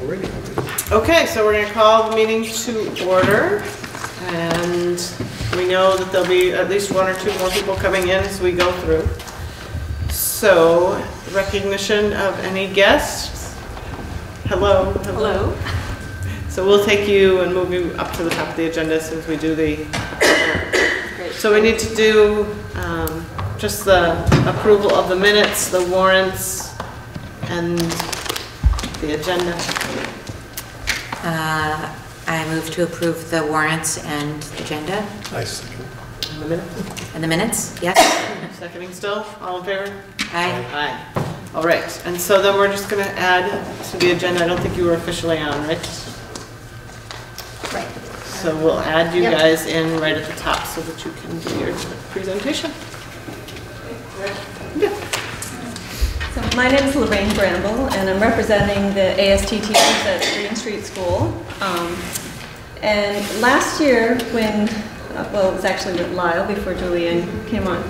Already. Okay, so we're going to call the meeting to order, and we know that there'll be at least one or two more people coming in as we go through. So, recognition of any guests. Hello. Hello. So we'll take you and move you up to the top of the agenda as soon as we do the... Great. So we need to do just the approval of the minutes, the warrants, and the agenda. I move to approve the warrants and agenda. I second. And the minutes? And the minutes, yes? Seconding still? All in favor? Aye. Aye. All right, and so then we're just going to add to the agenda. I don't think you were officially on, right? Right. So we'll add you Yep. guys in right at the top so that you can do your presentation. Yeah. So my name is Lorraine Bramble, and I'm representing the AST teachers at Green Street School. And last year, when, well, it was actually with Lyle before Julian came on,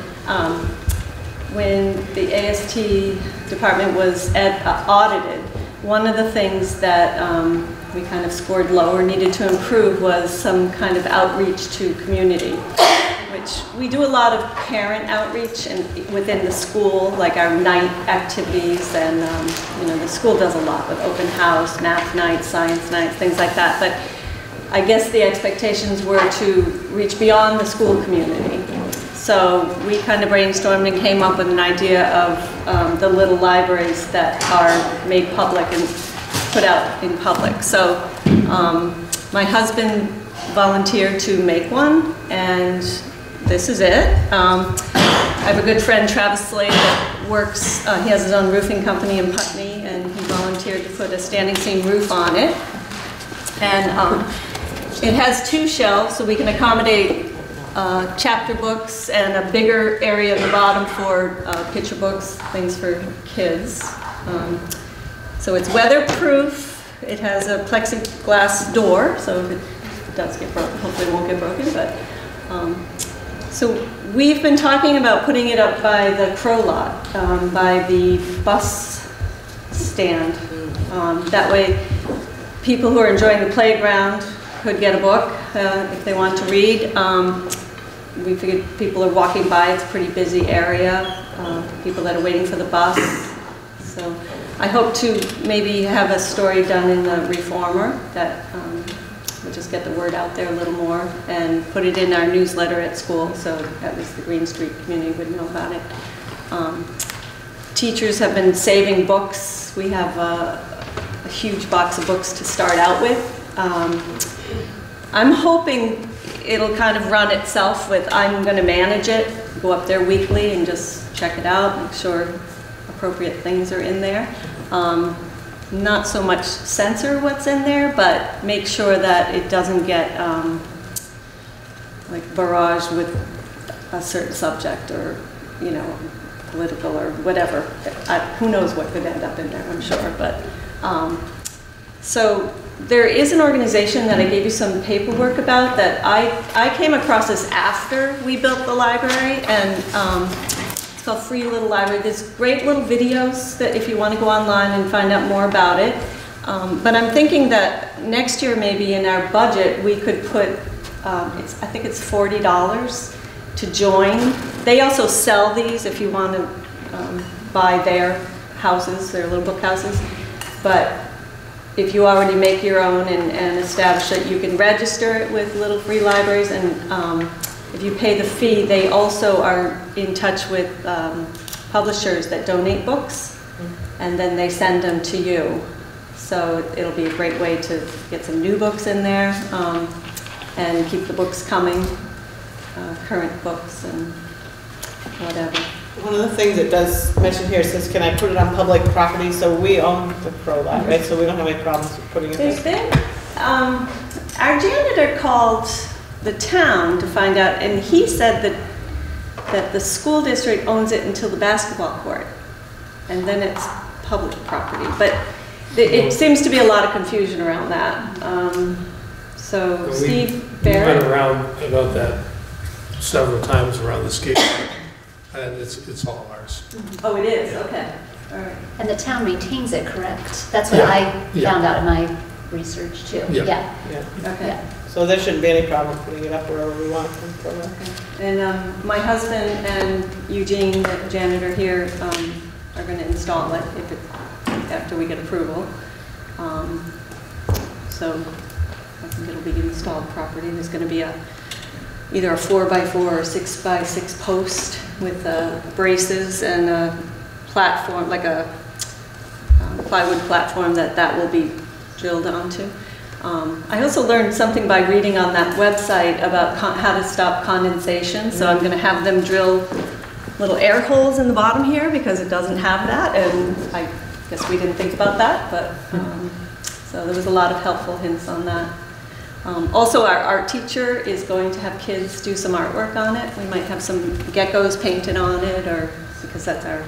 when the AST department was audited, one of the things that we kind of scored low or needed to improve was some kind of outreach to community, which we do a lot of parent outreach and within the school, like our night activities, and you know, the school does a lot with open house, math nights, science nights, things like that. But I guess the expectations were to reach beyond the school community. So we kind of brainstormed and came up with an idea of the little libraries that are made public and put out in public. So my husband volunteered to make one, and this is it. I have a good friend, Travis Slade, that works, he has his own roofing company in Putney, and he volunteered to put a standing seam roof on it. And it has two shelves, so we can accommodate chapter books and a bigger area at the bottom for picture books, things for kids. So it's weatherproof. It has a plexiglass door, so if it does get broken, hopefully it won't get broken. But so we've been talking about putting it up by the Crow Lot, by the bus stand. That way, people who are enjoying the playground could get a book if they want to read. We figured people are walking by, it's a pretty busy area, people that are waiting for the bus. So I hope to maybe have a story done in the Reformer that will just get the word out there a little more and put it in our newsletter at school so at least the Green Street community would know about it. Teachers have been saving books. We have a huge box of books to start out with. I'm hoping it'll kind of run itself with, I'm going to manage it, go up there weekly and just check it out, make sure appropriate things are in there. Not so much censor what's in there, but make sure that it doesn't get like barraged with a certain subject or, you know, political or whatever. Who knows what could end up in there, I'm sure. But so there is an organization that I gave you some paperwork about that I came across this after we built the library, and it's called Free Little Library. There's great little videos that if you want to go online and find out more about it. But I'm thinking that next year maybe in our budget we could put, I think it's $40 to join. They also sell these if you want to buy their houses, their little book houses. But if you already make your own and establish it, you can register it with Little Free Libraries, and if you pay the fee, they also are in touch with publishers that donate books, and then they send them to you. So it'll be a great way to get some new books in there and keep the books coming, current books and whatever. One of the things it does mention here says, can I put it on public property? So we own the Crow Lot, right? So we don't have any problems with putting it There's there. been, our janitor called the town to find out, and he said that the school district owns it until the basketball court, and then it's public property. But it seems to be a lot of confusion around that. So Steve Barrett. We've been around about that several times around the skate park, and it's all ours. Oh, it is? Okay. All right. And the town maintains it, correct? That's what Yeah. I Yeah. found out in my research too. Yeah. Yeah. Okay. Yeah. So there shouldn't be any problem putting it up wherever we want them for that. And my husband and Eugene, the janitor here, are going to install it after we get approval. So I think it'll be installed properly. There's going to be either a 4x4 or 6x6 post with braces and a platform, like a plywood platform that will be drilled onto. I also learned something by reading on that website about how to stop condensation. So I'm going to have them drill little air holes in the bottom here because it doesn't have that. And I guess we didn't think about that, but so there was a lot of helpful hints on that. Also, our art teacher is going to have kids do some artwork on it. We might have some geckos painted on it, or because that's our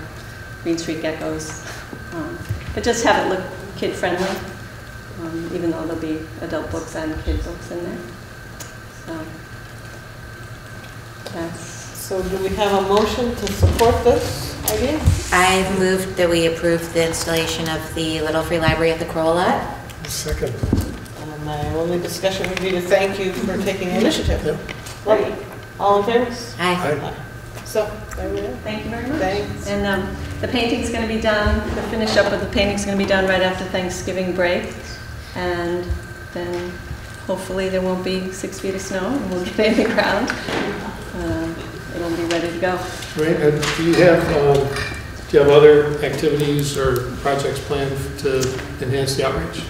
Green Street geckos. But just have it look kid-friendly. Even though there'll be adult books and kid books in there. So do we have a motion to support this idea? I've moved that we approve the installation of the Little Free Library at the Kroll lot. Second. And my only discussion would be to thank you for taking the initiative. Yep. Lovely. All in favor? Aye. Aye. So, there we go. Thank you very much. Thanks. And the painting's going to be done, the finish up of the painting's going to be done right after Thanksgiving break. And then hopefully there won't be 6 feet of snow and we'll get it in the ground. It'll be ready to go. Right, and do you have other activities or projects planned to enhance the outreach?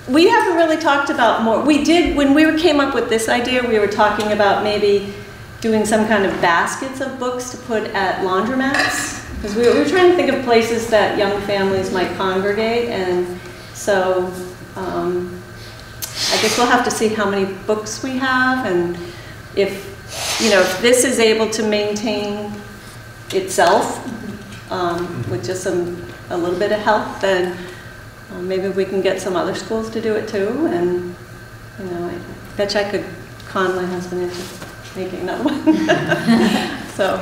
We haven't really talked about more. We did, when we came up with this idea, we were talking about maybe doing some kind of baskets of books to put at laundromats. Because we were trying to think of places that young families might congregate, and so I guess we'll have to see how many books we have, and if this is able to maintain itself with just a little bit of help, then maybe we can get some other schools to do it too. And I bet you I could con my husband into making another one. So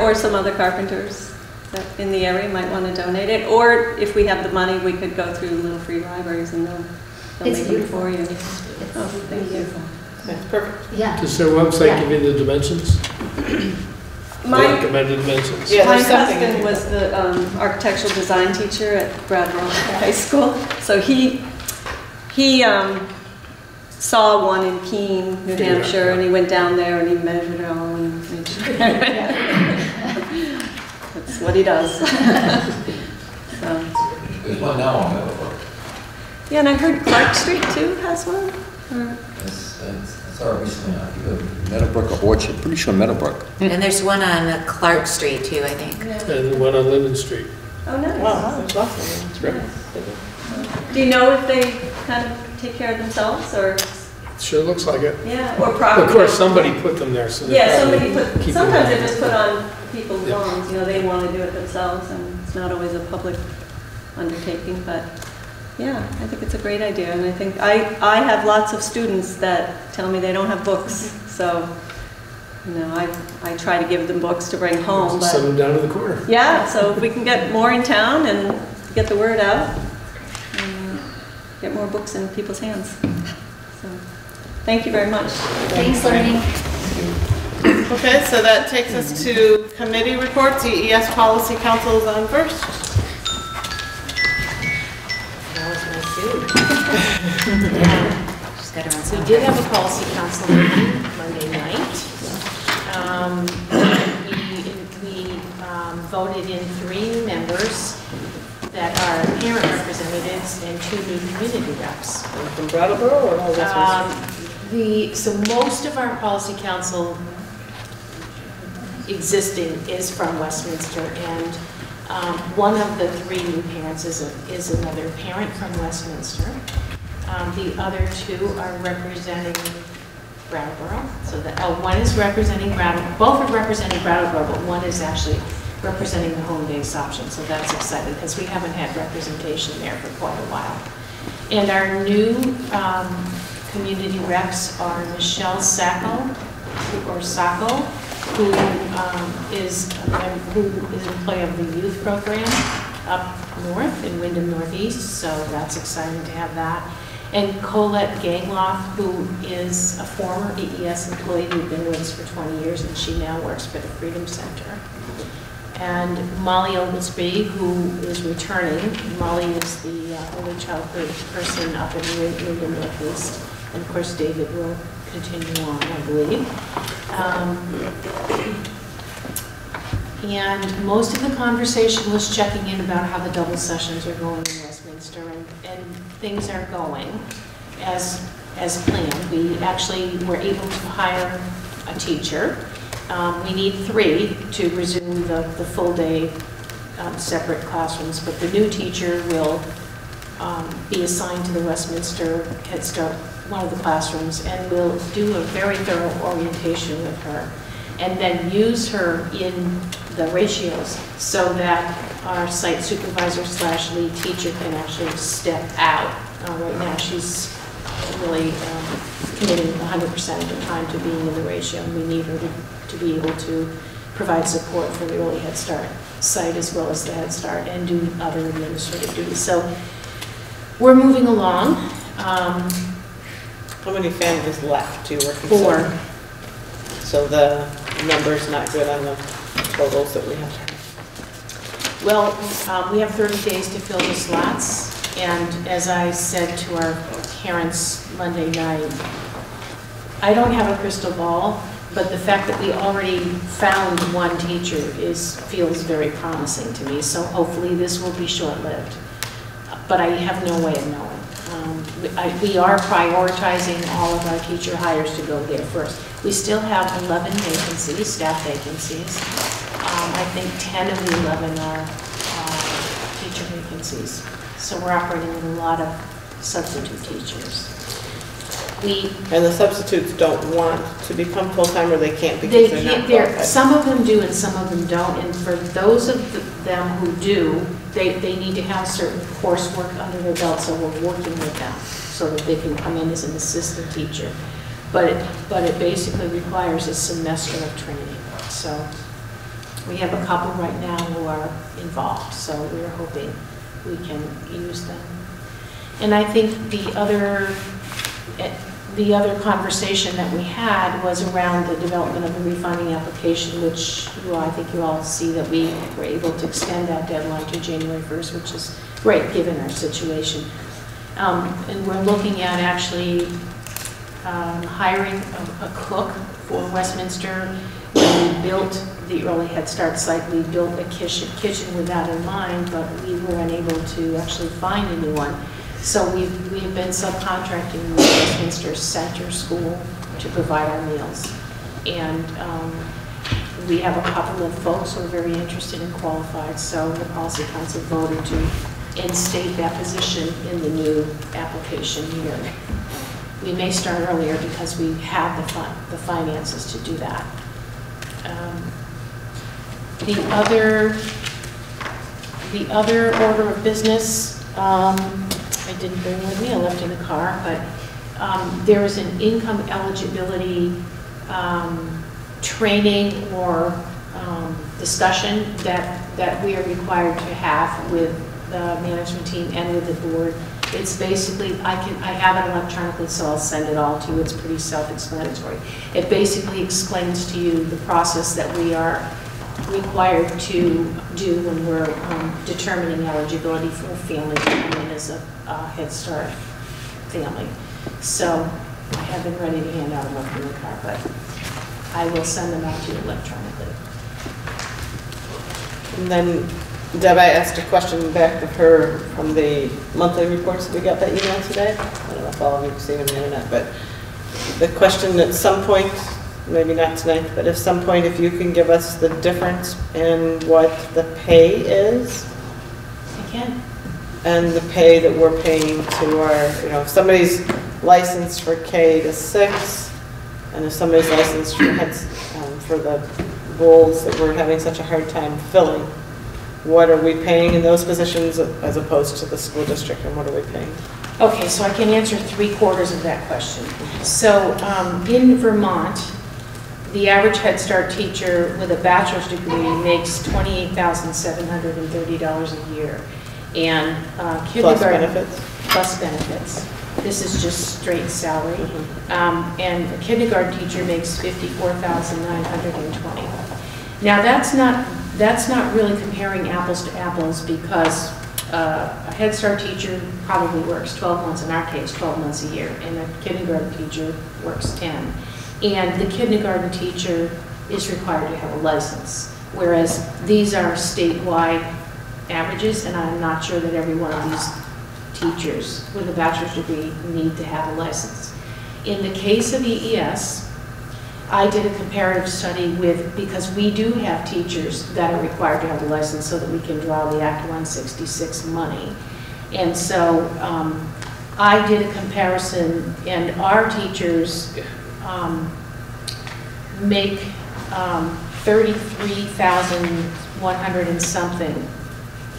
or some other carpenters that in the area might want to donate it, or if we have the money, we could go through Little Free Libraries and they'll make them for you. Oh, thank you. That's perfect. Yeah. Does their website give you the dimensions? My Recommended dimensions? Yeah, My there's something in husband here. was the architectural design teacher at Brattleboro High School, so he saw one in Keene, New Hampshire, and he went down there and he measured it all. And made sure. That's what he does. So. There's one now on Meadowbrook. Yeah, and I heard Clark Street too has one. Or? It's our recently on Meadowbrook or Orchard. Pretty sure Meadowbrook. And there's one on Clark Street too, I think. And one on Linden Street. Oh, nice. Wow, there's lots of them. It's great. Do you know if they kind of take care of themselves, or Sure looks like it. yeah, or property? Of course, somebody put them there, so they Yeah, probably somebody put. keep Sometimes them they just put on people's Yeah. lawns. They want to do it themselves, and it's not always a public undertaking. But yeah, I think it's a great idea, and I think I have lots of students that tell me they don't have books, so I try to give them books to bring home. But Send them down to the corner. yeah, so if we can get more in town and get the word out, and get more books in people's hands. So, thank you very much. Thanks, Learning. Okay, so that takes us to committee reports. EES Policy Council is on first. That was my cue. She's got her own We sound. did have a policy council meeting Monday night. We voted in 3 members that are parent representatives and 2 new community reps. From Brattleboro or all this? So most of our policy council existing is from Westminster, and one of the 3 new parents is another parent from Westminster. The other 2 are representing Brattleboro. So one is representing Brattleboro, both are representing Brattleboro, but one is actually representing the home-based option. So that's exciting because we haven't had representation there for quite a while. And our new community reps are Michelle Sacco, who is an employee of the youth program up north in Wyndham Northeast, so that's exciting to have that. And Colette Gangloff, who is a former EES employee who's been with us for 20 years, and she now works for the Freedom Center. And Molly Oglesby, who is returning. Molly is the early childhood person up in Wyndham Northeast. And of course, David will continue on, I believe. And most of the conversation was checking in about how the double sessions are going in Westminster, and things are going as planned. We actually were able to hire a teacher. We need 3 to resume the full day separate classrooms, but the new teacher will be assigned to the Westminster Head Start, one of the classrooms, and we'll do a very thorough orientation with her, and then use her in the ratios so that our site supervisor / lead teacher can actually step out. Right now she's really committing 100% of the time to being in the ratio, and we need her to be able to provide support for the early Head Start site as well as the Head Start and do other administrative duties. So we're moving along. How many families left do you work with? 4. So the number's not good on the totals that we have. Well, we have 30 days to fill the slots, and as I said to our parents Monday night, I don't have a crystal ball, but the fact that we already found one teacher feels very promising to me, so hopefully this will be short-lived. But I have no way of knowing. We are prioritizing all of our teacher hires to go there first. We still have 11 vacancies, staff vacancies. I think 10 of the 11 are teacher vacancies. So we're operating with a lot of substitute teachers. And the substitutes don't want to become full-time, or they can't because they're not qualified? Some of them do and some of them don't. And for those of them who do, they need to have certain coursework under their belt, so we're working with them so that they can come in as an assistant teacher. But it basically requires a semester of training. So we have a couple right now who are involved, so we're hoping we can use them. And I think the other conversation that we had was around the development of the refunding application, which I think you all see that we were able to extend that deadline to January 1st, which is great given our situation. And we're looking at actually hiring a cook for Westminster. When we built the early Head Start site, we built a kitchen with that in mind, but we were unable to actually find anyone. So we've been subcontracting the Westminster Center School to provide our meals. And we have a couple of folks who are very interested and qualified, so the Policy Council voted to instate that position in the new application year. We may start earlier because we have the finances to do that. The other order of business, I didn't bring with me, I left in the car, but there is an income eligibility training or discussion that we are required to have with the management team and with the board. It's basically, I have it electronically, so I'll send it all to you. It's pretty self-explanatory. It basically explains to you the process that we are required to do when we're determining eligibility for a family to come in as a Head Start family. So I have them ready to hand out them up in the car, but I will send them out to you electronically. And then Deb, I asked a question back of her from the monthly reports that we got that email today. I don't know if all of you have seen them on the internet, but the question at some point, maybe not tonight, but at some point, if you can give us the difference in what the pay is. I can. And the pay that we're paying to our, if somebody's licensed for K to 6, and if somebody's licensed for the roles that we're having such a hard time filling, what are we paying in those positions as opposed to the school district, and what are we paying? Okay, so I can answer 3/4 of that question. So in Vermont, the average Head Start teacher with a bachelor's degree makes $28,730 a year. And kindergarten... Plus benefits. This is just straight salary. And a kindergarten teacher makes $54,920. Now that's not really comparing apples to apples, because a Head Start teacher probably works 12 months, in our case, 12 months a year, and a kindergarten teacher works 10. And the kindergarten teacher is required to have a license, whereas these are statewide averages, and I'm not sure that every one of these teachers with a bachelor's degree need to have a license. In the case of EES, I did a comparative study because we do have teachers that are required to have a license so that we can draw the Act 166 money. And so I did a comparison, and our teachers make $33,100 and something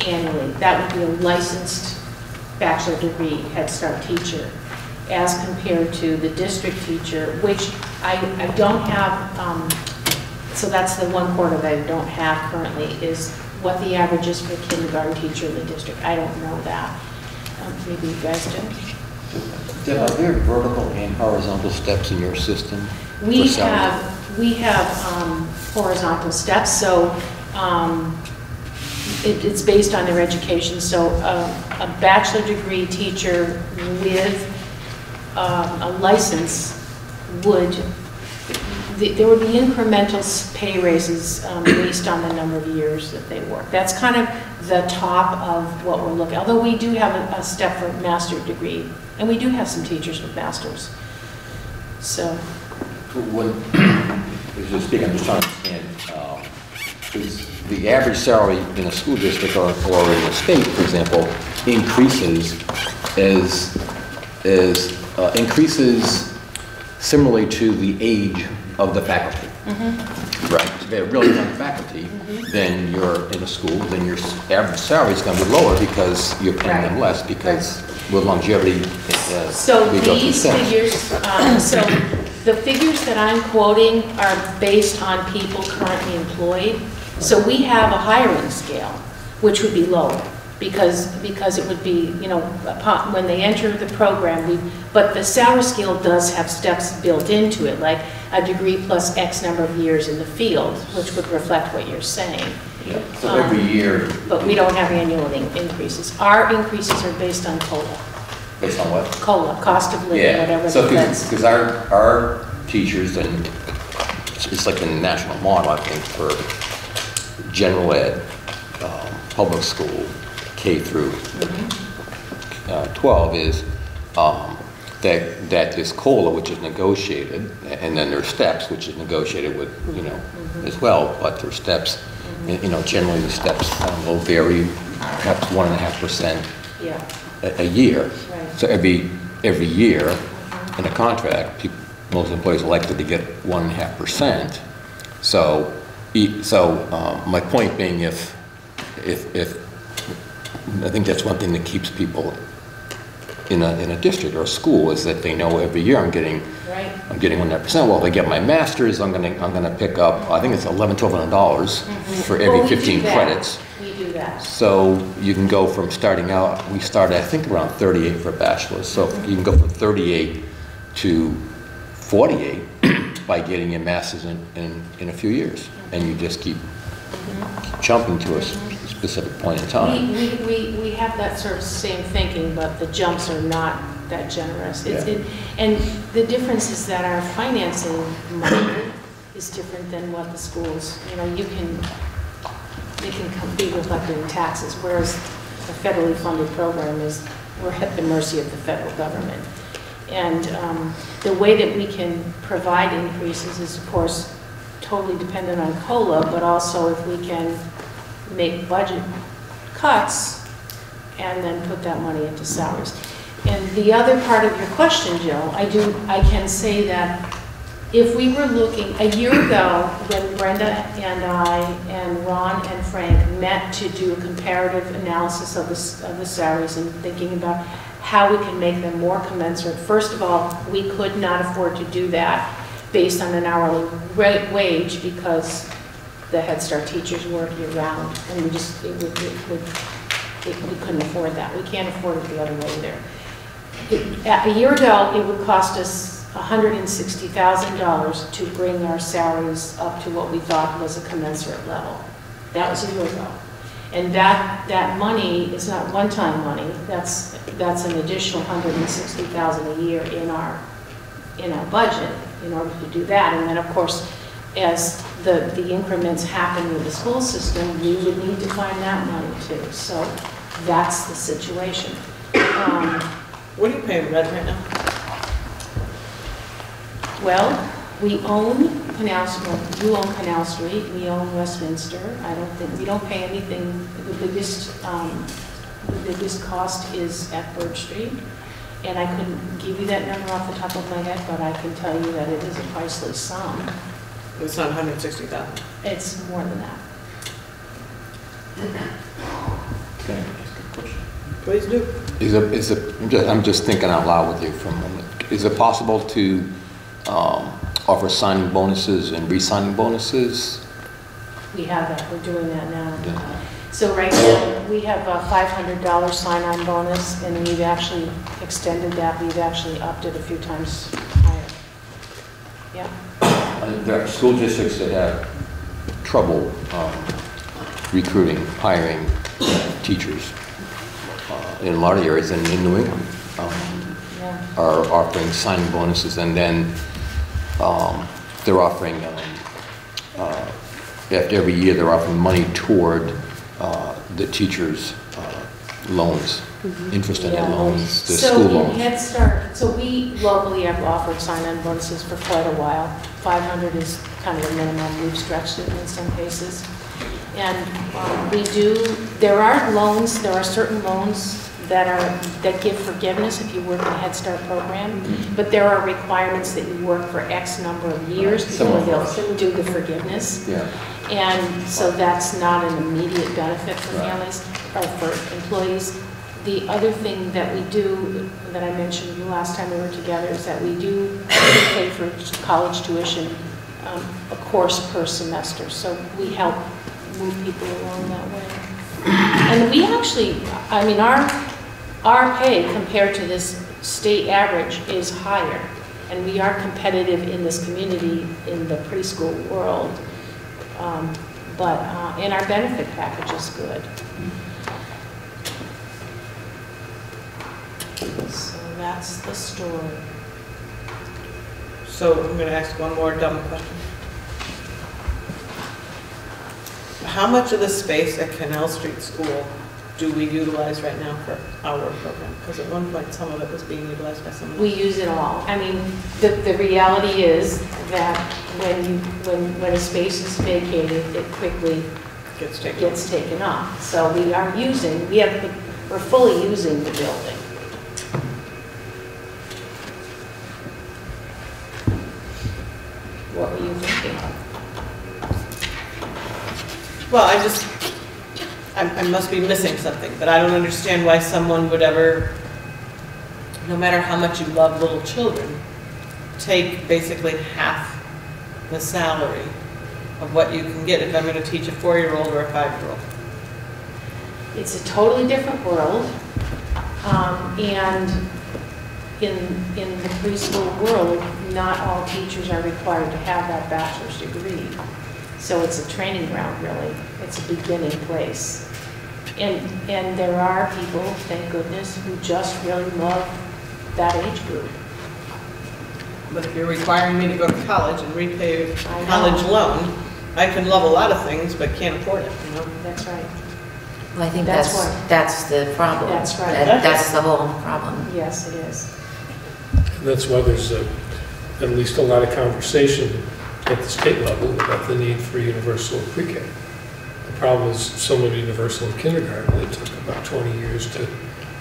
annually. That would be a licensed bachelor degree Head Start teacher, as compared to the district teacher, which I don't have, so that's the one quarter that I don't have currently, is what the average is for a kindergarten teacher in the district. I don't know that. Maybe you guys do. Deb, are there vertical and horizontal steps in your system? We have horizontal steps, so it's based on their education. So a bachelor degree teacher with a license there would be incremental pay raises based on the number of years that they work. That's kind of the top of what we're looking at. Although we do have a step for master's degree, and we do have some teachers with masters. So. When you speak, I'm just trying to understand. Is the average salary in a school district or in a state, for example, increases increases similarly to the age of the faculty, right? If they're really young faculty, then you're in a school, then your average salary is going to be lower because you're paying them less, because with longevity, so these figures, so the figures that I'm quoting are based on people currently employed. So we have a hiring scale, which would be lower, because it would be, you know, when they enter the program, but the salary scale does have steps built into it, like a degree plus X number of years in the field, which would reflect what you're saying. Yeah. So every year. But we don't have annual increases. Our increases are based on COLA. Based on what? COLA, cost of living, whatever. So because our teachers, and it's like the national model, I think, for general ed, public school, K through 12 is that this COLA, which is negotiated, and then there's steps, which is negotiated with, you know, as well, but there's steps, you know, generally the steps will vary perhaps 1.5% a year. Right. So every year in a contract, most employees are likely to get 1.5%. So my point being, if I think that's one thing that keeps people in a district or a school, is that they know every year I'm getting 100%. Well, if I get my master's, I'm gonna pick up, I think it's $1,100 for every 15 credits. We do that. So you can go from starting out. We started, I think, around 38 for bachelor's. So you can go from 38 to 48 by getting your master's in a few years, and you just keep jumping to a specific point in time. We have that sort of same thinking, but the jumps are not that generous. And the difference is that our financing model is different than what the schools, you know, it can be reflected in taxes, whereas a federally funded program we're at the mercy of the federal government. And the way that we can provide increases is, of course, totally dependent on COLA, but also if we can make budget cuts and then put that money into salaries. And the other part of your question, Jill, I can say that if we were looking, a year ago, when Brenda and I and Ron and Frank met to do a comparative analysis of the salaries and thinking about how we can make them more commensurate. First of all, we could not afford to do that based on an hourly wage because the Head Start teachers work year-round, and we couldn't afford that. We can't afford it the other way either. A year ago, it would cost us $160,000 to bring our salaries up to what we thought was a commensurate level. That was a year ago. And that money is not one-time money. That's an additional $160,000 a year in our budget in order to do that. And then, of course, as the increments happen with the school system, we would need to find that money too. So that's the situation. What are you paying rent right now? Well, we own Canal Street, you own Canal Street, we own Westminster. We don't pay anything. The biggest cost is at Birch Street. And I couldn't give you that number off the top of my head, but I can tell you that it is a priceless sum. It's not 160,000. It's more than that. Can I ask a question? Please do. I'm just thinking out loud with you for a moment. Is it possible to offer signing bonuses and re-signing bonuses? We have that, we're doing that now. Yeah. So right now, we have a $500 sign-on bonus, and we've actually extended that. We've actually upped it a few times higher. Yeah. There are school districts that have trouble recruiting, hiring teachers in a lot of areas, and in New England are offering signing bonuses, and then they're offering, after every year, they're offering money toward the teachers' loans, interest in their loans, the school loans. Head Start, so we locally have offered sign-on bonuses for quite a while. 500 is kind of the minimum. We've stretched it in some cases. And there are loans, there are certain loans that give forgiveness if you work in a Head Start program, but there are requirements that you work for X number of years before they'll do the forgiveness. Yeah. And so that's not an immediate benefit for families or for employees. The other thing that we do, that I mentioned the last time we were together, is that we do pay for college tuition, a course per semester. So we help move people along that way. And we actually, I mean, our pay compared to this state average is higher. And we are competitive in this community in the preschool world. And our benefit package is good. So that's the story. So I'm going to ask one more dumb question. How much of the space at Canal Street School do we utilize right now for our program? Because at one point, some of it was being utilized by someone else. We use it all. I mean, the reality is that when a space is vacated, it quickly gets taken off. So we're fully using the building. What were you thinking? Well, I must be missing something, but I don't understand why someone would ever, no matter how much you love little children, take basically half the salary of what you can get if I'm going to teach a 4-year-old or a 5-year-old. It's a totally different world, and in the preschool world, not all teachers are required to have that bachelor's degree. So it's a training ground, really. It's a beginning place. And there are people, thank goodness, who just really love that age group. But if you're requiring me to go to college and repay a college loan, I can love a lot of things, but can't afford it, you know? That's right. Well, I think That's that's the problem. That's right. That's the whole problem. Yes, it is. And that's why there's at least a lot of conversation at the state level about the need for universal pre-K. The problem is so many universal in kindergarten, it took about 20 years to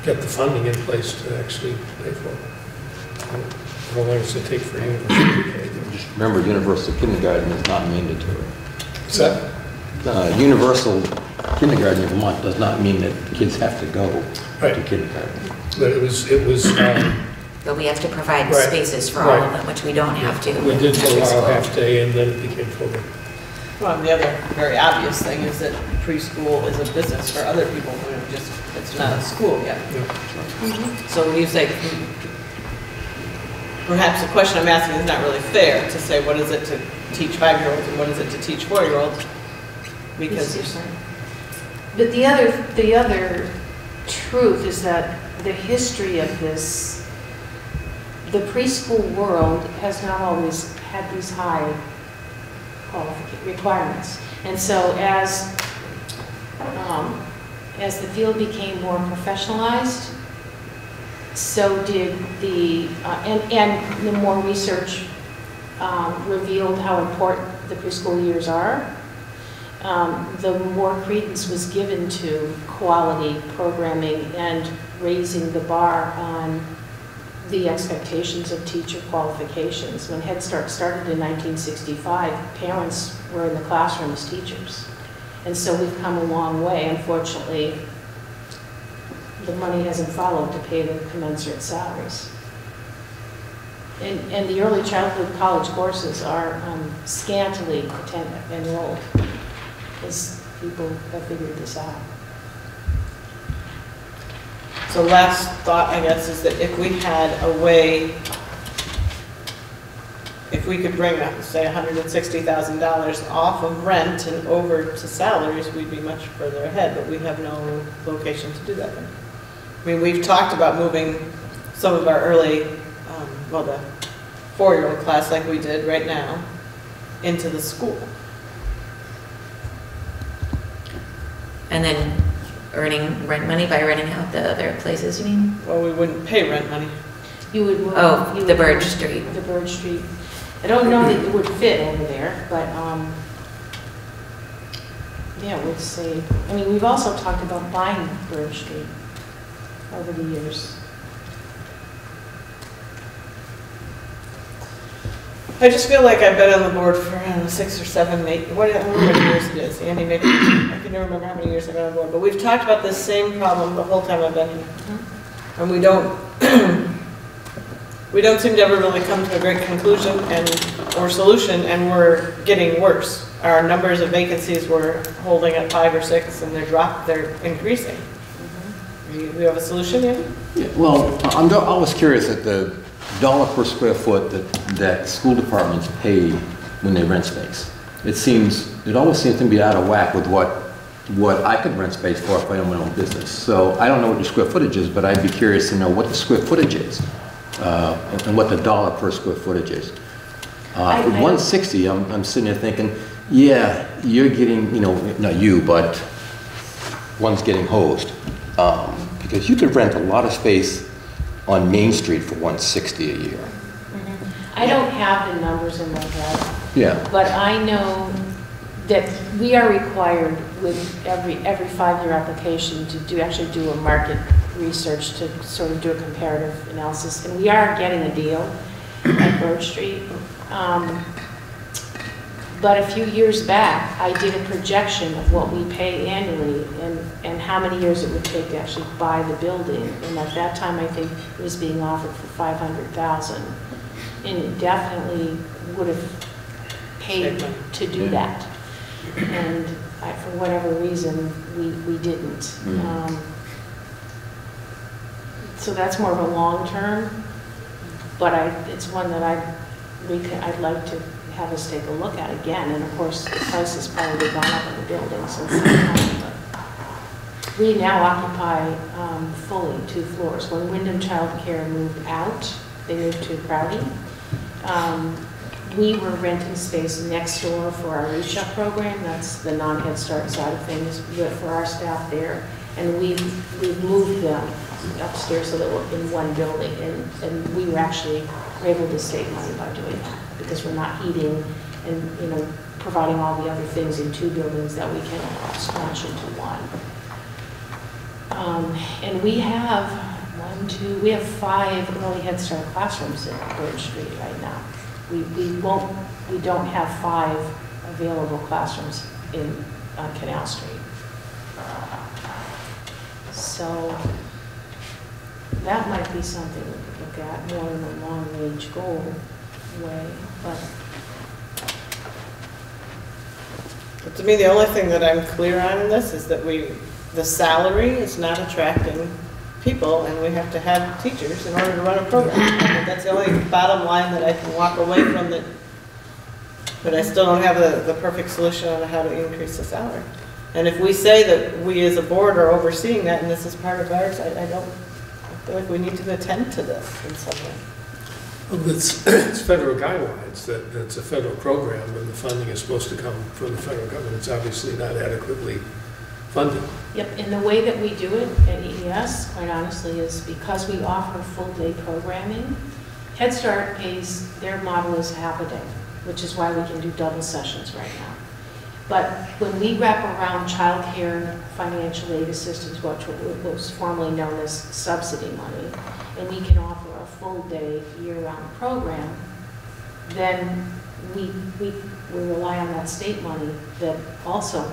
get the funding in place to actually pay for it. How long does it take for universal pre-K? Just remember, universal kindergarten is not mandatory. Is that? Universal kindergarten in Vermont does not mean that kids have to go Right. to kindergarten. But it was But we have to provide Right. spaces for all of Right. them, which we don't have to. We with did every allow school. half-day, and then it became full-day. Well, and the other very obvious thing is that preschool is a business for other people who just, it's not a school yet. So when you say, perhaps the question I'm asking is not really fair to say, what is it to teach 5-year-olds and what is it to teach 4-year-olds? Because But the other truth is that the history of this, the preschool world has not always had these high requirements. And so as the field became more professionalized, so did and the more research revealed how important the preschool years are, the more credence was given to quality programming and raising the bar on the expectations of teacher qualifications. When Head Start started in 1965, parents were in the classroom as teachers. And so we've come a long way. Unfortunately, the money hasn't followed to pay the commensurate salaries. And the early childhood college courses are scantily enrolled, as people have figured this out. So last thought, I guess, is that if we had a way, if we could bring, say, $160,000 off of rent and over to salaries, we'd be much further ahead, but we have no location to do that in. I mean, we've talked about moving some of our early, well, the 4-year-old class like we did right now, into the school. And then earning rent money by renting out the other places, you mean? Well, we wouldn't pay rent money. You would move. Oh, you the would Burge move Street. The Burge Street. I don't know that it would fit over there, but yeah, it would save. I mean, we've also talked about buying Burge Street over the years. I just feel like I've been on the board for, I don't know, 6 or 7, 8, whatever years it is. Andy, maybe, I can never remember how many years I've been on the board, but we've talked about this same problem the whole time I've been here. And we don't, we don't seem to ever really come to a great conclusion or solution, and we're getting worse. Our numbers of vacancies were holding at 5 or 6, and they're increasing. We have a solution, Andy? Yeah, well, I was curious at the dollar per square foot that school departments pay when they rent space. It always seems to be out of whack with what I could rent space for if I own my own business. So I don't know what your square footage is, but I'd be curious to know what the square footage is and what the dollar per square footage is. At 160, I'm sitting there thinking, yeah, you're getting, not you, but one's getting hosed. Because you could rent a lot of space on Main Street for $160 a year. I don't have the numbers in my head. Yeah. But I know that we are required with every 5-year application to actually do a market research to sort of do a comparative analysis. And we are getting a deal at Burge Street. But a few years back, I did a projection of what we pay annually and how many years it would take to actually buy the building. And at that time, I think it was being offered for $500,000. And it definitely would have paid to do that. And for whatever reason, we didn't. So that's more of a long term, but it's one that I'd like to have us take a look at again. And of course, the price has probably gone up in the building since that time. But we now occupy fully 2 floors. When Wyndham Child Care moved out, they moved to Crowdy. We were renting space next door for our Reach Up program. That's the non-Head Start side of things for our staff there. And we've moved them upstairs so that we're in one building. And we were actually able to save money by doing that because we're not heating and providing all the other things in 2 buildings that we can scratch into one. And we have 5 early Head Start classrooms at Burge Street right now. We don't have 5 available classrooms on Canal Street. So that might be something we could look at more in a long-range goal way, but But to me, the only thing that I'm clear on in this is that the salary is not attracting people, and we have to have teachers in order to run a program. And that's the only bottom line that I can walk away from, that, but I still don't have the perfect solution on how to increase the salary. And if we say that we as a board are overseeing that, and this is part of ours, I feel like we need to attend to this in some way. Well, it's federal guidelines that it's a federal program, and the funding is supposed to come from the federal government. It's obviously not adequately funded. yep, and the way that we do it at EES, quite honestly, is because we offer full-day programming. Head Start pays, their model is half a day, which is why we can do double sessions right now. But when we wrap around childcare financial aid assistance, which was formerly known as subsidy money, and we can offer a full-day, year-round program, then we rely on that state money that also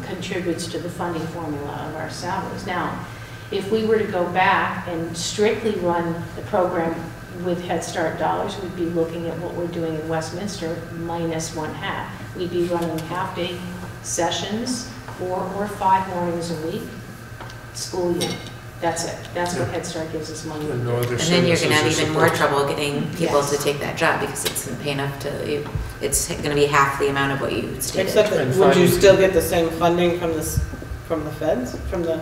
contributes to the funding formula of our salaries. Now, if we were to go back and strictly run the program with Head Start dollars, we'd be looking at what we're doing in Westminster minus 1/2. We'd be running half-day sessions, 4 or 5 mornings a week, school year. That's it. That's what Head Start gives us money. And no other And then you're gonna have services or even more support. trouble getting people Yes. to take that job because it's gonna pay enough to, it's gonna be half the amount of what you stated. Except that, And would you finding- still get the same funding from the feds, from the?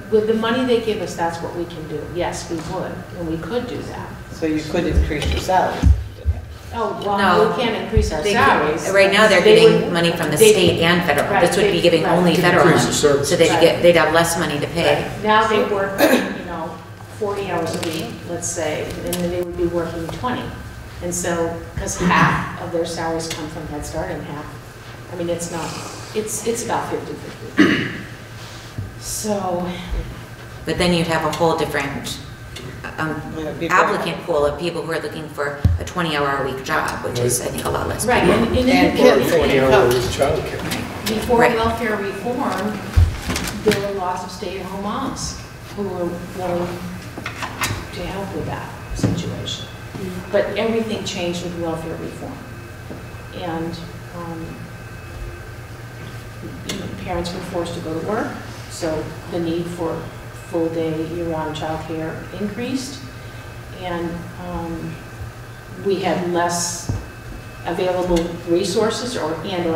With the money they give us, that's what we can do. Yes, we would, and we could do that. So you could increase your salary. Oh, well, No. we can't increase our They salaries. could- Right now, they're They getting would- money from the they- state and federal. right, This would be they- giving right. only To federal increase money. the services. So they'd have less money to pay. Now they work, 40 hours a week, let's say, and then they would be working 20. And so, because half of their salaries come from Head Start and half, I mean, it's not, it's about 50/50. So, But then you'd have a whole different It'd be applicant pool of people who are looking for a 20-hour-a-week job, which is, I think, a lot less. right, people. and in And the kids. 20-hour childcare. before Right. welfare reform, there were lots of stay-at-home moms who were willing to help with that situation. But everything changed with welfare reform. And parents were forced to go to work, so the need for full-day, year-round childcare increased. And we had less available resources or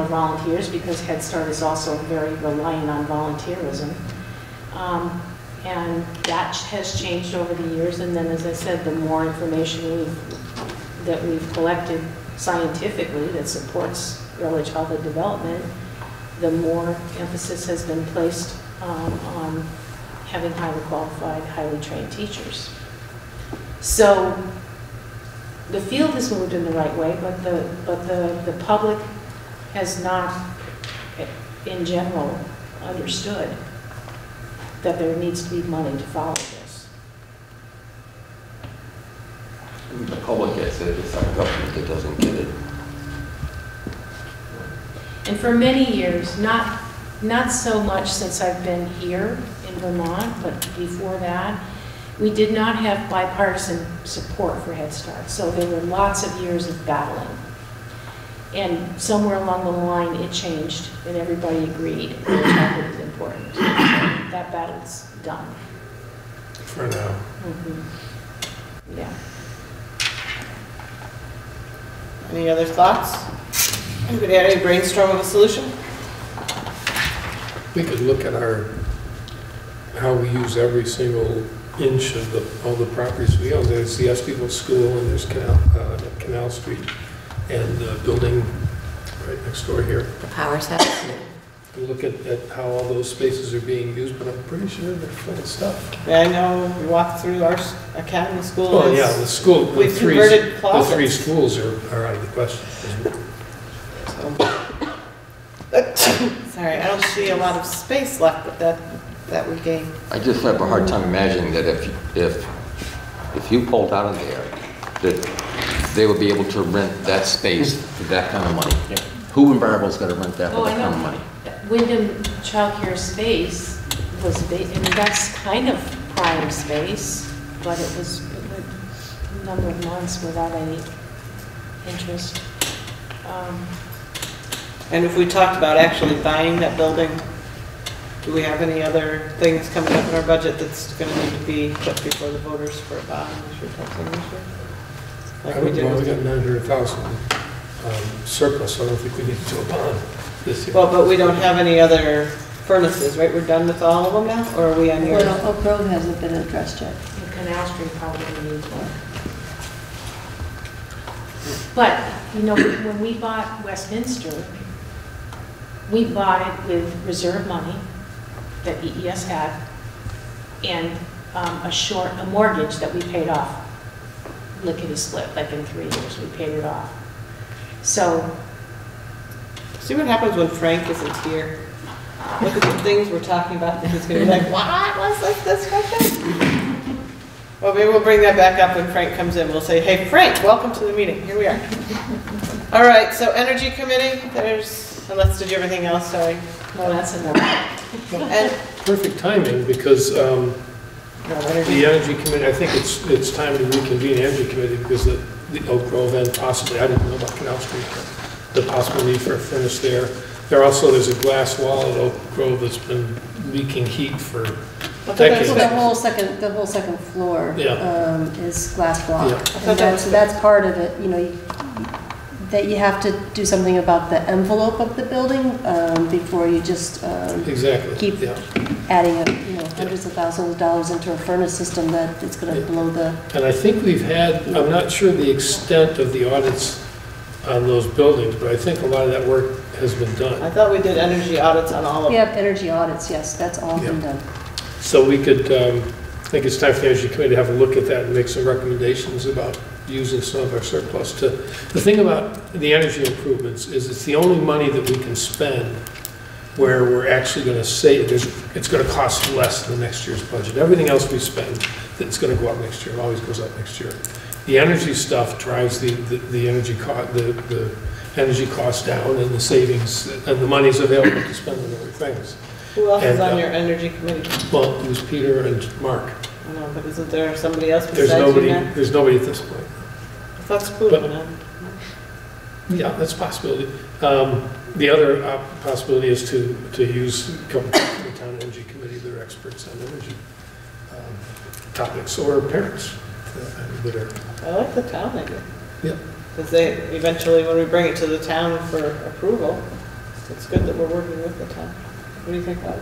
volunteers, because Head Start is also very reliant on volunteerism. And that has changed over the years. And then, as I said, the more information that we've collected scientifically that supports early childhood development, the more emphasis has been placed on having highly qualified, highly trained teachers. So the field has moved in the right way, but the public has not, in general, understood that there needs to be money to follow this. The public gets it, it's our government that doesn't get it. And for many years, not so much since I've been here in Vermont, but before that, we did not have bipartisan support for Head Start. So there were lots of years of battling. And somewhere along the line, it changed, and everybody agreed that childhood is important. That battle's done. For now. Yeah. Any other thoughts? Anybody had any brainstorm of a solution? We could look at how we use every single inch of all the properties we own. There's the Estival School, and there's Canal Street, and the building right next door here. The power sets. We look at how all those spaces are being used, but I'm pretty sure they're full of stuff. Yeah, I know, we walked through our academy school. Oh, yeah, the school, the We've three converted closets. schools are out of the question. Sorry, I don't see a lot of space left, but that we gained. I just have a hard time imagining that if you pulled out of there, that they would be able to rent that space for that kind of money. Who in Brattleboro's going to rent that for Oh, I that kind of know. money? Wyndham Child Care Space was, and that's kind of prior space, but it went a number of months without any interest. And if we talked about actually buying that building, do we have any other things coming up in our budget that's gonna need to be put before the voters for a bond this year, type thing this year? Like we did Well, we with got 900,000 surplus, so I don't think we need to do a bond this year. Well, but we don't have any other furnaces, right? We're done with all of them now, or are we on yours? Well, Oak Grove hasn't been addressed yet. And Canal Street probably needs one. But, you know, when we bought Westminster, we bought it with reserve money that EES had and a mortgage that we paid off lickety-split, like in 3 years, we paid it off. So, See what happens when Frank isn't here? Look at the things we're talking about, and he's gonna be like, what was this discussion? Well, maybe we'll bring that back up when Frank comes in. We'll say, hey, Frank, welcome to the meeting. Here we are. All right, so Energy Committee, unless did you have anything else, sorry? no, that's enough. And, Perfect timing, because no, the Energy Committee, I think it's time to reconvene the Energy Committee, because the Oak Grove and possibly, I didn't know about Canal Street, but the possible need for a furnace there. There's a glass wall at Oak Grove that's been leaking heat for decades. So the whole second floor Yeah. is glass block. Yeah. And that's part of it, you know, that you have to do something about the envelope of the building before you just Exactly. keep Yeah. adding hundreds of thousands of dollars into a furnace system that it's going to blow the... And I think we've had, I'm not sure the extent of the audits on those buildings, but I think a lot of that work has been I done. thought we did energy audits on all of We them. have energy audits, yes, that's all been done. So we could, I think it's time for the Energy Committee to have a look at that and make some recommendations about using some of our surplus to, the thing about the energy improvements is it's the only money that we can spend where we're actually going to save, it's going to cost less than next year's budget. Everything else we spend that's going to go up next year, always goes up next year. The energy stuff drives the energy cost down, and the savings, and the money's available to spend on other things. Who else is And, on your energy committee? Well, it was Peter and Mark. I know, but isn't there somebody else There's besides you now? there's nobody at this point. I thought Spoon But- went on. Yeah, that's a possibility. The other possibility is to use a couple from the town energy committee that are experts on energy topics, or parents that are, I like the town idea. yeah. Because they, eventually, when we bring it to the town for approval, it's good that we're working with the town. What do you think, Bob?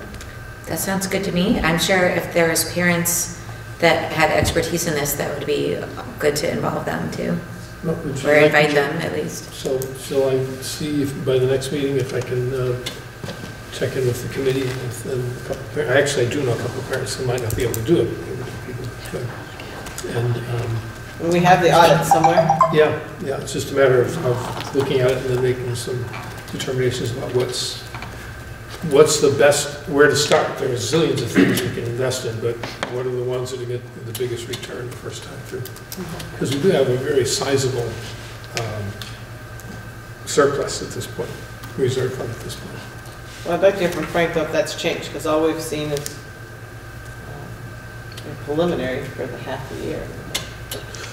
That sounds good to me. I'm sure if there's parents that have expertise in this, that would be good to involve them too, No, would you or like- invite them at least. So shall I see if by the next meeting if I can check in with the committee and a couple of parents? Actually, I do know a couple of parents who might not be able to do it. And And we have the audit somewhere. yeah, it's just a matter of looking at it and then making some determinations about what's the best, where to start. There's zillions of things you can invest in, but what are the ones that get the biggest return the first time through? Because we do have a very sizable surplus at this point, reserve fund at this point. Well, I'd like to hear from Frank though if that's changed, because all we've seen is preliminary for the half a year.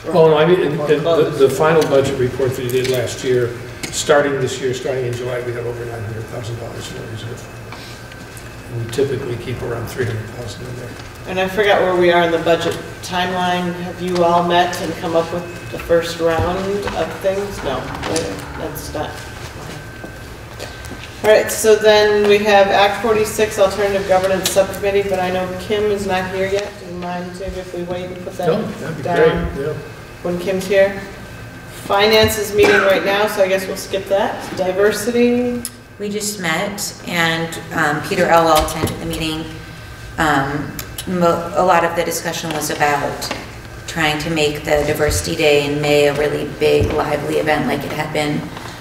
Oh, no, I mean, Or close. the final budget report that he did last year, starting this year, starting in July, we had over $900,000 in our reserve. And we typically keep around $300,000 in there. And I forgot where we are in the budget timeline. Have you all met and come up with the first round of things? No, that's not. All right, so then we have Act 46 Alternative Governance Subcommittee, but I know Kim is not here yet. Do you mind maybe if we wait and put that No, that'd be down great, yeah. when Kim's here? Finance is meeting right now, so I guess we'll skip that. Diversity, We just met, and Peter Elwell attended the meeting. A lot of the discussion was about trying to make the Diversity Day in May a really big, lively event like it had been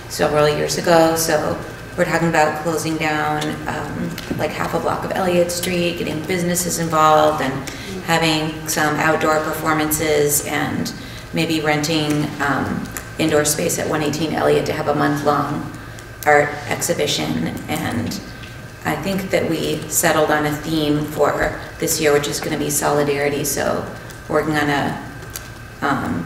several years ago. So we're talking about closing down like half a block of Elliott Street, getting businesses involved, and having some outdoor performances, and maybe renting indoor space at 118 Elliott to have a month-long art exhibition. And I think that we settled on a theme for this year, which is going to be solidarity. So working on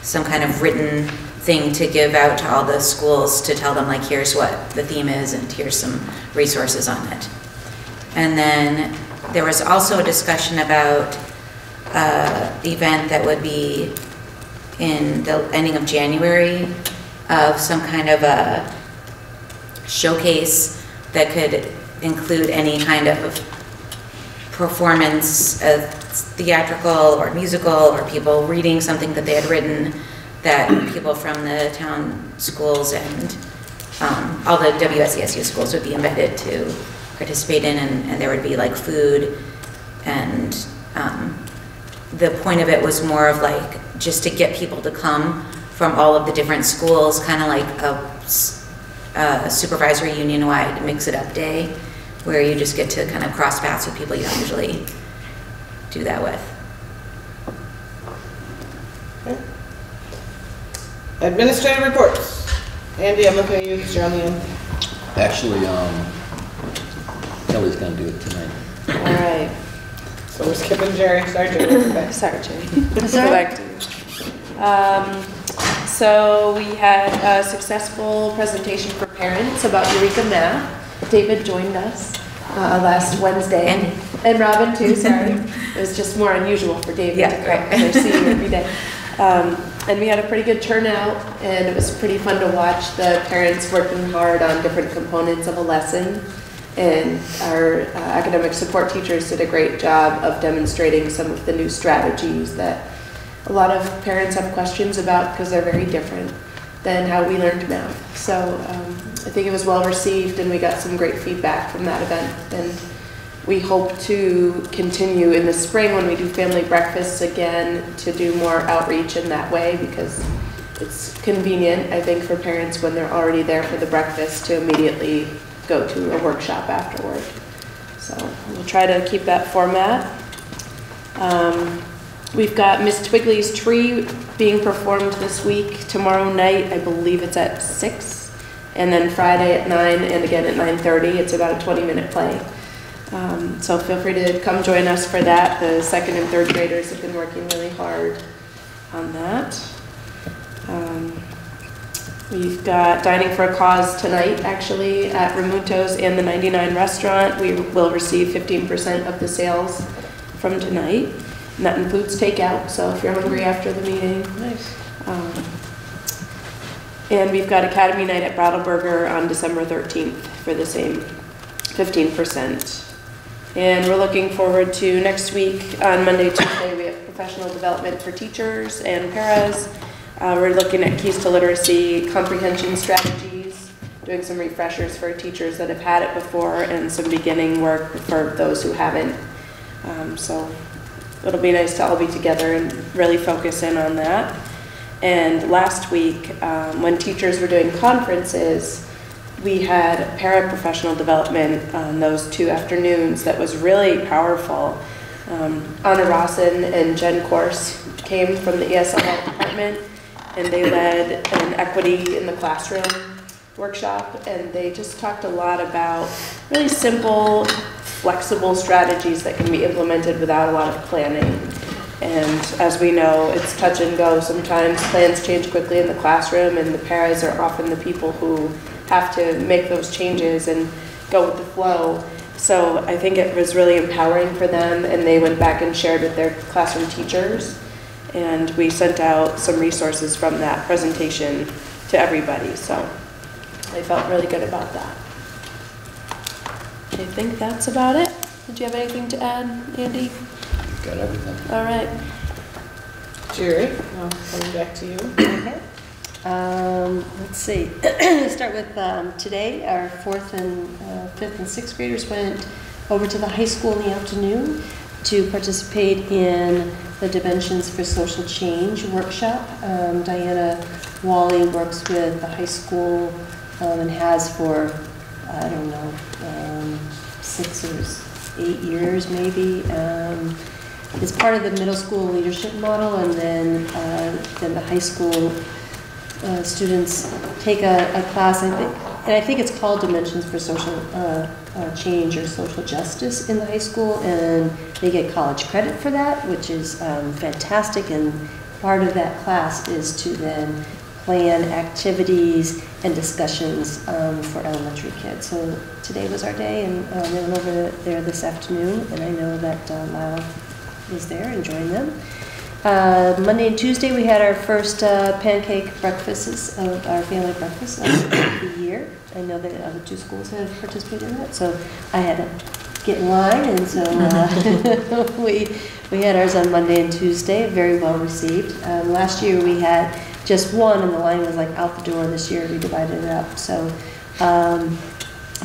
some kind of written thing to give out to all the schools to tell them, like, here's what the theme is and here's some resources on it. And then there was also a discussion about the event that would be in the ending of January of some kind of a showcase that could include any kind of performance, theatrical or musical, or people reading something that they had written that people from the town schools and all the WSESU schools would be invited to participate in, and there would be like food, and the point of it was more of like just to get people to come from all of the different schools, kind of like a supervisory union-wide mix-it-up day, where you just get to kind of cross paths with people you don't usually do that with. Okay. Administrative reports. Andy, I'm looking at you because you're on the end. Actually, Kelly's gonna do it tonight. All right. So we're skipping Jerry. Sorry, Jerry. Welcome back. Sorry, Jerry. Go back to you. So we had a successful presentation for parents about Eureka Math. David joined us last Wednesday. And Robin too, sorry. It was just more unusual for David to come, because I see you every day. And we had a pretty good turnout, and it was pretty fun to watch the parents working hard on different components of a lesson. And our academic support teachers did a great job of demonstrating some of the new strategies that a lot of parents have questions about, because they're very different than how we learned math. So I think it was well received, and we got some great feedback from that event. And we hope to continue in the spring when we do family breakfasts again to do more outreach in that way, because it's convenient, I think, for parents when they're already there for the breakfast to immediately go to a workshop afterward. So we'll try to keep that format. We've got Miss Twigley's Tree being performed this week. Tomorrow night, I believe it's at 6, and then Friday at 9, and again at 9:30. It's about a 20-minute play. So feel free to come join us for that. The second and third graders have been working really hard on that. We've got Dining for a Cause tonight, actually, at Ramunto's and the 99 restaurant. We will receive 15% of the sales from tonight. And that includes takeout, so if you're hungry after the meeting. Nice. And we've got Academy Night at Brattleboro on December 13th for the same 15%. And we're looking forward to next week on Monday, Tuesday, we have professional development for teachers and paras. We're looking at keys to literacy, comprehension strategies, doing some refreshers for teachers that have had it before, and some beginning work for those who haven't. So it'll be nice to all be together and really focus in on that. And last week, when teachers were doing conferences, we had paraprofessional development on those 2 afternoons that was really powerful. Anna Rawson and Jen Korse came from the ESL department, and they led an equity in the classroom workshop, and they just talked a lot about really simple, flexible strategies that can be implemented without a lot of planning. And as we know, it's touch and go. Sometimes plans change quickly in the classroom, and the paras are often the people who have to make those changes and go with the flow. So I think it was really empowering for them, and they went back and shared with their classroom teachers. And we sent out some resources from that presentation to everybody. So I felt really good about that. I think that's about it. Did you have anything to add, Andy? Got everything. All right. Jerry, coming back to you. Okay. Let's see. Start with today. Our 4th and 5th and 6th graders went over to the high school in the afternoon to participate in the Dimensions for Social Change workshop. Diana Wally works with the high school and has for, I don't know, 6 or 8 years maybe. It's part of the middle school leadership model, and then the high school students take a class. I And I think it's called Dimensions for Social Change or Social Justice in the high school, and they get college credit for that, which is fantastic. And part of that class is to then plan activities and discussions for elementary kids. So today was our day, and they went over there this afternoon, and I know that Lyle was there and joined them. Monday and Tuesday we had our first pancake breakfasts of our family breakfast of the year. I know that other two schools have participated in that, so I had to get in line, and so we had ours on Monday and Tuesday, very well received. Last year we had just one, and the line was like out the door. This year we divided it up. So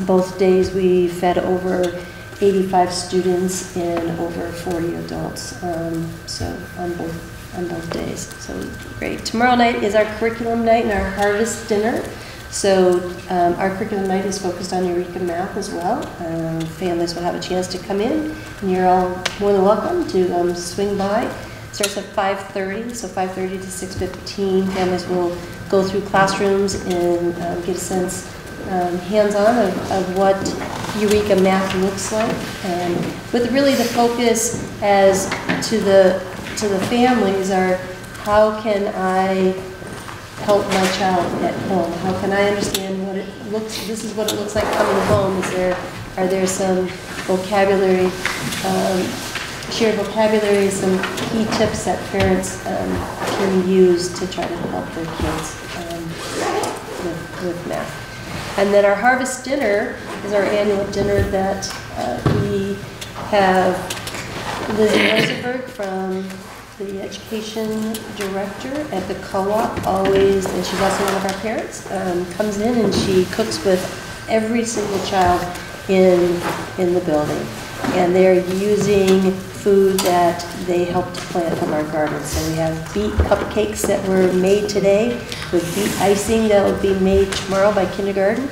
both days we fed over 85 students and over 40 adults. So on both days. So great. Tomorrow night is our curriculum night and our harvest dinner. So our curriculum night is focused on Eureka Math as well. Families will have a chance to come in, and you're all more than welcome to swing by. Starts at 5:30, so 5:30 to 6:15. Families will go through classrooms and get a sense, hands-on, of what Eureka Math looks like, and with really the focus as to the families are, how can I help my child at home? How can I understand what it looks? This is what it looks like coming home. Are there some vocabulary? Shared vocabulary, some key tips that parents can use to try to help their kids with math. And then our harvest dinner is our annual dinner that we have Liz Rosenberg from the education director at the co-op always, and she's also one of our parents, comes in and she cooks with every single child in the building. And they're using food that they helped plant from our garden. So we have beet cupcakes that were made today with beet icing that will be made tomorrow by kindergarten.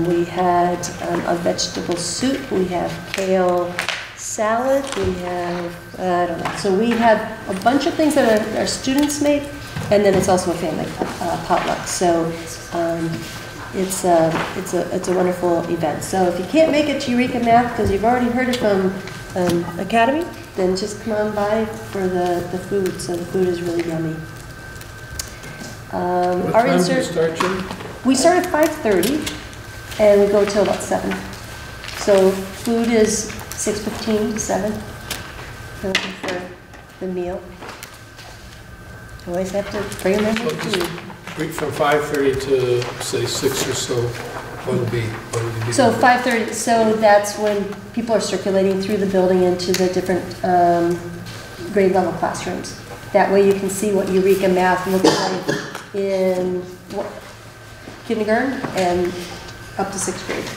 We had a vegetable soup. We have kale salad. We have, I don't know. So we have a bunch of things that our students make, and then it's also a family potluck. So it's a wonderful event. So if you can't make it to Eureka Math because you've already heard it from Academy, then just come on by for the food. So the food is really yummy. What time do you start, Jim? We start at 5:30 and we go till about 7. So food is 6:15 to 7. We're looking for the meal. Always have to bring them in food. From 5:30 to say 6 or so, what will be? So 5:30. So that's when people are circulating through the building into the different grade level classrooms. That way you can see what Eureka Math looks like in kindergarten and up to 6th grade.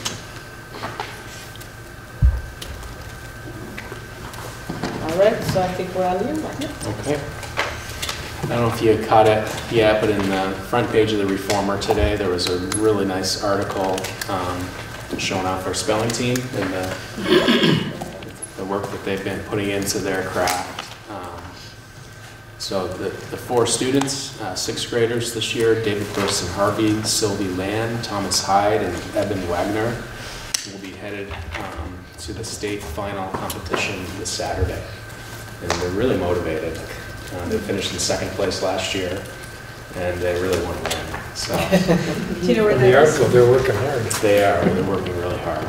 All right, so I think we're on you. Okay. I don't know if you caught it yet, but in the front page of the Reformer today, there was a really nice article showing off our spelling team and the work that they've been putting into their craft. So the 4 students, 6th graders this year, David Burson Harvey, Sylvie Land, Thomas Hyde, and Eben Wagner, will be headed to the state final competition this Saturday. And they're really motivated. They finished in 2nd place last year, and they really want to win. So, do you know where the article, they're working hard. They are. They're working really hard,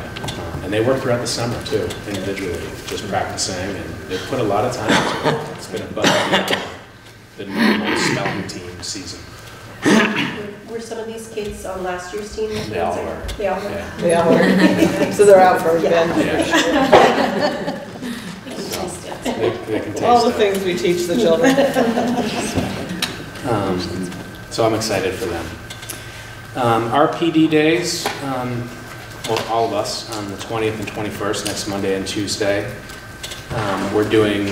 and they work throughout the summer too, individually, just practicing, and they put a lot of time into it. It's been above the normal spelling team season. Were some of these kids on last year's team? They all were. They all were. Yeah. They all were. So they're out for a event. Yeah. They can taste all the it. things we teach the children. So I'm excited for them. Our PD days, well, all of us, on the 20th and 21st, next Monday and Tuesday, we're doing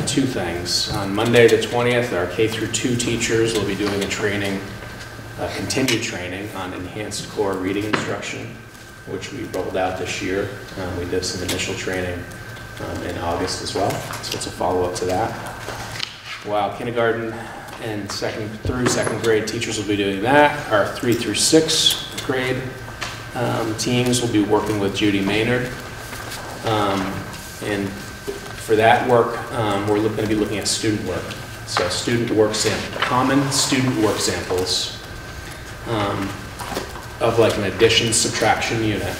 2 things. On Monday the 20th, our K-2 teachers will be doing a training, continued training on enhanced core reading instruction, which we rolled out this year. We did some initial training in August as well, so it's a follow-up to that. While kindergarten and 2nd through 2nd grade teachers will be doing that, our 3 through 6 6th grade teams will be working with Judy Maynard. And for that work, we're going to be looking at student work. So common student work samples of like an addition subtraction unit,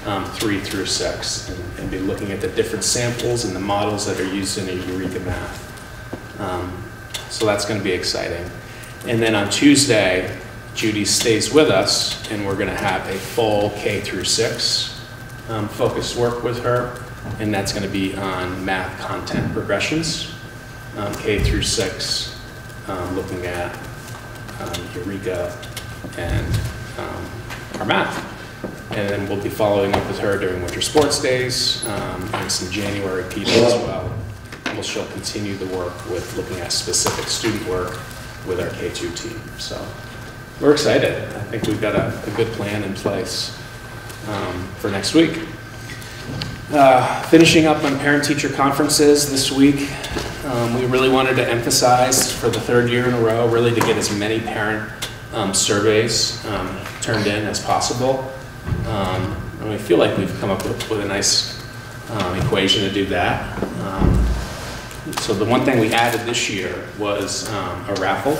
3 through 6, and be looking at the different samples and the models that are used in a Eureka math. So that's going to be exciting. And then on Tuesday, Judy stays with us, and we're going to have a full K through 6 focused work with her, and that's going to be on math content progressions, K through 6, looking at Eureka and our math. And then we'll be following up with her during winter sports days and some January PD as well. And she'll continue the work with looking at specific student work with our K2 team. So we're excited. I think we've got a good plan in place for next week. Finishing up on parent-teacher conferences this week, we really wanted to emphasize for the 3rd year in a row, really to get as many parent surveys turned in as possible. And we feel like we've come up with a nice equation to do that. So the one thing we added this year was a raffle.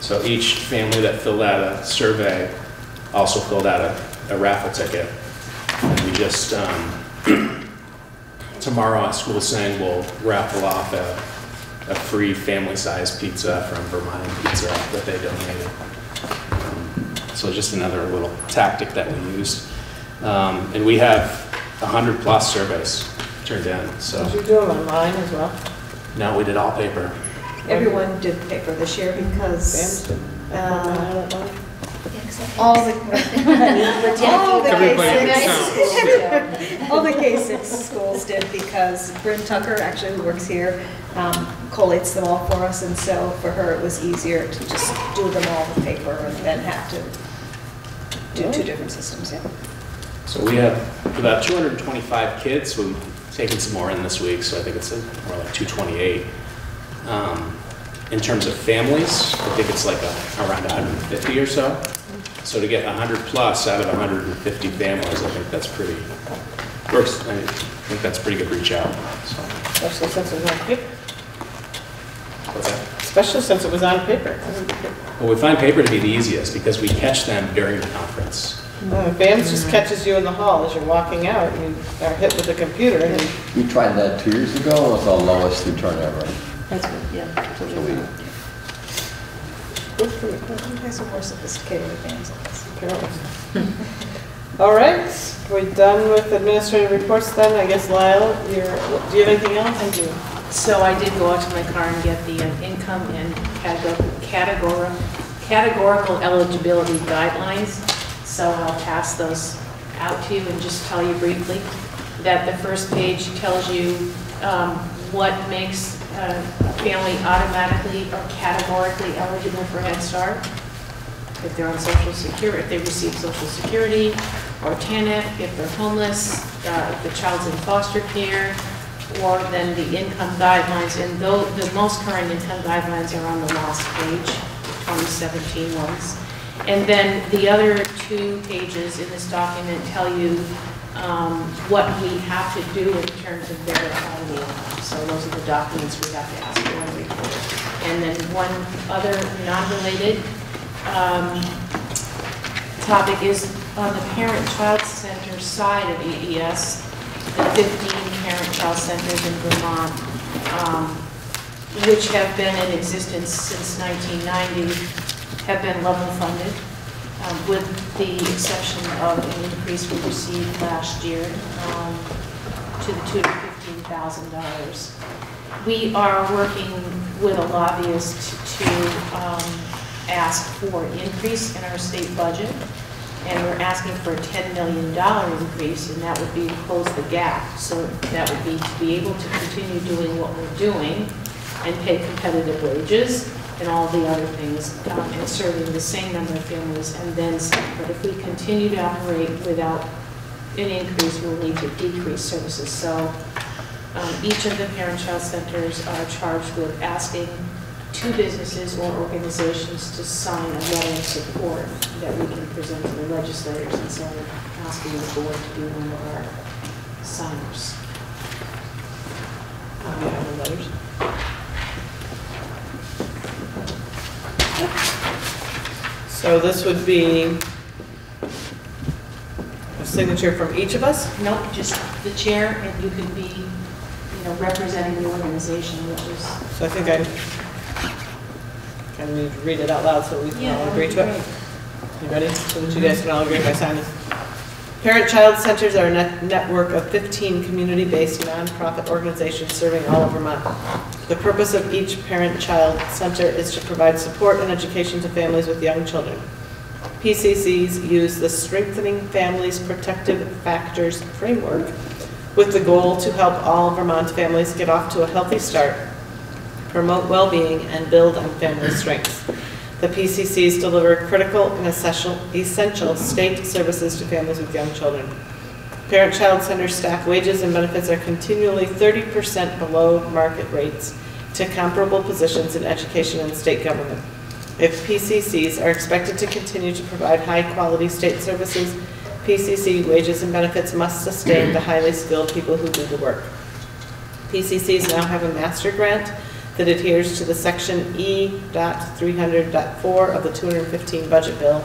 So each family that filled out a survey also filled out a raffle ticket. And we just, tomorrow at School Sing, we'll raffle off a free family-sized pizza from Vermont Pizza that they donated. So just another little tactic that we used. And we have 100+ surveys turned in. So. Did you do them online as well? No, we did all paper. Everyone did paper this year because All all the K6 schools did, because Bryn Tucker, actually who works here, collates them all for us, and so for her it was easier to just do them all with paper and then have to do 2 different systems. Yeah. So we have about 225 kids. We've taken some more in this week, so I think it's more like 228. In terms of families, I think it's like around 150 or so. So to get 100+ out of 150 families, I think that's pretty. I think that's pretty good reach out. So. Especially since it was on paper. What's that? Especially since it was on paper. Well, we find paper to be the easiest because we catch them during the conference. BAMS just catches you in the hall as you're walking out, and you are hit with the computer. And We tried that 2 years ago, it was our lowest return ever. That's good. Yeah. So we, You guys are more sophisticated advance all right, we're done with administrative reports then. I guess Lyle, do you have anything else? I do. So I did go out to my car and get the income and categorical eligibility guidelines. So I'll pass those out to you and just tell you briefly that the first page tells you what makes a family automatically or categorically eligible for Head Start. If they're on Social Security, if they receive Social Security, or TANF, if they're homeless, if the child's in foster care, or then the income guidelines. And the most current income guidelines are on the last page, 2017 ones. And then the other 2 pages in this document tell you what we have to do in terms of verifying the income. So those are the documents we have to ask for in the report. And then one other non-related topic is on the parent-child center side of EES, the 15 parent-child centers in Vermont, which have been in existence since 1990, have been level funded, with the exception of an increase we received last year to the tune of $15,000. We are working with a lobbyist to ask for an increase in our state budget, and we're asking for a $10 million increase, and that would be to close the gap. So that would be to be able to continue doing what we're doing and pay competitive wages and all the other things, and serving the same number of families and then some. But if we continue to operate without an increase, we'll need to decrease services. So each of the parent-child centers are charged with asking 2 businesses or organizations to sign a letter of support that we can present to the legislators, and so we're asking the board to be one of our signers. We have the letters. So this would be a signature from each of us? Nope, just the chair, and you can be, representing the organization, which is. So I think I kind of need to read it out loud so we can all agree to it. You ready? So that you guys can all agree if I sign this. Parent-Child Centers are a network of 15 community-based nonprofit organizations serving all of Vermont. The purpose of each Parent-Child Center is to provide support and education to families with young children. PCCs use the Strengthening Families Protective Factors framework with the goal to help all Vermont families get off to a healthy start, promote well-being, and build on family strengths. The PCCs deliver critical and essential state services to families with young children. Parent-Child Center staff wages and benefits are continually 30% below market rates to comparable positions in education and state government. If PCCs are expected to continue to provide high-quality state services, PCC wages and benefits must sustain the highly skilled people who do the work. PCCs now have a master grant that adheres to the section E.300.4 of the 215 budget bill,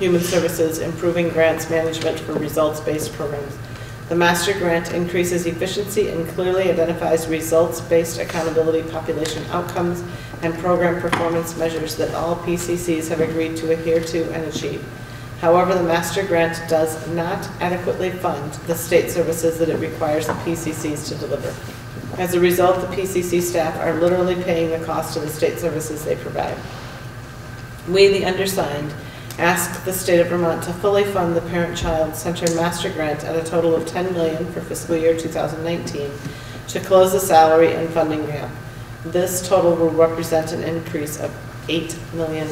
Human Services Improving Grants Management for Results-Based Programs. The master grant increases efficiency and clearly identifies results-based accountability, population outcomes, and program performance measures that all PCCs have agreed to adhere to and achieve. However, the master grant does not adequately fund the state services that it requires the PCCs to deliver. As a result, the PCC staff are literally paying the cost of the state services they provide. We, the undersigned, ask the state of Vermont to fully fund the Parent-Child Center Master Grant at a total of $10 million for fiscal year 2019 to close the salary and funding gap. This total will represent an increase of $8 million.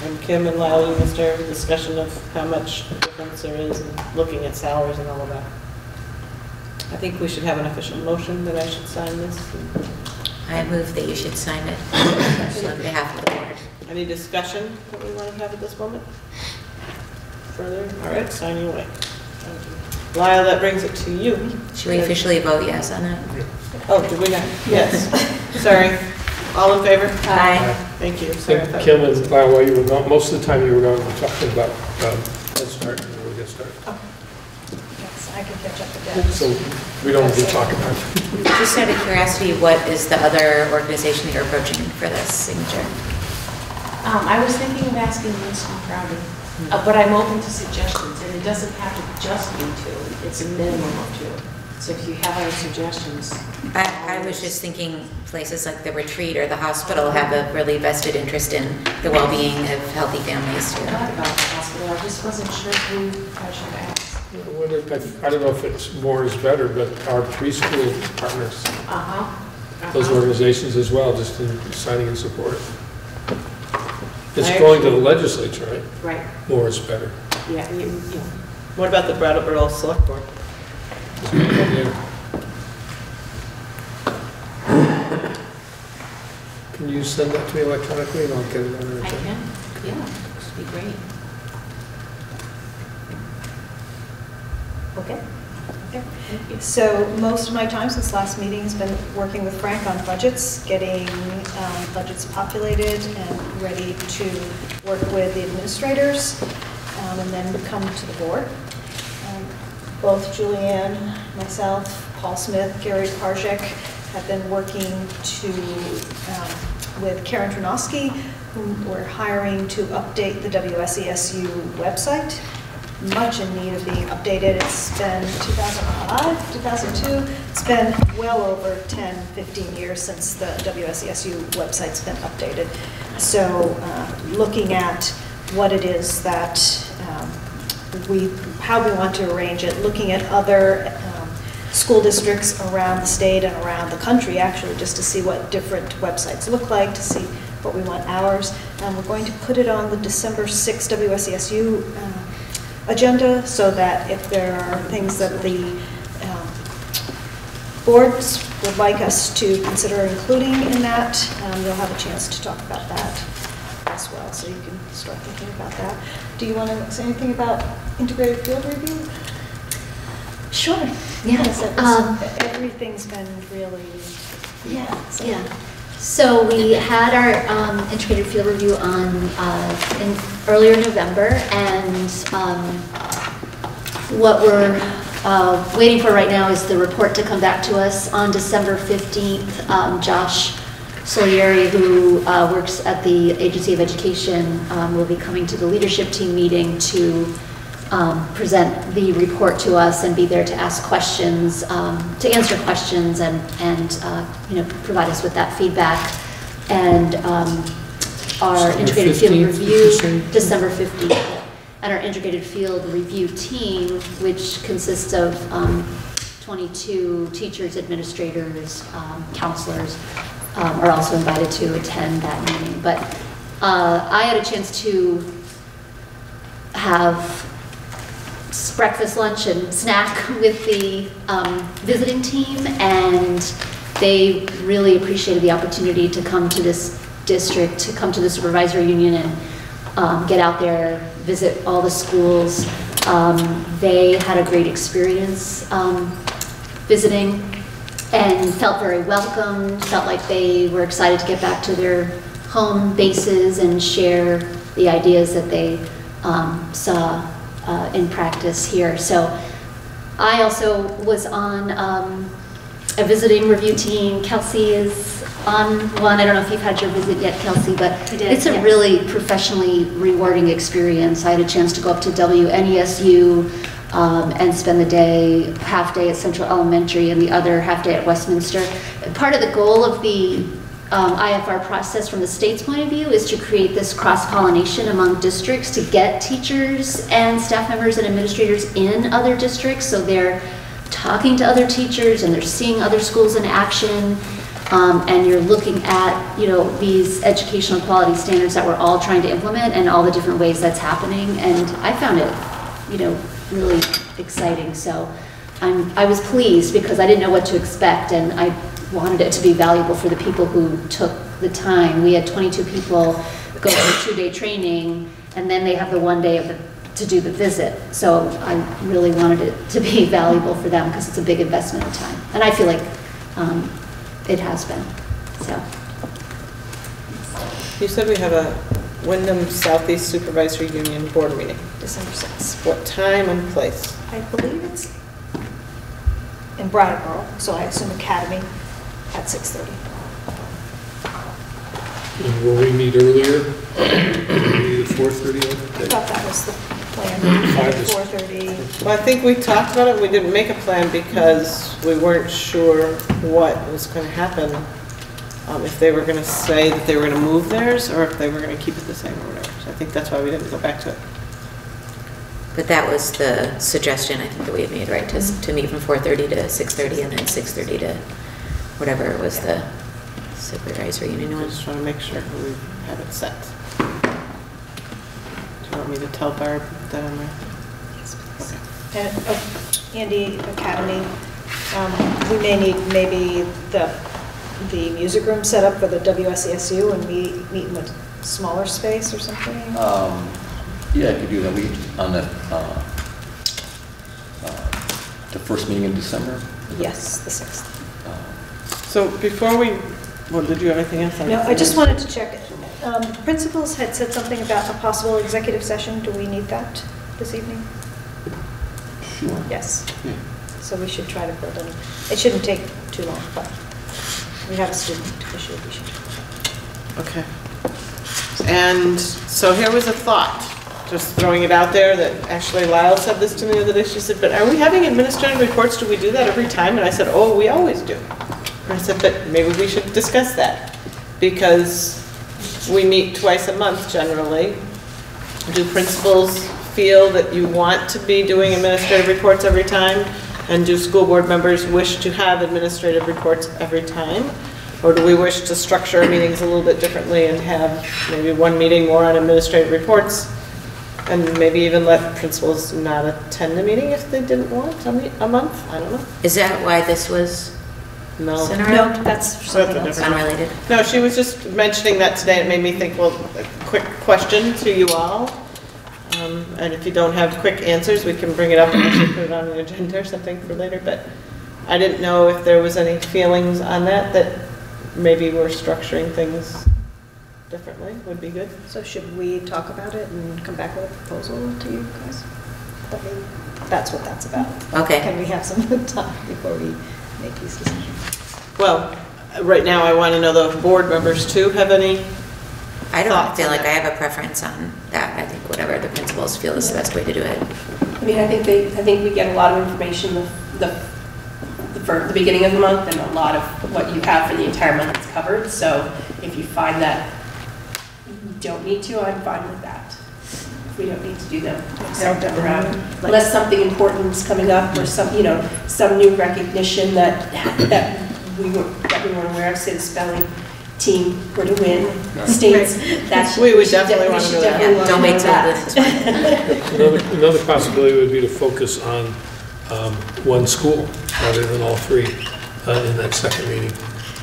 And Kim and Lyle, you must have a discussion of how much difference there is in looking at salaries and all of that. I think we should have an official motion that I should sign this. I move that you should sign it on behalf of the board. Any discussion that we want to have at this moment? Further? All right, signing away. Lyle, that brings it to you. Should we officially vote yes on it? Oh, did we not? Yes. Sorry. All in favor? Aye. Thank you. Sorry, I thought- Kim and Lyle, while you were gone, most of the time you were gone, we were talking about Head Start, and we'll get started. Yes, I can catch up with that. So we don't need to talk about it. Just out of curiosity, what is the other organization that you're approaching for this signature? I was thinking of asking Winston Crowder, but I'm open to suggestions, and it doesn't have to just be 2. It's a minimum of 2. So if you have other suggestions. I was just thinking places like the retreat or the hospital have a really vested interest in the well-being of healthy families too. I thought about the hospital, I just wasn't sure who I should ask. I don't know if it's more is better, but our preschool partners, those organizations as well, just in signing in support. It's going to the legislature, right? Right. More is better. Yeah. What about the Brattleboro Select Board? Can you send that to me electronically and I'll get it on our I agenda? can, yeah, that'd be great. Okay. So most of my time since last meeting has been working with Frank on budgets, getting budgets populated and ready to work with the administrators, and then come to the board. Both Julianne, myself, Paul Smith, Gary Parjek have been working with Karen Tronoski, who we're hiring to update the WSESU website. Much in need of being updated. It's been 2005, 2002. It's been well over 10, 15 years since the WSESU website's been updated. So looking at what it is that how we want to arrange it, looking at other school districts around the state and around the country, actually, just to see what different websites look like, to see what we want ours. We're going to put it on the December 6th WSESU agenda, so that if there are things that the boards would like us to consider including in that, you'll have a chance to talk about that as well, so you can start thinking about that. Do you want to say anything about integrated field review? Sure, Yes, yeah. everything's been really, so. Yeah. So we had our integrated field review on in earlier November, and what we're waiting for right now is the report to come back to us on December 15th. Josh Solieri, who works at the Agency of Education, will be coming to the leadership team meeting to present the report to us and be there to ask questions, to answer questions and provide us with that feedback. And our integrated field review, December 15th. And our integrated field review team, which consists of 22 teachers, administrators, counselors, are also invited to attend that meeting. But I had a chance to have breakfast, lunch, and snack with the visiting team, and they really appreciated the opportunity to come to this district, to come to the supervisory union and get out there, visit all the schools. They had a great experience visiting and felt very welcomed, felt like they were excited to get back to their home bases and share the ideas that they saw in practice here. So I also was on a visiting review team. Kelsey is on one. I don't know if you've had your visit yet, Kelsey, but it's a really professionally rewarding experience. I had a chance to go up to WNESU and spend the day, half day at Central Elementary and the other half day at Westminster. Part of the goal of the IFR process from the state's point of view is to create this cross-pollination among districts to get teachers and staff members and administrators in other districts, so they're talking to other teachers and they're seeing other schools in action, and you're looking at these educational quality standards that we're all trying to implement and all the different ways that's happening. And I found it really exciting. So I was pleased because I didn't know what to expect, and I wanted it to be valuable for the people who took the time. We had 22 people go through 2-day training, and then they have the 1 day to do the visit. So I really wanted it to be valuable for them because it's a big investment of time. And I feel like it has been, so. You said we have a Wyndham Southeast Supervisory Union Board meeting. December 6th. What time and place? I believe it's in Brattleboro, so I assume Academy at 6:30. And will we meet earlier? Will we meet at 4:30 I on that thought that was the plan, 4:30. Well, I think we talked about it. We didn't make a plan because we weren't sure what was going to happen. If they were going to say that they were going to move theirs or if they were going to keep it the same or whatever. So I think that's why we didn't go back to it. But that was the suggestion, I think, that we had made, right? To meet from 4:30 to 6:30 and then 6:30 to whatever was the supervisory union I one. just want to make sure we have it set. Do you want me to tell Barb that I'm there? And Andy, Academy, we may need maybe the music room set up for the WSESU and we meet in a smaller space or something? Yeah, I could do that. On the first meeting in December? Yes, the 6th. So before we, well, did you have anything else? No, I just wanted to check. Principals had said something about a possible executive session. Do we need that this evening? Sure. Yes. Yeah. So we should try to build in. It shouldn't take too long, but we have a student issue we should. Okay. And so here was a thought, just throwing it out there, that actually Lyle said this to me the other day. She said, but are we having administrative reports? Do we do that every time? And I said, oh, we always do. And I said, but maybe we should discuss that because we meet twice a month generally. Do principals feel that you want to be doing administrative reports every time? And do school board members wish to have administrative reports every time? Or do we wish to structure our meetings a little bit differently and have maybe one meeting more on administrative reports and maybe even let principals not attend a meeting if they didn't want a month? I don't know. Is that why this was No. Scenario? No, that's That's something a else. different- Unrelated. No, she was just mentioning that today. It made me think, well, a quick question to you all. And if you don't have quick answers, we can bring it up and actually put it on the agenda or something for later. But I didn't know if there was any feelings on that, that maybe we're structuring things differently would be good. So should we talk about it and come back with a proposal to you guys? I mean, that's what that's about. Okay. Can we have some time before we make these decisions? Well, right now I want to know the board members too have any. I don't Thoughts feel on like I that? have a preference on that. I think whatever the principals feel is the best way to do it. I mean, I think we get a lot of information for the beginning of the month, and a lot of what you have for the entire month is covered. So if you find that you don't need to, I'm fine with that. If we don't need to do them, Yeah, around. like- Unless something important is coming up, or some new recognition that we weren't aware of, say the spelling team were to win states. We would definitely want to know that. Yeah, don't wait till this. Another possibility would be to focus on one school rather than all three in that second meeting.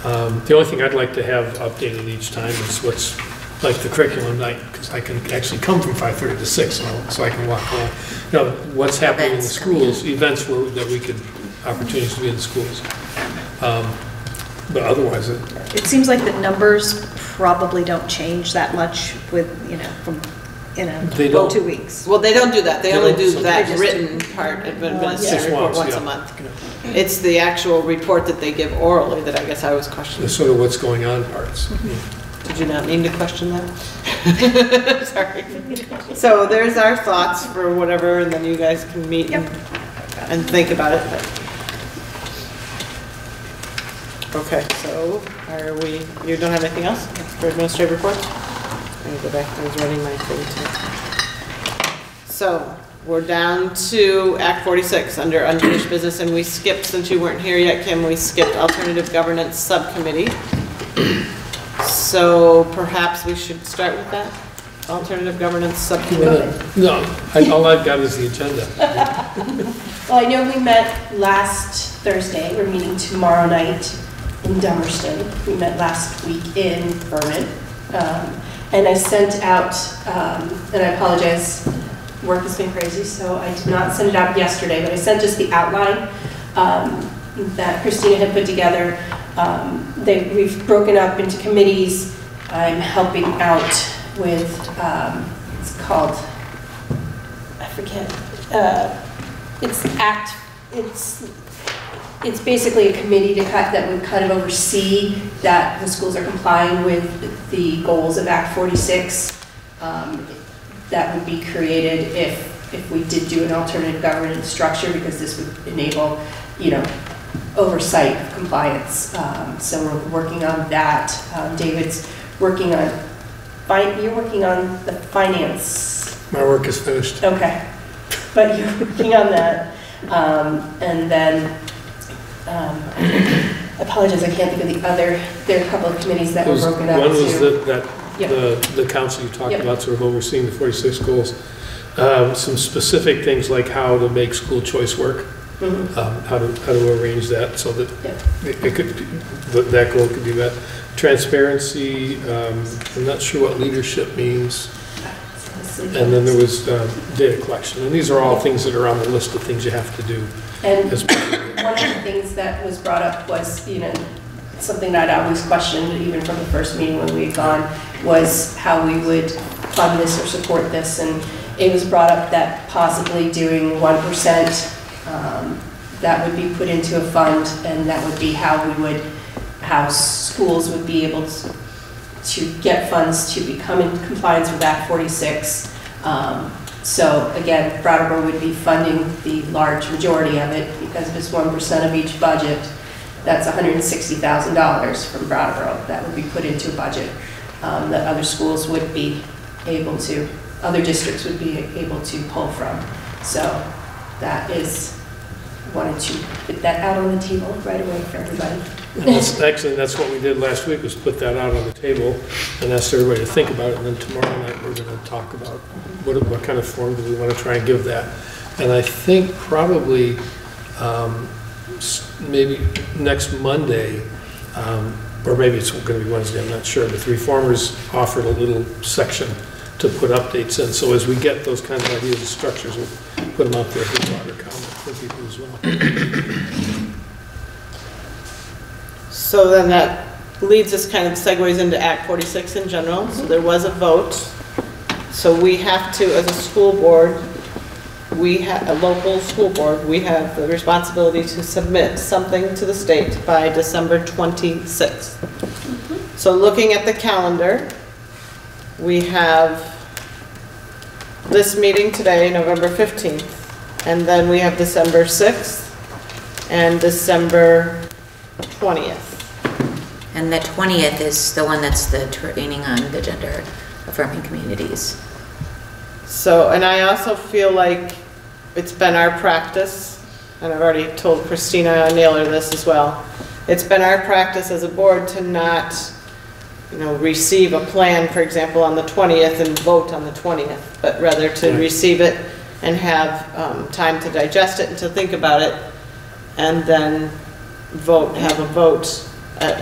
The only thing I'd like to have updated each time is what's like the curriculum night, because I can actually come from 5:30 to 6, so I can walk around. You know, what's happening in the schools, events that we could, opportunities to be in the schools. But otherwise, It seems like the numbers probably don't change that much with, from, They don't. 2 weeks. Well, they don't do that. They They only don't, do so- that They just written part of the administrative Just report once, once yeah. a month. It's the actual report that they give orally that I guess I was questioning. the sort of what's going on parts. Did you not mean to question that? Sorry. So there's our thoughts for whatever, and then you guys can meet and think about it. Okay, so you don't have anything else for administrative reports? I need to go back, I was running my thing too. So, we're down to Act 46, under unfinished business, and we skipped, since you weren't here yet, Kim, we skipped Alternative Governance Subcommittee. So perhaps we should start with that? Alternative Governance Subcommittee? No, all I've got is the agenda. Well, I know we met last Thursday. We're meeting tomorrow night in Dummerston. We met last week in Vernon. And I sent out, and I apologize, work has been crazy, so I did not send it out yesterday, but I sent just the outline that Christina had put together. We've broken up into committees. I'm helping out with, it's called, I forget, it's basically a committee that would kind of oversee that the schools are complying with the goals of Act 46. That would be created if we did do an alternative governance structure, because this would enable, oversight of compliance. So we're working on that. David's working on, you're working on the finance. My work is finished. Okay, but you're working on that. And then, I apologize, I can't think of the other, there are a couple of committees that were broken up. One was too. the council you talked Yep. about, sort of overseeing the 46 goals. Some specific things like how to make school choice work, how to arrange that so that it could, that goal could be met. Transparency, I'm not sure what leadership means. And then there was data collection. And these are all things that are on the list of things you have to do. And one of the things that was brought up was, something that I'd always questioned, even from the first meeting when we had gone, was how we would fund this or support this. And it was brought up that possibly doing 1%, that would be put into a fund, and that would be how schools would be able to get funds to become in compliance with Act 46. So again, Brattleboro would be funding the large majority of it, because if it's 1% of each budget, that's $160,000 from Brattleboro that would be put into a budget that other schools would be able to, other districts would be able to pull from. So that is, wanted to put that out on the table right away for everybody. And that's what we did last week, was put that out on the table and asked everybody to think about it. And then tomorrow night we're going to talk about what kind of form do we want to try and give that. And I think probably maybe next Monday, or maybe it's going to be Wednesday, I'm not sure, but the Reformers offered a little section to put updates in. So as we get those kind of ideas and structures, we'll put them out there for broader comment for people as well. So then that leads us, kind of segues into Act 46 in general. So there was a vote. So we have to, as a school board, a local school board, we have the responsibility to submit something to the state by December 26th. So looking at the calendar, we have this meeting today, November 15th, and then we have December 6th and December 20th. And the 20th is the one that's the training on the gender affirming communities. So, and I also feel like it's been our practice, and I've already told Christina Naylor this as well, it's been our practice as a board to not, receive a plan, for example, on the 20th and vote on the 20th, but rather to receive it and have time to digest it and to think about it, and then have a vote at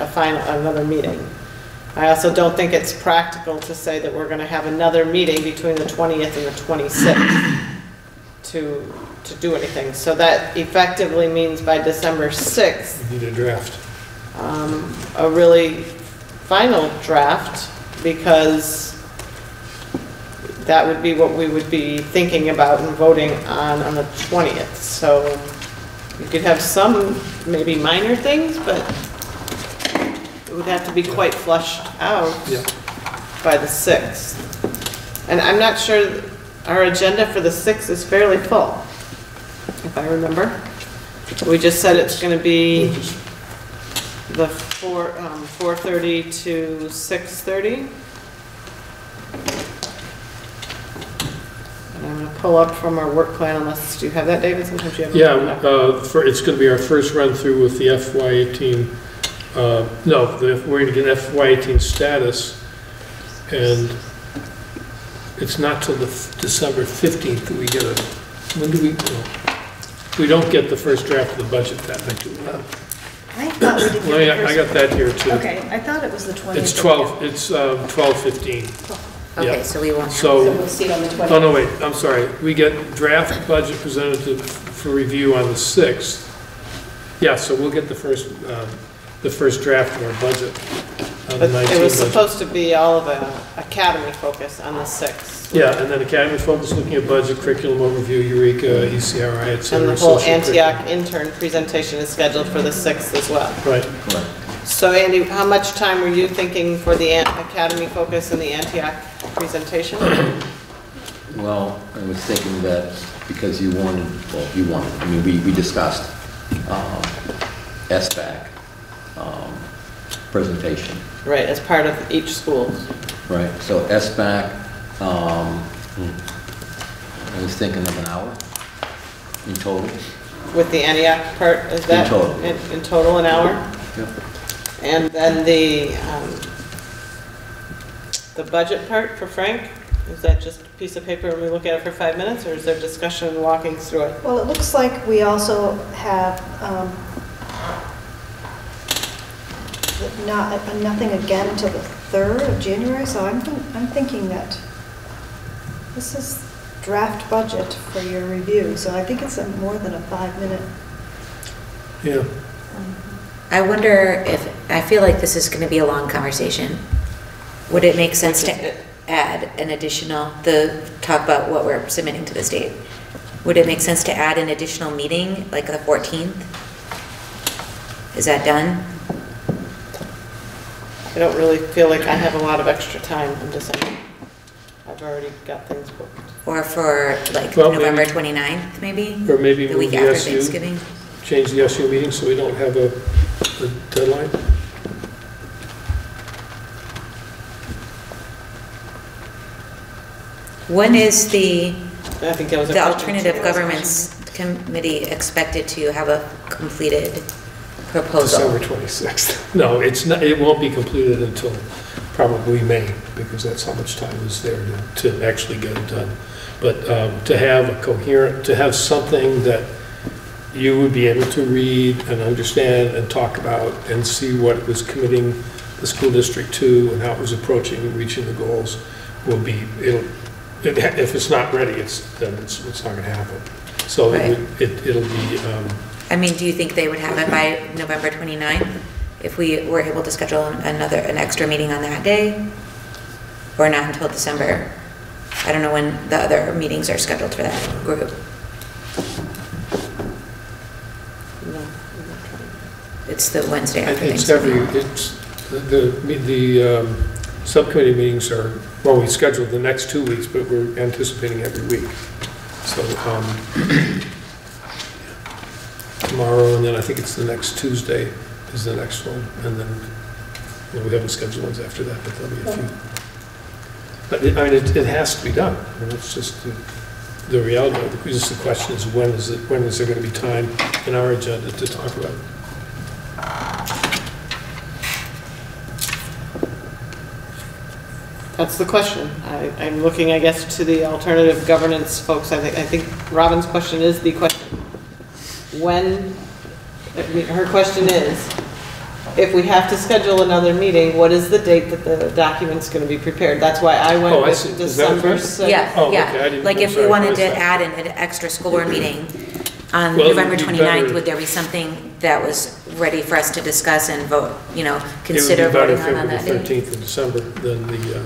another meeting. I also don't think it's practical to say that we're going to have another meeting between the 20th and the 26th to do anything. So that effectively means by December 6th, We need a draft. A really final draft, because that would be what we would be thinking about and voting on the 20th. So you could have some maybe minor things, but it would have to be quite flushed out by the 6th. And I'm not sure, our agenda for the 6th is fairly full, if I remember. We just said it's going to be the 4:30 to 6:30. And I'm going to pull up from our work plan, unless, do you have that, David? Sometimes you have it. It's going to be our first run through with the FY18. We're going to get FY18 status, and it's not till the December 15th that we get when do we don't get the first draft of the budget that night, do we? I thought we did get the first. I got that here too. Okay, I thought it was the 20th. It's 12:15. Okay, so we won't. So we'll see it on the 20th. Oh, no, wait, I'm sorry. We get draft budget presented for review on the 6th. Yeah, so we'll get the first draft of our budget on the 19th. It was supposed to be all of the academy focus on the 6th. Yeah, and then academy focus, looking at budget, curriculum overview, Eureka, ECRI, et cetera. And the whole Antioch intern presentation is scheduled for the 6th as well. Right. So Andy, how much time were you thinking for the academy focus and the Antioch presentation? Well, I was thinking that because you wanted, I mean, we discussed SBAC presentation. Right, as part of each school. Right, so SBAC, I was thinking of an hour in total. With the Antioch part, is that? In total. In total, an hour? Yep. And then the budget part for Frank, is that just a piece of paper and we look at it for 5 minutes, or is there discussion walking through it? Well, it looks like we also have nothing again until the 3rd of January, so I'm thinking that this is draft budget for your review, so I think it's more than a 5-minute. Yeah. I wonder I feel like this is going to be a long conversation. Would it make sense to add an additional, talk about what we're submitting to the state? Would it make sense to add an additional meeting, like the 14th? Is that done? I don't really feel like I have a lot of extra time in December. I've already got things booked. Or for November 29th, maybe? Or maybe the week move the after SU, Thanksgiving? change the SU meeting so we don't have a deadline. When is the Alternative Governments Committee expected to have a completed proposal? December 26th. No, it won't be completed until probably May, because that's how much time is there to actually get it done. But to have something that you would be able to read and understand and talk about and see what it was committing the school district to and how it was approaching reaching the goals will be, if it's not ready, then it's not going to happen. So Right. it'll be, I mean, do you think they would have it by November 29th? If we were able to schedule an extra meeting on that day? Or not until December? I don't know when the other meetings are scheduled for that group. It's the Wednesday I after think it's Thanksgiving. the subcommittee meetings are, well, we scheduled the next 2 weeks, but we're anticipating every week. So tomorrow, and then I think it's the next Tuesday is the next one, and then we haven't scheduled ones after that, but there'll be a few. But I mean, it has to be done. I mean, it's just the reality. Just the question is when is there going to be time in our agenda to talk about it? That's the question. I'm looking, I guess, to the alternative governance folks. I think Robin's question is the question. When, her question is, if we have to schedule another meeting, what is the date that the document's going to be prepared? That's why I went with December 6th. Yeah, Oh, yeah. okay, I didn't- Like I'm if we sorry, wanted what to is that? add an extra school board meeting on Well, it November would be 29th, better- would there be something that was ready for us to discuss and vote, consider It would be voting better on February that day? 13th of December than the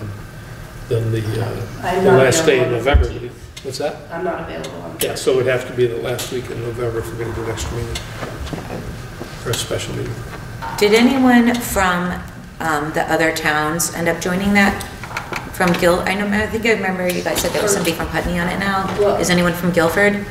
I'm the not last day in available on the November. 13th. What's that? I'm not available on. Yeah, so it would have to be the last week in November if we're going to do an extra meeting. Or a special meeting. Did anyone from the other towns end up joining that? From I think I remember you guys said there was somebody from Putney on it now. Well- Is anyone from Guilford?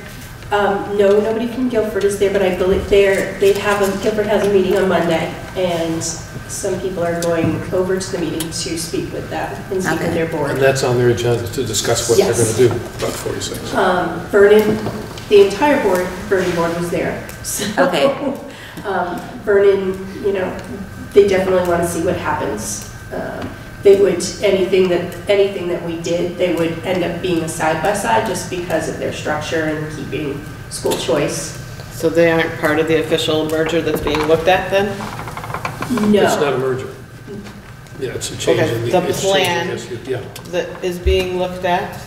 No, nobody from Guilford is there, but I believe Guilford has a meeting on Monday, and some people are going over to the meeting to speak with them and speak with their board. And that's on their agenda to discuss what they're Yes. going to do about 46. Vernon, the entire Vernon board was there. So, Okay. Vernon, they definitely want to see what happens. They would, anything that we did, they would end up being a side-by-side just because of their structure and keeping school choice. So they aren't part of the official merger that's being looked at then? No. It's not a merger. Yeah, it's a change Okay, in the it's plan. changing, yeah. That is being looked at?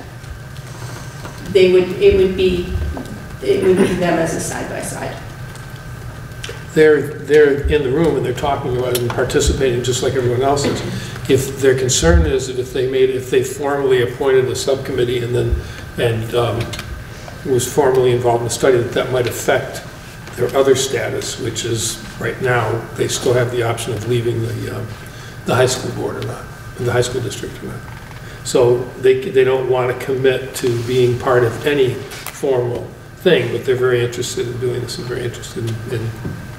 It would be them as a side-by-side. They're in the room and they're talking about it and participating just like everyone else is. If their concern is that if they formally appointed a subcommittee and was formally involved in the study, that might affect their other status, which is right now they still have the option of leaving the high school board or not, the high school district or not. So they don't want to commit to being part of any formal thing, but they're very interested in doing this and very interested in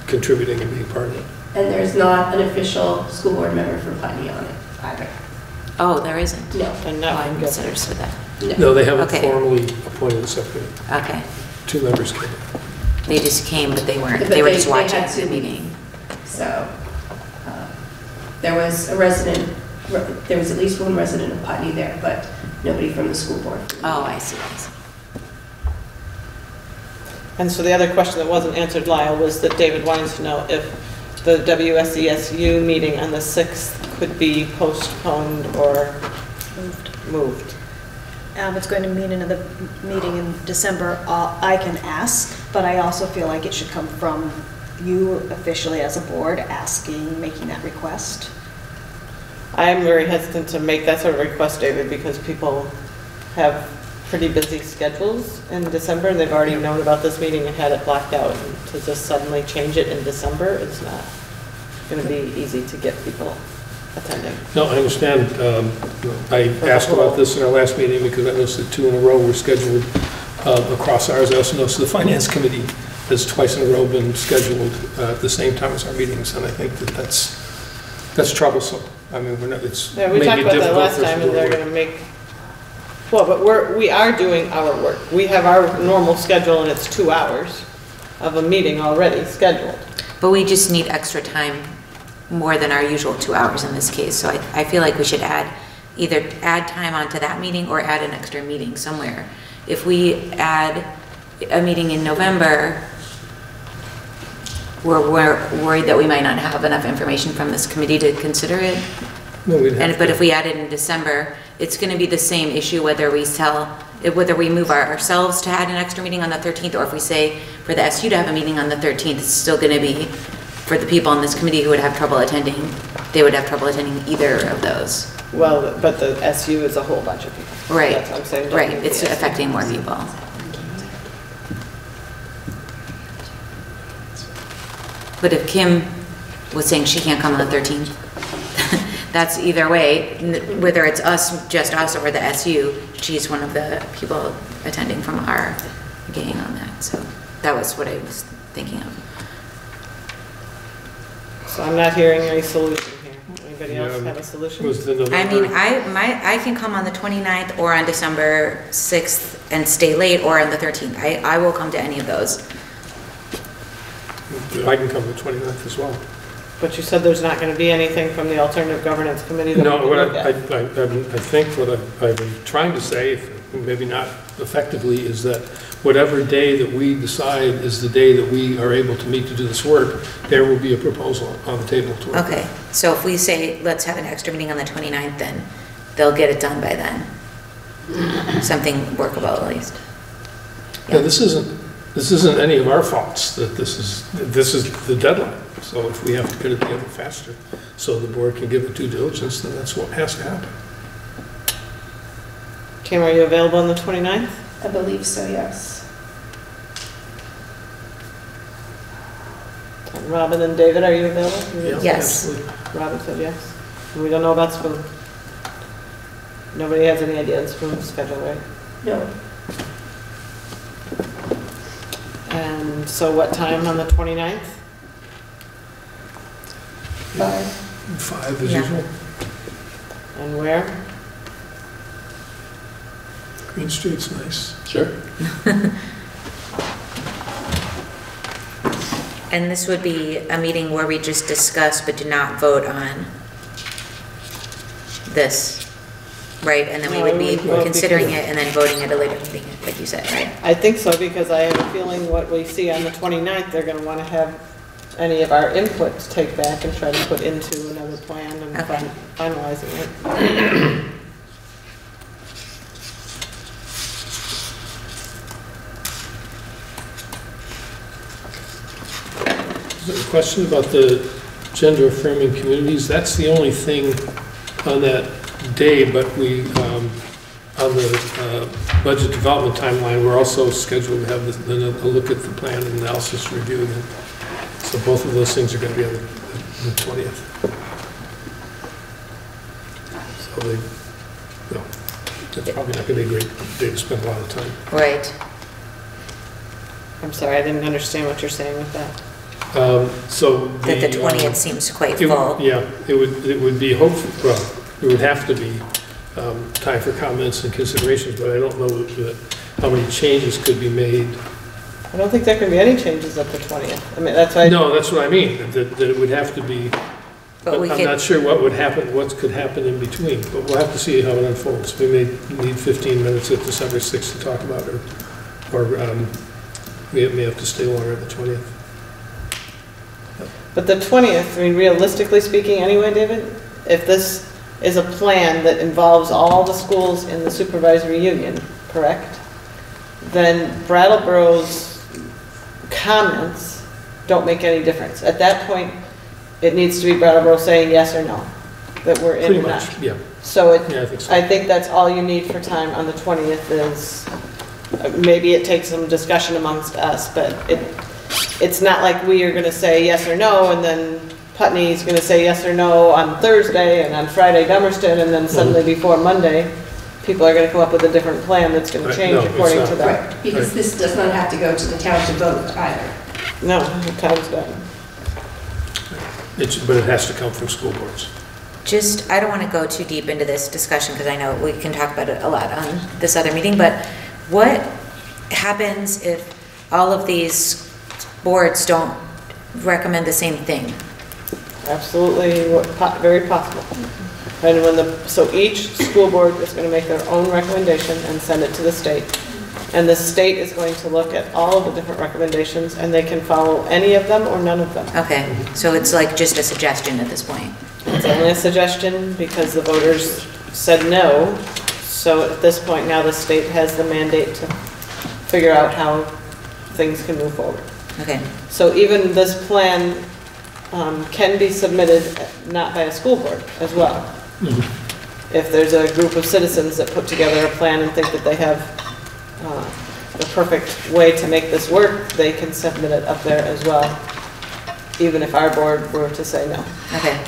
contributing and being part of it. And there's not an official school board member from Putney on it either. Oh, there isn't? No. And Oh, not I from Guilford. misunderstood that. No, they haven't Okay. formally appointed a subcommittee. Okay. 2 members came. They just came, but they weren't, But they were they- just they watching had to the leave. meeting. So there was a resident, there was at least one resident of Putney there, but nobody from the school board. Oh, I see. And so the other question that wasn't answered, Lyle, was that David wanted to know if the WSESU meeting on the 6th could be postponed or moved. It's going to mean another meeting in December. I can ask, but I also feel like it should come from you officially as a board making that request. I'm very hesitant to make that sort of request, David, because people have pretty busy schedules in December, and they've already known about this meeting and had it blocked out. And to just suddenly change it in December, it's not going to be easy to get people attending. No, I understand. I asked about this in our last meeting because I noticed that 2 in a row were scheduled across ours. I also noticed the Finance Committee has twice in a row been scheduled at the same time as our meetings, and I think that's troublesome. I mean, it's Yeah, we maybe talked about that difficult last for us time, to and they're work. going to make, well, but we are doing our work. We have our normal schedule, and it's 2 hours of a meeting already scheduled. But we just need extra time, more than our usual 2 hours in this case. So I feel like we should either add time onto that meeting or add an extra meeting somewhere. If we add a meeting in November, we're worried that we might not have enough information from this committee to consider it. No, we'd have But to- if we add it in December, it's going to be the same issue whether whether we move ourselves to add an extra meeting on the 13th, or if we say for the SU to have a meeting on the 13th, it's still going to be, for the people on this committee who would have trouble attending, they would have trouble attending either of those. Well, but the SU is a whole bunch of people. Right, That's what I'm saying. Don't right, move it's the SU. affecting more people. But if Kim was saying she can't come on the 13th, that's either way, whether it's just us, or the SU, she's one of the people attending from our gang on that, so that was what I was thinking of. So I'm not hearing any solution here. Anybody else Yeah, have a solution? Was the November? I mean, I can come on the 29th or on December 6th and stay late, or on the 13th. I will come to any of those. I can come the 29th as well. But you said there's not going to be anything from the Alternative Governance Committee that we No, can what look I at. think what I've been trying to say, maybe not effectively, is that whatever day that we decide is the day that we are able to meet to do this work, there will be a proposal on the table to work. Okay, so if we say, let's have an extra meeting on the 29th, then they'll get it done by then. Something workable, at least. Yeah, this isn't any of our faults that this is the deadline. So if we have to get it together faster, so the board can give it due diligence, then that's what has to happen. Kim, are you available on the 29th? I believe so, yes. And Robin and David, are you available? Yeah, Yes. absolutely. Robin said yes. And we don't know about Spoon. Nobody has any idea of Spoon's schedule, right? No. And so what time on the 29th? 5 as Yeah. usual. And where? Green Street's nice. Sure. And this would be a meeting where we just discuss but do not vote on this, right? And then we No, would we be would vote considering because- it and then voting at a later meeting, like you said, right? I think so, because I have a feeling what we see on the 29th, they're going to want to have any of our input to take back and try to put into another plan and Okay. finalizing it. The question about the gender affirming communities, that's the only thing on that day, but we, on the budget development timeline, we're also scheduled to have a look at the plan and analysis review again. So both of those things are going to be on the 20th. So that's probably not going to be a great day to spend a lot of time. Right. I'm sorry, I didn't understand what you're saying with that. So That the 20th seems quite it- full. Yeah, it would be hopeful, well, it would have to be time for comments and considerations, but I don't know how many changes could be made. I don't think there can be any changes at the 20th. I mean, that's why. No, that's what I mean, that it would have to be, But we I'm could, not sure what would happen, what could happen in between, but we'll have to see how it unfolds. We may need 15 minutes at December 6th to talk about it, or we may have to stay longer at the 20th. But the 20th, I mean, realistically speaking anyway, David, if this is a plan that involves all the schools in the supervisory union, correct? Then Brattleboro's comments don't make any difference. At that point, it needs to be Brattleboro saying yes or no, that we're in Pretty or not. much, yeah. So Yeah, I think so. I think that's all you need for time on the 20th is, maybe it takes some discussion amongst us, but it's not like we are going to say yes or no, and then Putney's going to say yes or no on Thursday, and on Friday Dummerston, and then suddenly before Monday, people are going to come up with a different plan that's going to Right, change no, it's according not. to that. Right, because this does not have to go to the town to vote either. No, the time's done. But it has to come from school boards. just, I don't want to go too deep into this discussion because I know we can talk about it a lot on this other meeting, but what happens if all of these boards don't recommend the same thing? Absolutely, very possible. And so each school board is going to make their own recommendation and send it to the state. And the state is going to look at all of the different recommendations, and they can follow any of them or none of them. Okay, so it's like just a suggestion at this point. It's only a suggestion because the voters said no. So at this point now, the state has the mandate to figure out how things can move forward. Okay, So even this plan can be submitted not by a school board as well. If there's a group of citizens that put together a plan and think that they have the perfect way to make this work, they can submit it up there as well, even if our board were to say no. okay.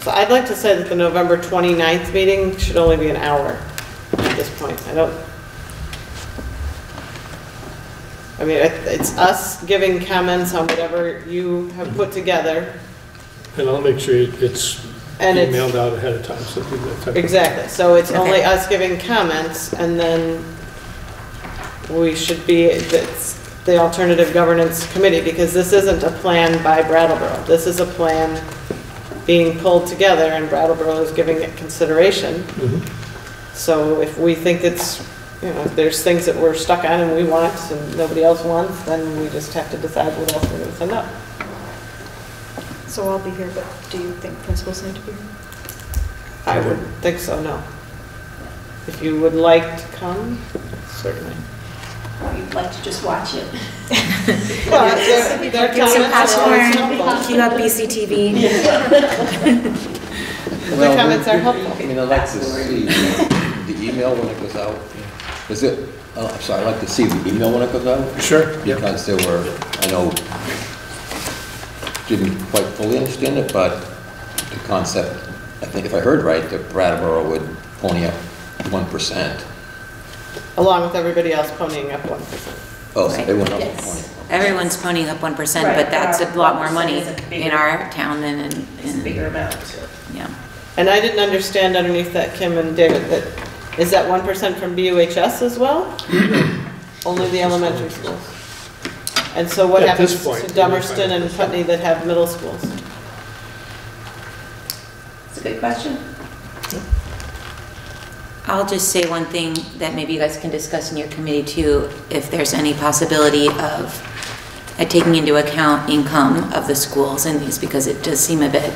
So I'd like to say that the November 29th meeting should only be an hour at this point. I mean, it's us giving comments on whatever you have put together. And I'll make sure it's And it's- emailed out ahead of time, so people have time. Exactly, so it's Okay. only us giving comments, and then we should be, it's the Alternative Governance Committee, because this isn't a plan by Brattleboro. This is a plan being pulled together, and Brattleboro is giving it consideration. So if we think it's, you know, if there's things that we're stuck on and we want and nobody else wants, then we just have to decide what else we're going to send up. So I'll be here, but do you think principals need to be here? I would think so, no. If you would like to come, certainly. You'd like to just watch it. Well, their Get some comments are always popcorn, helpful. cue up BCTV. The comments are helpful. I mean, I'd like to see the email when it goes out. Is it, I'm sorry, I'd like to see the email when it goes out. Sure. Because there were, I know, didn't quite fully understand it, but the concept, I think if I heard right, that Brattleboro would pony up 1%. Along with everybody else ponying up 1%. Oh, so they went up Yes. 20. Everyone's ponying up 1%, Right, but that's a but lot our more money 1% is a in bigger- our town than in, It's a bigger amount. yeah. And I didn't understand underneath that, Kim and David, that, is that 1% from BUHS as well? Only the elementary schools? And so what At this happens point, to Dummerston and Putney that have middle schools? It's a good question. I'll just say one thing that maybe you guys can discuss in your committee too, if there's any possibility of taking into account income of the schools in these, because it does seem a bit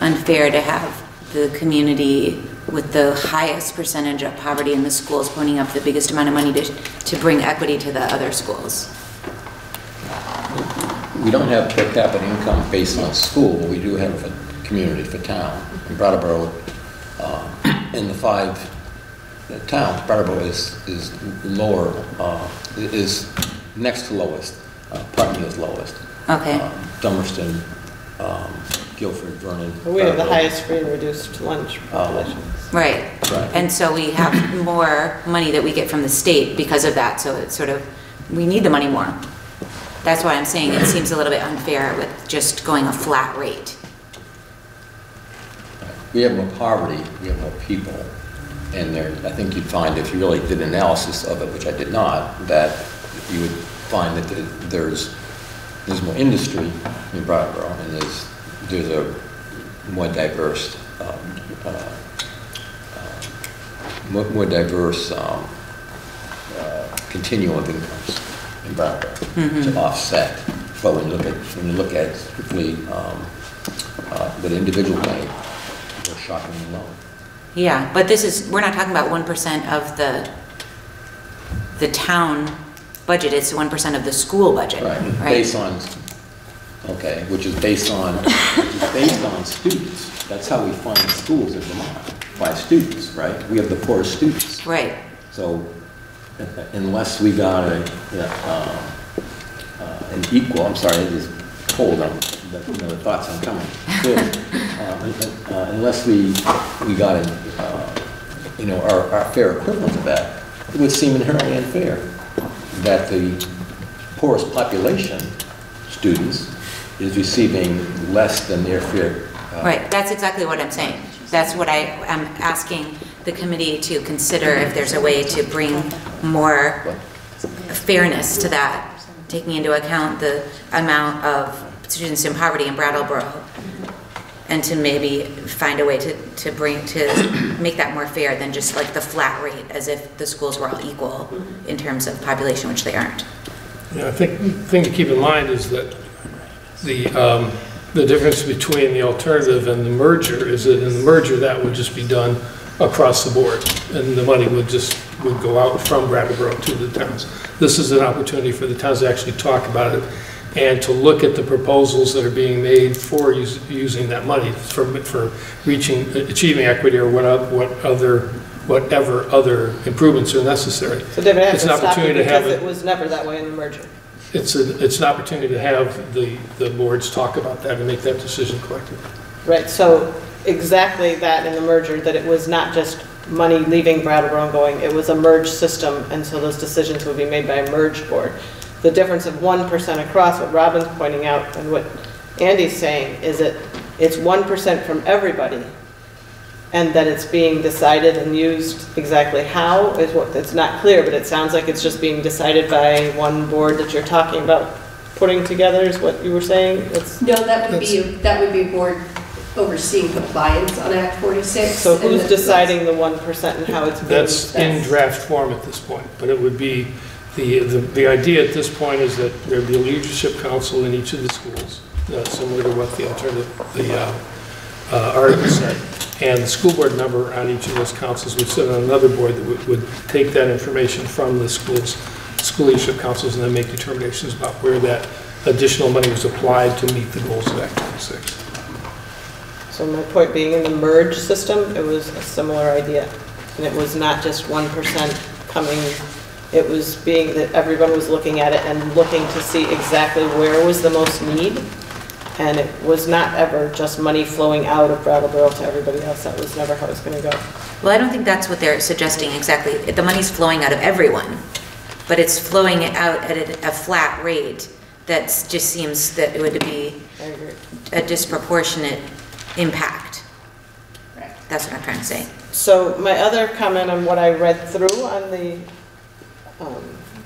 unfair to have the community with the highest percentage of poverty in the schools ponying up the biggest amount of money to bring equity to the other schools. We don't have per capita income based on school, but we do have for community, for town. In Brattleboro, in the 5 towns, Brattleboro is lower, is next to lowest. Putney is lowest. Okay. Dummerston, Guilford, Vernon. We have the Brattleboro. highest free and reduced lunch populations. Right. Right. And so we have more money that we get from the state because of that, so it's sort of, we need the money more. That's why I'm saying it seems a little bit unfair with just going a flat rate. We have more poverty, we have more people, and there, I think you'd find if you really did analysis of it, which I did not, that you would find that there's more industry in Brattleboro, and there's a more diverse, continuum of incomes in Brattleboro to offset. But when you look at strictly what individual pay, they're shockingly low. Yeah, but this is, we're not talking about 1% of the town budget, it's 1% of the school budget, Right, right? based on, okay, which is based on students. That's how we fund schools in Vermont, by students, right? We have the poorest students. Right. So unless we got an equal, I'm sorry, it is cold, the thoughts aren't coming. Unless we got our fair equivalent of that, it would seem inherently unfair that the poorest population, students, is receiving less than their fair. Right, that's exactly what I'm saying. That's what I'm asking the committee to consider, if there's a way to bring more fairness to that, taking into account the amount of students in poverty in Brattleboro and to maybe find a way to make that more fair than just like the flat rate, as if the schools were all equal in terms of population, which they aren't. Yeah, I think the thing to keep in mind is that the difference between the alternative and the merger is that in the merger, that would just be done across the board, and the money would go out from Brattleboro to the towns. This is an opportunity for the towns to actually talk about it and to look at the proposals that are being made for using that money for achieving equity or whatever other improvements are necessary. So David, I have it's to an stop opportunity you to have because it was never that way in the merger. It's an opportunity to have the boards talk about that and make that decision collectively. Right, so exactly that in the merger, that it was not just money leaving Brattleboro and going, it was a merged system, and so those decisions would be made by a merged board. The difference of 1% across, what Robin's pointing out and what Andy's saying, is that it's 1% from everybody, and that it's being decided and used exactly how is what, it's not clear, but it sounds like it's just being decided by one board that you're talking about putting together, is what you were saying? No, that would be a board overseeing compliance on Act 46. So who's deciding the 1% and how it's being? That's in draft form at this point, but it would be, the idea at this point is that there'd be a leadership council in each of the schools, similar to what the article said. And the school board member on each of those councils would sit on another board that would take that information from the school leadership councils and then make determinations about where that additional money was applied to meet the goals of Act 26. So my point being, in the merge system, it was a similar idea. And it was not just 1% coming, it was being that everyone was looking at it and looking to see exactly where was the most need. And it was not ever just money flowing out of Brattleboro to everybody else. That was never how it was going to go. Well, I don't think that's what they're suggesting exactly. The money's flowing out of everyone, but it's flowing out at a flat rate that just seems that it would be a disproportionate impact. Right. That's what I'm trying to say. So my other comment on what I read through on the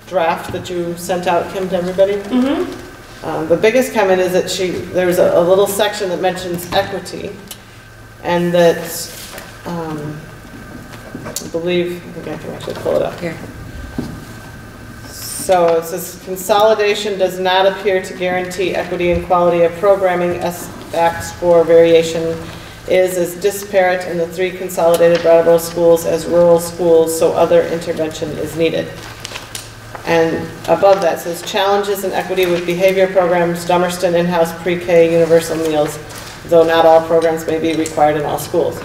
draft that you sent out, Kim, to everybody. Mm-hmm. The biggest comment is that there's a little section that mentions equity, and that I think I can actually pull it up here. So it says, consolidation does not appear to guarantee equity and quality of programming. SBAC score variation is as disparate in the 3 consolidated Brattleboro schools as rural schools, so other intervention is needed. And above that says, challenges in equity with behavior programs, Dummerston in-house pre-K universal meals, though not all programs may be required in all schools.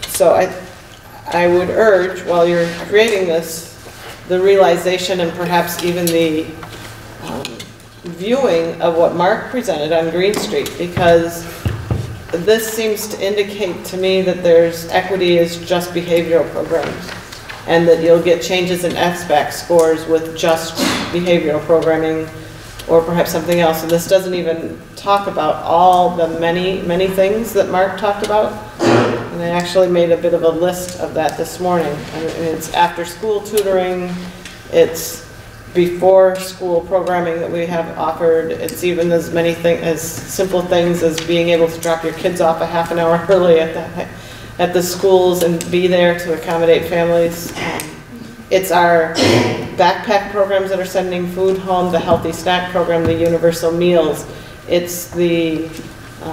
So I would urge, while you're creating this, the realization and perhaps even the viewing of what Mark presented on Green Street, because this seems to indicate to me that there's equity is just behavioral programs, and that you'll get changes in SBAC scores with just behavioral programming or perhaps something else. And this doesn't even talk about all the many, many things that Mark talked about. And I actually made a bit of a list of that this morning. And it's after school tutoring, it's before school programming that we have offered. It's even as many things, as simple things as being able to drop your kids off a half an hour early at the schools and be there to accommodate families. It's our backpack programs that are sending food home, the healthy snack program, the universal meals. It's the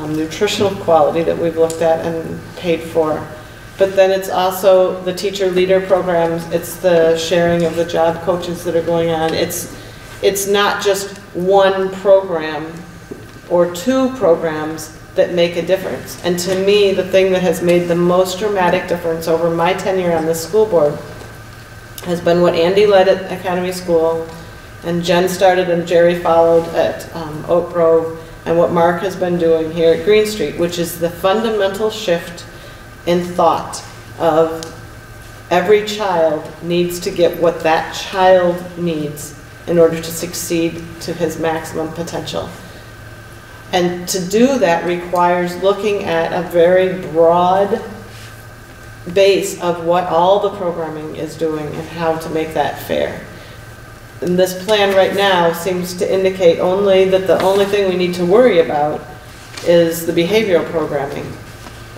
nutritional quality that we've looked at and paid for. But then it's also the teacher leader programs. It's the sharing of the job coaches that are going on. It's not just one program or 2 programs that make a difference. And to me, the thing that has made the most dramatic difference over my tenure on the school board has been what Andy led at Academy School, and Jen started and Jerry followed at Oak Grove, and what Mark has been doing here at Green Street, which is the fundamental shift in thought of every child needs to get what that child needs in order to succeed to his maximum potential. And to do that requires looking at a very broad base of what all the programming is doing and how to make that fair. And this plan right now seems to indicate only that the only thing we need to worry about is the behavioral programming.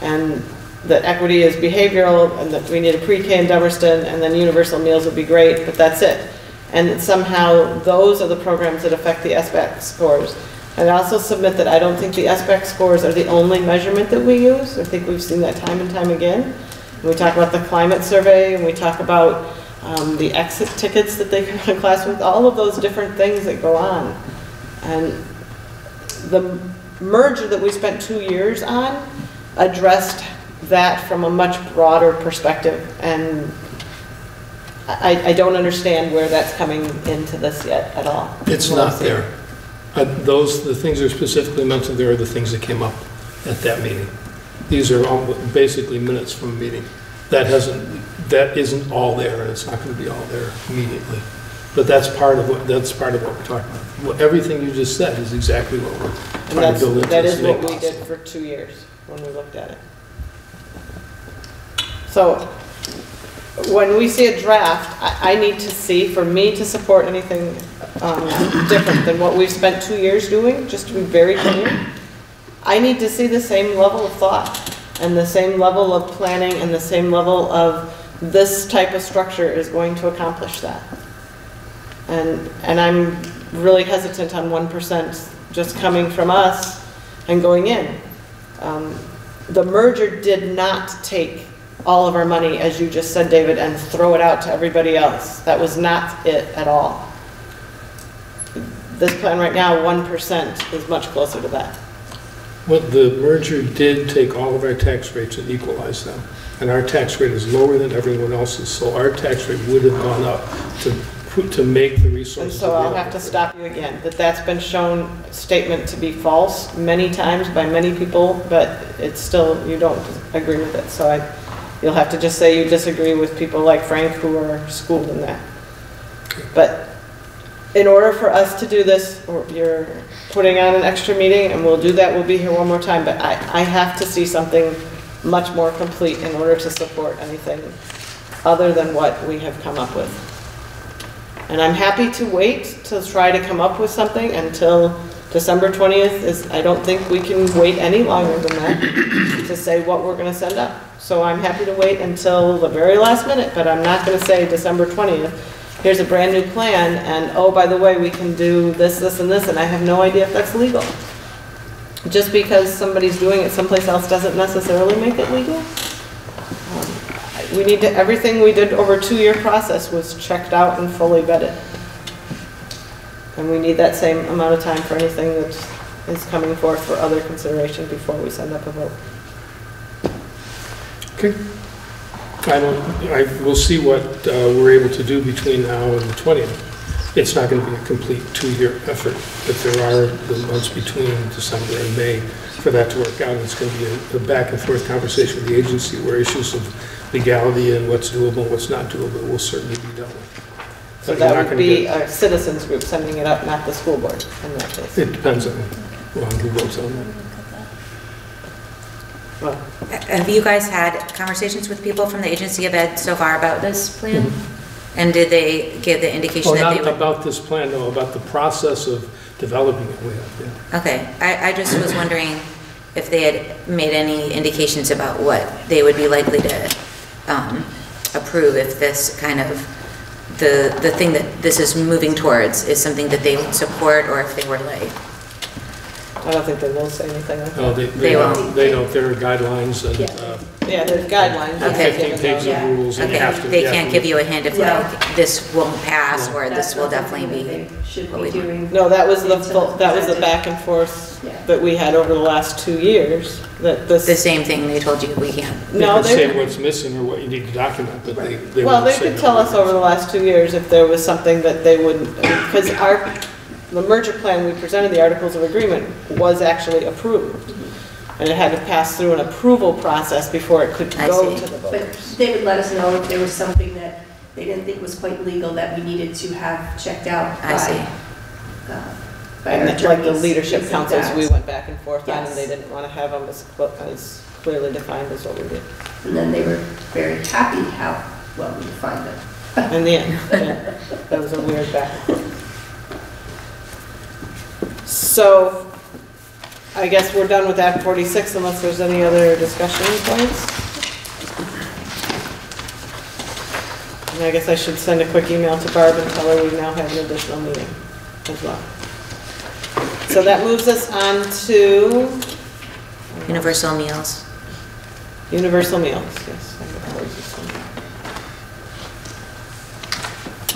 And that equity is behavioral, and that we need a pre-K in Dummerston, and then universal meals would be great, but that's it. And that somehow those are the programs that affect the SBAC scores. And I also submit that I don't think the SBAC scores are the only measurement that we use. I think we've seen that time and time again. And we talk about the climate survey, and we talk about the exit tickets that they come to class with, all of those different things that go on. And the merger that we spent 2 years on addressed that from a much broader perspective, and I don't understand where that's coming into this yet at all. It's not there. The things that are specifically mentioned there are the things that came up at that meeting. These are all basically minutes from a meeting. That isn't all there, and it's not going to be all there immediately. But that's part of what we're talking about. Well, everything you just said is exactly what we're trying to build into that this. is what we did for 2 years when we looked at it. So when we see a draft, I need to see, for me to support anything different than what we've spent 2 years doing, just to be very clear, I need to see the same level of thought and the same level of planning and the same level of this type of structure is going to accomplish that. And I'm really hesitant on 1% just coming from us and going in. The merger did not take all of our money, as you just said, David, and throw it out to everybody else. That was not it at all. This plan right now, 1% is much closer to that. Well, the merger did take all of our tax rates and equalize them. And our tax rate is lower than everyone else's, so our tax rate would have gone up to make the resources. And so I'll have to stop you again, that's been shown statement to be false many times by many people, but it's still, you don't agree with it. So you'll have to just say you disagree with people like Frank who are schooled in that. But in order for us to do this, you're putting on an extra meeting, and we'll do that, we'll be here one more time, but I have to see something much more complete in order to support anything other than what we have come up with. And I'm happy to wait to try to come up with something until December 20th. I don't think we can wait any longer than that to say what we're going to send up. So I'm happy to wait until the very last minute, but I'm not going to say December 20th, here's a brand new plan, and oh, by the way, we can do this, this, and this, and I have no idea if that's legal. Just because somebody's doing it someplace else doesn't necessarily make it legal. We need to, everything we did over a 2-year process was checked out and fully vetted. And we need that same amount of time for anything that is coming forth for other consideration before we send up a vote. Okay. We'll see what we're able to do between now and the 20th. It's not going to be a complete 2-year effort, but there are the months between December and May for that to work out. It's going to be a back and forth conversation with the agency where issues of legality and what's doable and what's not doable will certainly be dealt with. So that would be a citizens group sending it up, not the school board in that case. It depends on who votes on that. Well, have you guys had conversations with people from the Agency of Ed so far about this plan? And did they give the indication that they would? Not about this plan, no, about the process of developing it. We have, yeah. Okay, I just was wondering if they had made any indications about what they would be likely to approve if this kind of, the thing that this is moving towards is something that they would support, or if they were like... I don't think they will say anything like that. No, they won't. They don't. There are guidelines and... Yeah, there's guidelines. Okay. 15 pages of rules, and you have to... They can't give you a hint of like, this won't pass, or this will definitely be... No, that was the back and forth that we had over the last 2 years. That the same thing they told you we can't. No, they say what's missing or what you need to document, but they could tell us over the last 2 years if there was something that they wouldn't, because the merger plan we presented, the Articles of Agreement, was actually approved. And it had to pass through an approval process before it could go to the voters. But they would let us know if there was something that they didn't think was quite legal that we needed to have checked out by and our like the leadership councils we went back and forth on, Yes. and they didn't want to have them as clearly defined as what we did. And then they were very happy how well we defined them. In the end, yeah, that was a weird back and forth. So I guess we're done with Act 46 unless there's any other discussion points. And I guess I should send a quick email to Barb and tell her we now have an additional meeting as well. So that moves us on to Universal meals. universal meals, yes.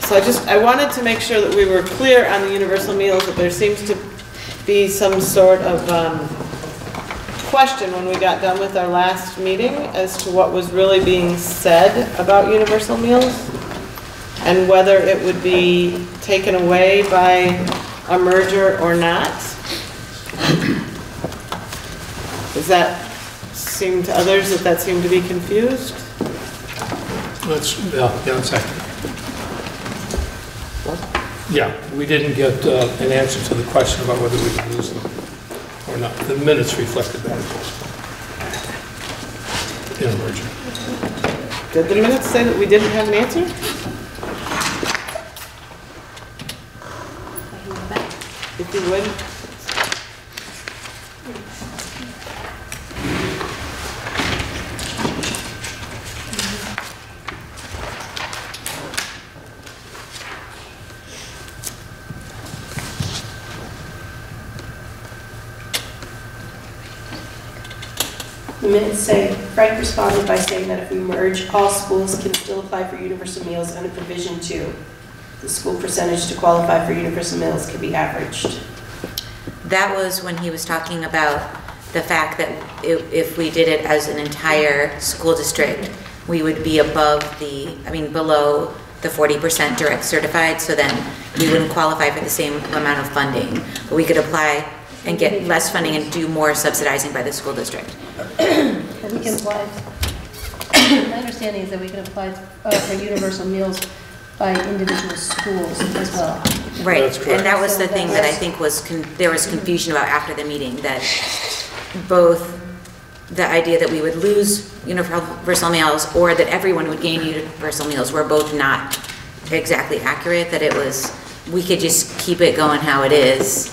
So I wanted to make sure that we were clear on the universal meals, that there seems to be some sort of question when we got done with our last meeting as to what was really being said about universal meals and whether it would be taken away by a merger or not. Does that seem to others that seemed to be confused? That's accurate. Yeah, we didn't get an answer to the question about whether we could lose them or not. The minutes reflected that in a merger. Did the minutes say that we didn't have an answer? If you would. The minutes say, Frank responded by saying that if we merge, all schools can still apply for universal meals under provision 2. The school percentage to qualify for universal meals can be averaged. That was when he was talking about the fact that if we did it as an entire school district, we would be below the 40% direct certified, so then we wouldn't qualify for the same amount of funding. But we could apply and get less funding and do more subsidizing by the school district. And we can apply, my understanding is that we can apply for universal meals by individual schools as well. Right, That's correct. and that was the thing that I think there was confusion about after the meeting, that both the idea that we would lose universal meals or that everyone would gain universal meals were both not exactly accurate, that it was, we could just keep it going how it is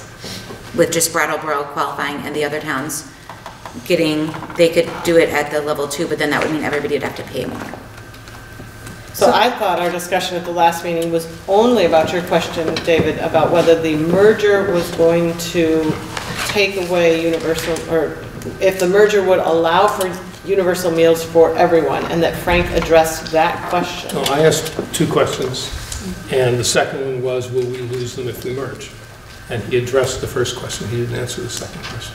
with just Brattleboro qualifying and the other towns they could do it at the level 2, but then that would mean everybody would have to pay more. So I thought our discussion at the last meeting was only about your question, David, about whether the merger was going to take away universal, or if the merger would allow for universal meals for everyone, and that Frank addressed that question. No, I asked 2 questions, and the second one was, will we lose them if we merge? And he addressed the first question. He didn't answer the second question.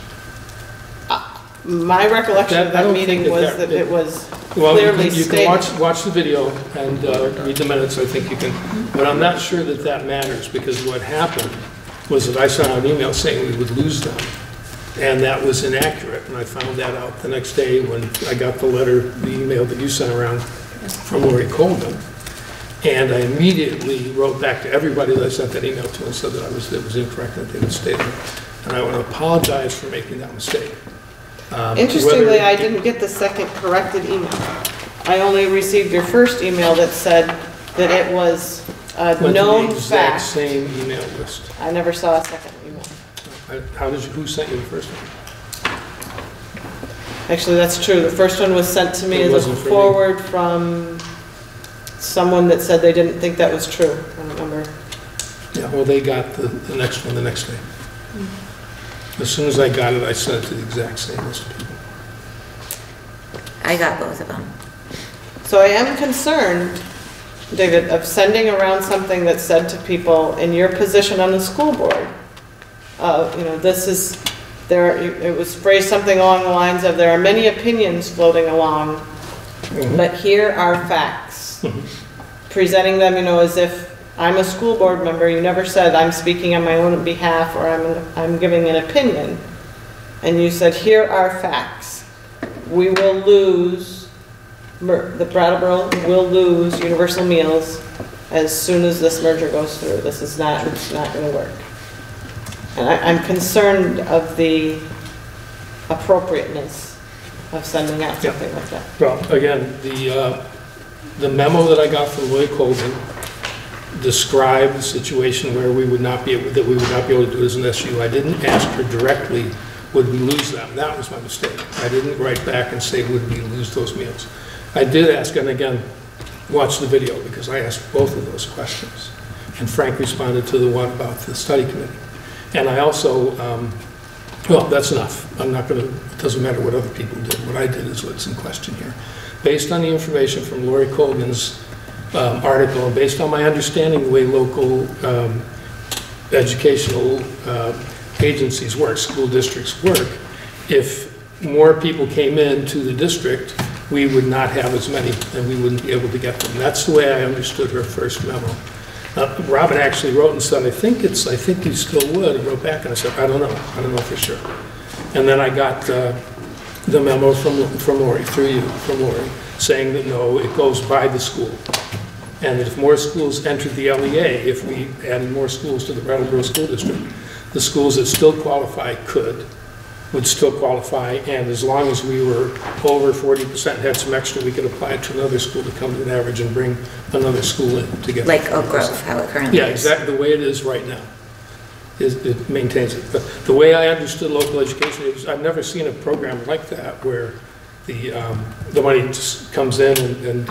My recollection of that meeting was that it was clearly you stated. can watch the video and read the minutes. I think you can, but I'm not sure that matters, because what happened was that I sent out an email saying we would lose them, and that was inaccurate. And I found that out the next day when I got the email that you sent around from Lori Coleman. And I immediately wrote back to everybody that I sent that email to and said that it was incorrect, that they would stay there. And I want to apologize for making that mistake. Interestingly, I didn't get the second corrected email. I only received your first email that said that it was a known the exact fact. same email list. I never saw a second email. Who sent you the first one? Actually, that's true. The first one was sent to me as a forward from someone that said they didn't think that was true. I don't remember. Yeah, well, they got the next one the next day. As soon as I got it, I sent it to the exact same list of people. I got both of them. So I am concerned, David, of sending around something that said to people in your position on the school board, it was phrased something along the lines of, there are many opinions floating along, but here are facts. Presenting them, as if I'm a school board member. You never said I'm speaking on my own behalf or I'm giving an opinion. And you said, here are facts. We will lose, the Brattleboro will lose universal meals as soon as this merger goes through. It's not going to work. And I'm concerned of the appropriateness of sending out something like that. Well, again, the memo that I got from Lori Colvin described the situation where we would not be able to do it as an SU. I didn't ask her directly would we lose them? That was my mistake. I didn't write back and say, would we lose those meals? I did ask, and again, watch the video, because I asked both of those questions. And Frank responded to the one about the study committee. And I also, well, that's enough. I'm not going to, it doesn't matter what other people did. What I did is what's in question here. Based on the information from Lori Colgan's article, and based on my understanding the way local educational agencies work, school districts work, if more people came into the district, we would not have as many, and we wouldn't be able to get them. That's the way I understood her first memo. Robin actually wrote and said, I think you still would. I wrote back and I said, I don't know for sure. And then I got the memo from Lori, through you, from Lori, saying that no, it goes by the school. And that if more schools entered the LEA, if we added more schools to the Brattleboro School District, the schools that still qualify would still qualify, and as long as we were over 40%, had some extra, we could apply it to another school to come to an average and bring another school in to get. Like Oak Grove, how it currently is. Yeah, exactly, the way it is right now. It maintains it. But the way I understood local education is, I've never seen a program like that where the money just comes in and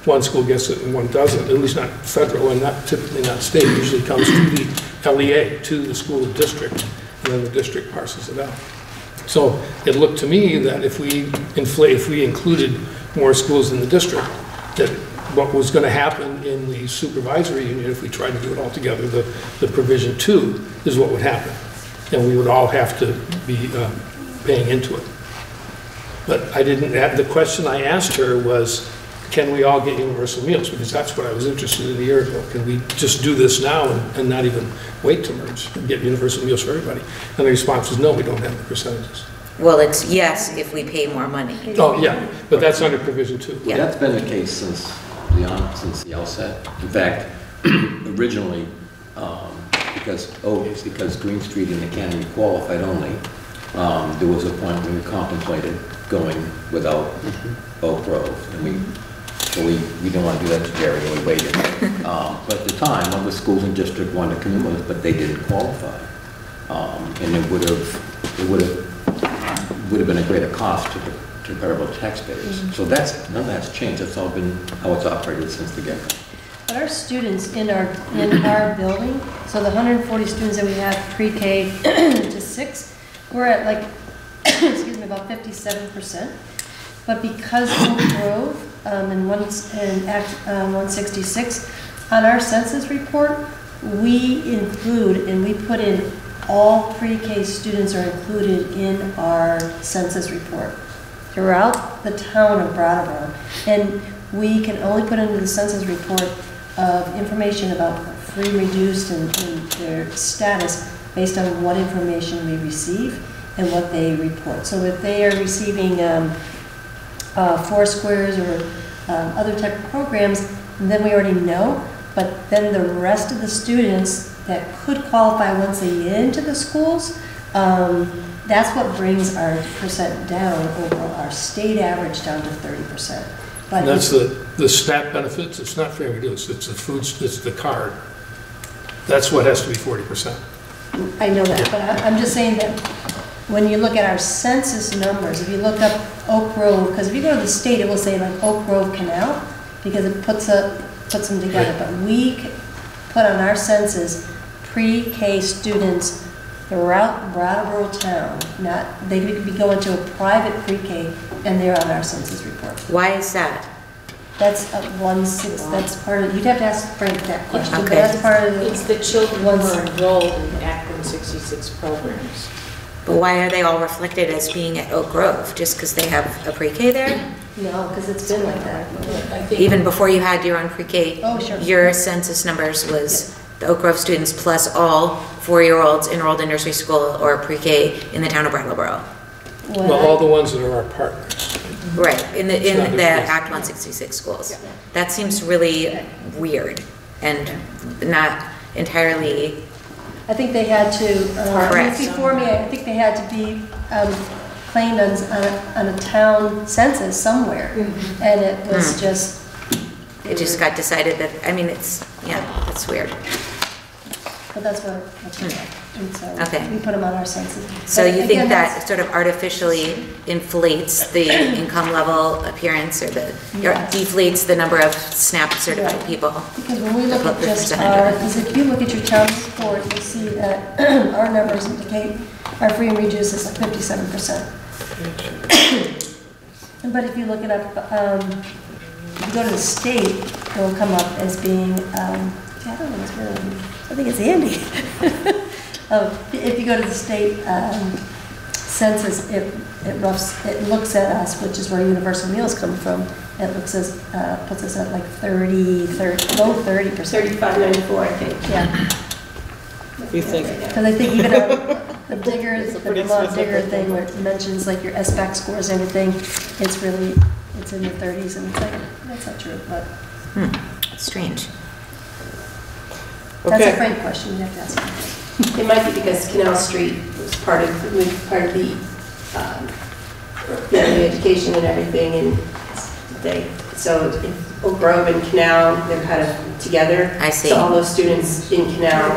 one school gets it and one doesn't, at least not federal and not typically not state. It usually comes to the LEA, to the school district, and then the district parcels it out. So it looked to me that if we included more schools in the district, that what was going to happen in the supervisory union, if we tried to do it all together, the provision 2 is what would happen. And we would all have to be paying into it. But I didn't, the question I asked her was, can we all get universal meals? Because that's what I was interested in a year ago. Can we just do this now and not even wait to merge and get universal meals for everybody? And the response was, no, we don't have the percentages. Well, it's yes if we pay more money. Oh, yeah, but that's under provision 2. Yeah. That's been the case since the outset. In fact, originally, because Green Street and Academy qualified only, there was a point when we contemplated going without Oak Grove, and we didn't want to do that to Jerry, and we waited. But at the time, other schools in District 1 to come in with us, but they didn't qualify, and it would have been a greater cost to Brattleboro taxpayers. So none of that's changed. That's all been how it's operated since the get-go. But our students in our building, so the 140 students that we have pre-K to 6, we're at like, excuse me, about 57%. But because Oak Grove and Act 166, on our census report, we include and we put in all pre-K students are included in our census report throughout the town of Brattleboro. And we can only put into the census report of information about free, reduced, and their status based on what information we receive and what they report. So if they are receiving Foursquares or other type of programs, then we already know. But then the rest of the students that could qualify once they get into the schools, that's what brings our percent down over our state average down to 30%. But that's the SNAP benefits. It's not fair reduced. It's the food. It's the card. That's what has to be 40%. I know that, but I'm just saying that when you look at our census numbers, if you look up Oak Grove, because if you go to the state, it will say like Oak Grove Canal, because it puts them together. Right. But we put on our census pre-K students throughout Brattleboro town. They could be going to a private pre-K, and they're on our census report. Why is that? That's 1/6. That's part of. You'd have to ask Frank that question. Okay. But that's part of. It's the children who are enrolled in Act 166 programs. But why are they all reflected as being at Oak Grove? Just because they have a pre-K there? No, because it's been like that. I think Even before you had your own pre-K, sure. Your census numbers was the Oak Grove students plus all 4-year-olds enrolled in nursery school or pre-K in the town of Brattleboro. Well, all the ones that are our partners. Right, in the Act 166 schools. That seems really weird and not entirely. I think they had to, before me, I think they had to be claimed on a town census somewhere. And it was just. It just got decided that, I mean, it's weird. But that's what. And so Okay. we put them on our census. So But you again, think that's- that sort of artificially inflates the income level appearance, or Yes. deflates the number of SNAP certified Right. people? Because when we look The at just percentage our, of it. because if you look at your town report, you see that our numbers indicate our free and reduced is like 57%. But if you look it up, if you go to the state, it will come up as being, I don't know what's really, I think it's Andy. If you go to the state census, it looks at us, which is where universal meals come from. It looks as, puts us at like low 30%. 35.94, I think. Yeah. You think? Because I think even the digger, It's a the pretty Vermont digger specific thing where it mentions like your SBAC scores and everything, it's really, it's in the 30s and it's like, that's not true, but Strange. that's a Okay. Frank question, you have to ask him. It might be because Canal Street was part of the family education and everything, and so Oak Grove and Canal, they're kind of together. I see. So all those students in Canal,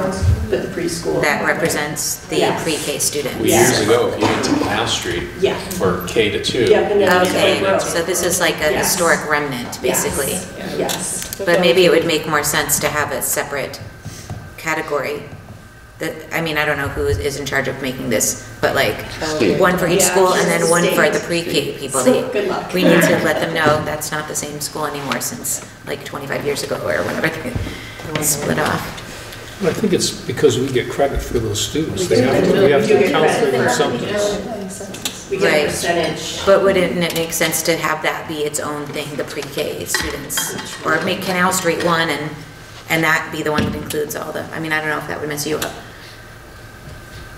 but the preschool. That represents the Yes. pre-K students. Well, years ago, if you went to Canal Street Yeah. for K to 2. Yeah, and then there's Oak Okay, Grove. so this is like a Yes. historic remnant, basically. Yes. But maybe it would make more sense to have a separate category. I mean, I don't know who is in charge of making this, but like State. one for each Yeah, school and then one for the state. pre-K people. So, good luck. We need to let them know that's not the same school anymore since like 25 years ago or whenever they split off. I think it's because we get credit for those students. We We have do to get count credit. them or something. We get a Right. percentage. But wouldn't it make sense to have that be its own thing, the pre-K students? Or make Canal Street one and that be the one that includes all the, I mean, I don't know if that would mess you up.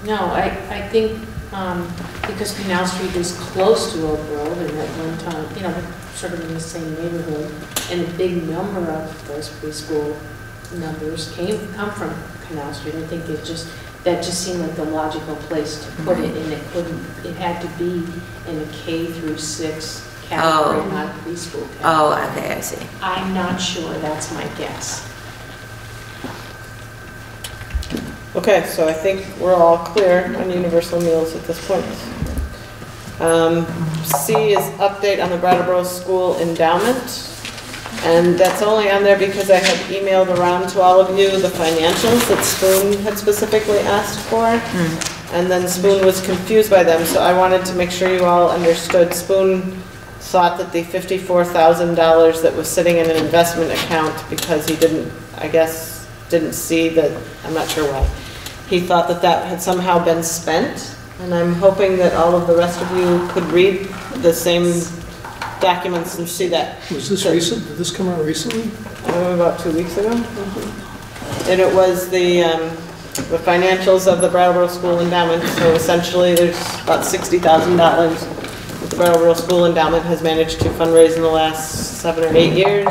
No, I think because Canal Street is close to Oak Grove and at one time, sort of in the same neighborhood, and a big number of those preschool numbers come from Canal Street. I think that just seemed like the logical place to put it, and it had to be in a K through 6 category, Oh. not a preschool category. Oh, okay, I see. I'm not sure, that's my guess. Okay, so I think we're all clear on universal meals at this point. C is update on the Brattleboro School endowment. And that's only on there because I had emailed around to all of you the financials that Spoon had specifically asked for. And then Spoon was confused by them, so I wanted to make sure you all understood. Spoon thought that the $54,000 that was sitting in an investment account, because he didn't see that, I'm not sure why. He thought that had somehow been spent, and I'm hoping that all of the rest of you could read the same documents and see that. Was this recent? Did this come out recently? About 2 weeks ago. And it was the financials of the Brattleboro School Endowment. So essentially, there's about $60,000 that the Brattleboro School Endowment has managed to fundraise in the last 7 or 8 years.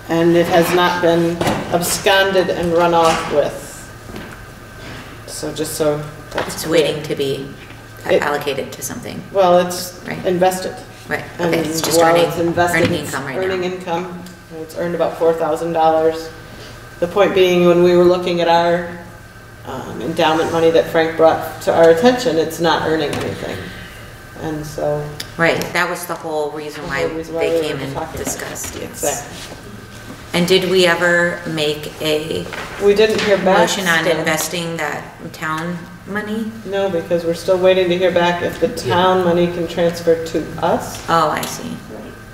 And it has not been absconded and run off with. So just so that's It's clear. waiting to be It- allocated to something. Well, it's Right. invested. Right, And okay, it's just while earning, it's invested, earning it's income right earning now. income. It's earned about $4,000. The point being, when we were looking at our endowment money that Frank brought to our attention, it's not earning anything. And so. Right, that was the whole reason why we they were came and talking about it. discussed, yes. Exactly. And did we ever make a We didn't hear back. motion on still. investing that town money? No, because we're still waiting to hear back if the town money can transfer to us Oh, I see.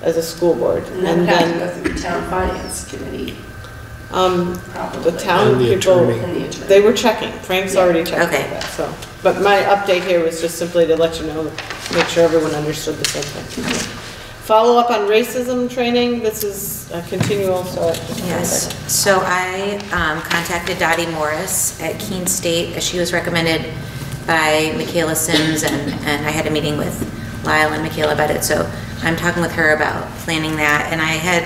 as a school board. And then we have to go through the town finance committee, The probably. town And the people, attorney. And the attorney. they were checking. Frank's already checked Okay. that, so. But my update here was just simply to let you know, make sure everyone understood the same thing. Follow up on racism training. This is a continual, so. Yes, so I contacted Dottie Morris at Keene State, as she was recommended by Michaela Sims, and I had a meeting with Lyle and Michaela about it, so I'm talking with her about planning that, and I had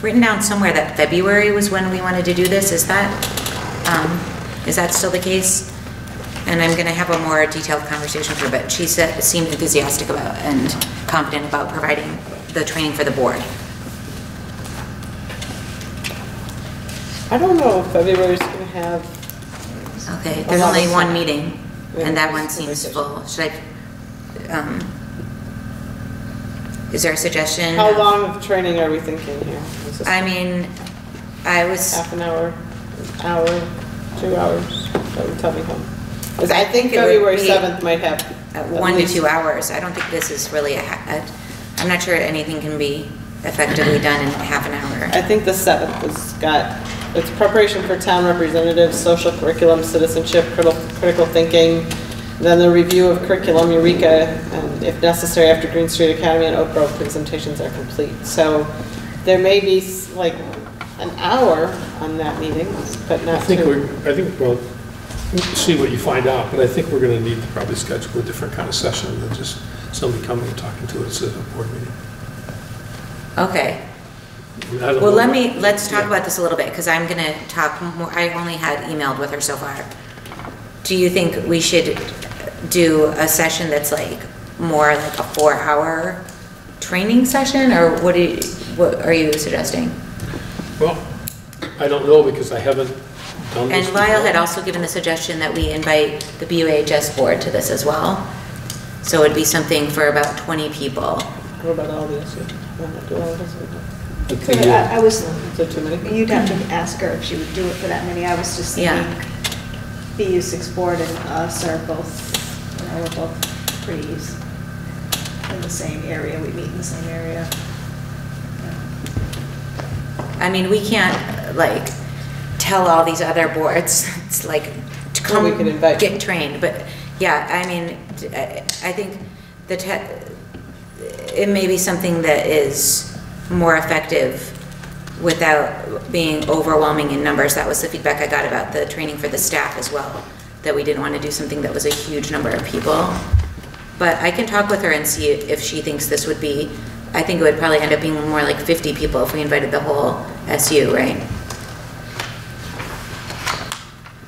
written down somewhere that February was when we wanted to do this. Is that still the case? And I'm gonna have a more detailed conversation with her, but she seemed enthusiastic about and confident about providing the training for the board. I don't know if February's gonna have Okay, there's A lot only of one time. meeting, Yeah, and that one it's seems vacation. full. Should I, is there a suggestion? How long of training are we thinking here? Is this I mean, I was, half an hour, 2 hours? That would tell me home. 'Cause I think it would February be 7th might have. 1 to least- 2 hours. I don't think this is really I'm not sure anything can be effectively done in half an hour. I think the 7th has got, it's preparation for town representatives, social curriculum, citizenship, critical thinking, then the review of curriculum, Eureka, and if necessary, after Green Street Academy and Oak Grove presentations are complete. So there may be like an hour on that meeting, but not two. well, see what you find out, but I think we're gonna need to probably schedule a different kind of session than just somebody coming and talking to us at a board meeting. Okay. I don't Well, know. let's talk about this a little bit, because I'm gonna talk more, I only had emailed with her so far. Do you think we should do a session that's like more like a 4-hour training session, or what are you suggesting? Well, I don't know, because I haven't done this. And Lyle had also given the suggestion that we invite the BUHS board to this as well. So it'd be something for about 20 people. What about all these? Why not do all this? But So the, I was, Is there too many? you'd have to ask her if she would do it for that many. I was just Yeah. thinking BU6 board and us are both, we're both pretty in the same area. We meet in the same area. I mean, we can't like tell all these other boards, it's like, to Well, we come can invite get trained, but yeah, I mean, I think it may be something that is more effective without being overwhelming in numbers. That was the feedback I got about the training for the staff as well, that we didn't want to do something that was a huge number of people. But I can talk with her and see if she thinks this would be, I think it would probably end up being more like 50 people if we invited the whole SU, right?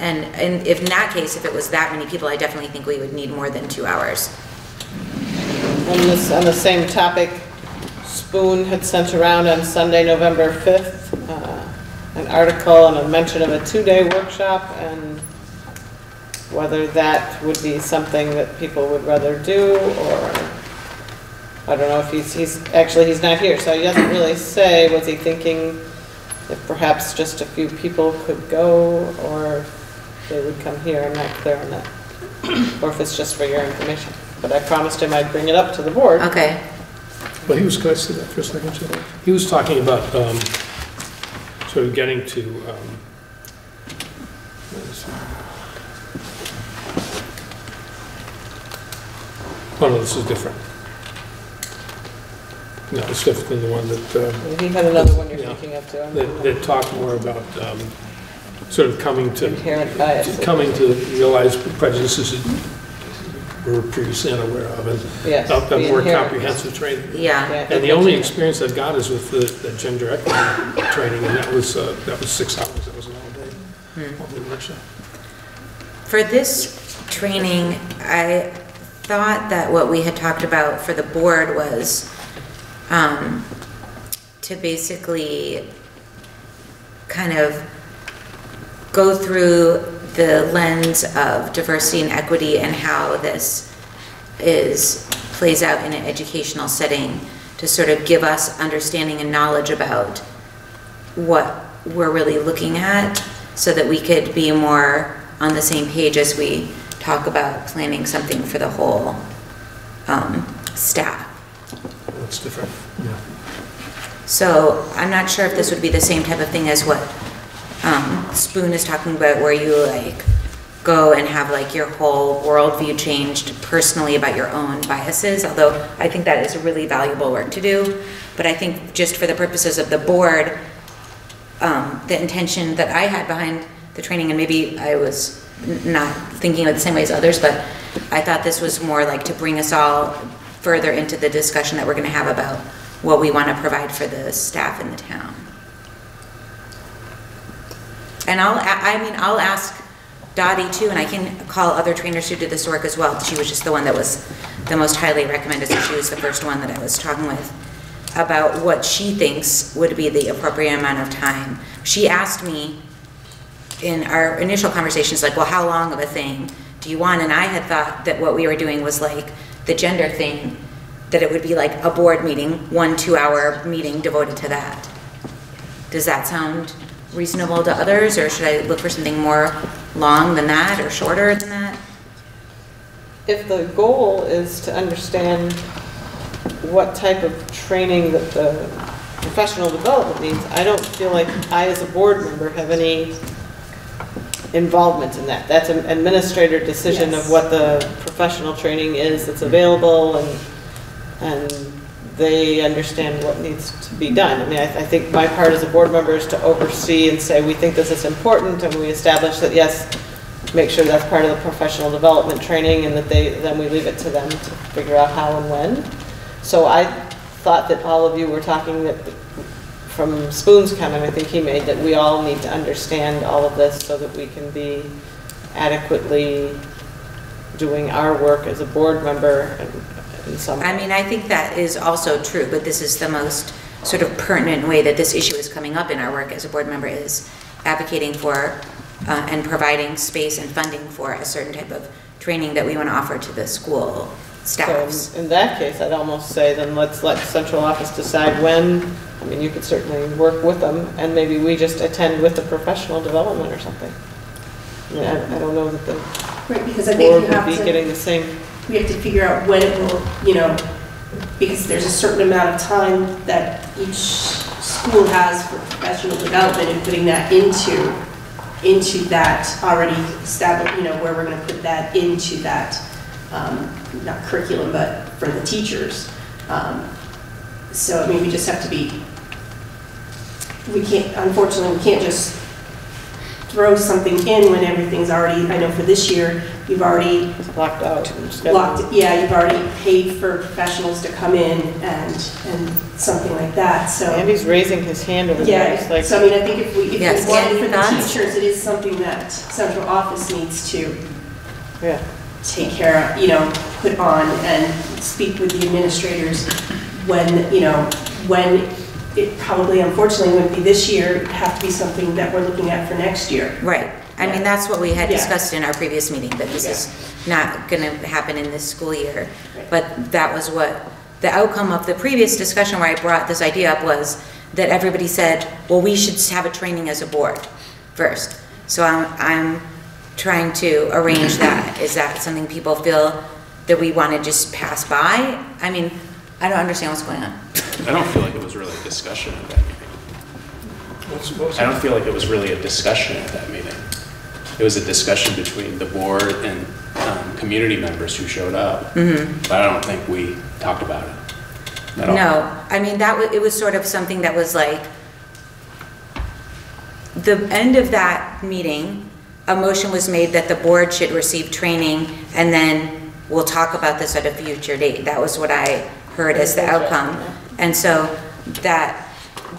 And if in that case, if it was that many people, I definitely think we would need more than 2 hours. On the same topic, Spoon had sent around on Sunday, November 5th, an article and a mention of a 2-day workshop, and whether that would be something that people would rather do, or I don't know if he's not here, so he doesn't really say. Was he thinking if perhaps just a few people could go, or they would come here? I'm not clear on that. Or if it's just for your information. But I promised him I'd bring it up to the board. Okay. well, he was, can I say that for a second, Jim? He was talking about sort of getting to, oh no, this is different. No, it's different than the one that, He had another one you're yeah, thinking of too. that talked more about sort of coming to realize prejudices that we're previously unaware of, and Yes, a the more inherent comprehensive training. Yeah. And the only experience I've got is with the gender equity training, and that was 6 hours. That was an all-day workshop. For this training, I thought that what we had talked about for the board was to basically kind of go through the lens of diversity and equity and how this plays out in an educational setting, to sort of give us understanding and knowledge about what we're really looking at, so that we could be more on the same page as we talk about planning something for the whole staff. That's different, yeah. So I'm not sure if this would be the same type of thing as what Spoon is talking about, where you like go and have like your whole worldview changed personally about your own biases, although I think that is really valuable work to do. But I think just for the purposes of the board, the intention that I had behind the training, and maybe I was not thinking of it the same way as others, but I thought this was more like to bring us all further into the discussion that we're going to have about what we want to provide for the staff in the town. And I'll ask Dottie too, and I can call other trainers who did this work as well. She was just the one that was the most highly recommended, so she was the first one that I was talking with about what she thinks would be the appropriate amount of time. She asked me in our initial conversations, like, well, how long of a thing do you want? And I had thought that what we were doing was like the gender thing, that it would be like a board meeting, 1 2-hour meeting devoted to that. Does that sound reasonable to others, or should I look for something more long than that or shorter than that? If the goal is to understand what type of training that the professional development needs, I don't feel like I as a board member have any involvement in that. That's an administrator decision of what the professional training is that's available, and they understand what needs to be done. I mean, I think my part as a board member is to oversee and say, we think this is important, and we establish that, yes, make sure that's part of the professional development training, and that then we leave it to them to figure out how and when. So I thought that all of you were talking that from Spoon's comment, I think he made, that we all need to understand all of this so that we can be adequately doing our work as a board member in some way. I mean, I think that is also true, but this is the most sort of pertinent way that this issue is coming up in our work as a board member, is advocating for and providing space and funding for a certain type of training that we want to offer to the school staffs. So in that case, I'd almost say then let's let central office decide when. I mean, you could certainly work with them, and maybe we just attend with the professional development or something. I mean, I don't know that the right, because I think board you have would be to, getting the same. we have to figure out when it will, you know, because there's a certain amount of time that each school has for professional development, and putting that into that already established, you know, where we're going to put that into that, not curriculum, but for the teachers. So, I mean, we just have to be, unfortunately, we can't just throw something in when everything's already, I know for this year, you've already locked out. You've already paid for professionals to come in and something like that, so. Andy's raising his hand over there. Yeah, Like, so I mean, I think if we Yes, want Andy, for the thoughts? teachers, it is something that central office needs to yeah. take care of, you know, put on and speak with the administrators when, you know, when it probably, unfortunately, wouldn't be this year, it'd have to be something that we're looking at for next year. Right. I mean, that's what we had Yeah. discussed in our previous meeting, that this is not going to happen in this school year. Right. But that was what, the outcome of the previous discussion where I brought this idea up was that everybody said, well, we should have a training as a board first. So I'm trying to arrange that. Is that something people feel that we want to just pass by? I mean, I don't understand what's going on. I don't feel like it was really a discussion at that meeting. I don't feel like it was really a discussion at that meeting. It was a discussion between the board and community members who showed up. But I don't think we talked about it at all. No, I mean, it was sort of something that was like, the end of that meeting, a motion was made that the board should receive training, and then we'll talk about this at a future date. That was what I heard as the outcome. And so that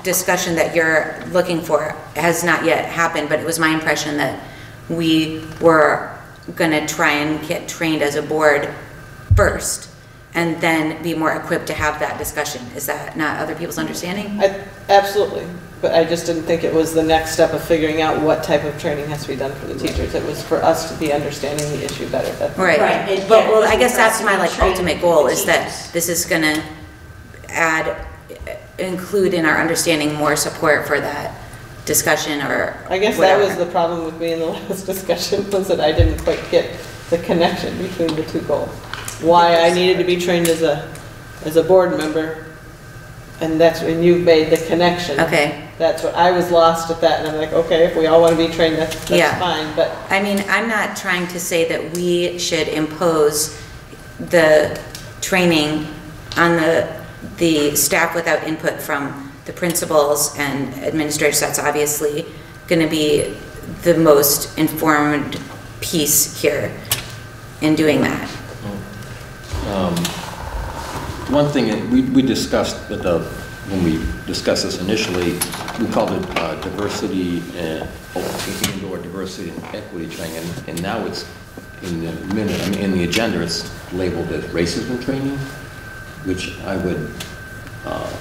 discussion that you're looking for has not yet happened, but it was my impression that we were going to try and get trained as a board first, and then be more equipped to have that discussion. Is that not other people's understanding? Absolutely, but I just didn't think it was the next step of figuring out what type of training has to be done for the teachers. It was for us to be understanding the issue better. Right. And But, well, I yeah, guess that's my like training ultimate goal, the is that teachers. this is going to include in our understanding more support for that discussion, or I guess whatever. that was the problem with me in the last discussion, was that I didn't quite get the connection between the two goals. Why I needed to be trained as a board member, and that's when you made the connection. Okay. That's what, I was lost at that, and I'm like, okay, if we all want to be trained, that's Yeah. fine, but I mean, I'm not trying to say that we should impose the training on the staff without input from the principals and administrators. That's obviously going to be the most informed piece here in doing that. One thing that we discussed when we discussed this initially, we called it diversity and indoor diversity and equity training, and now it's in the agenda it's labeled as racism training, which I would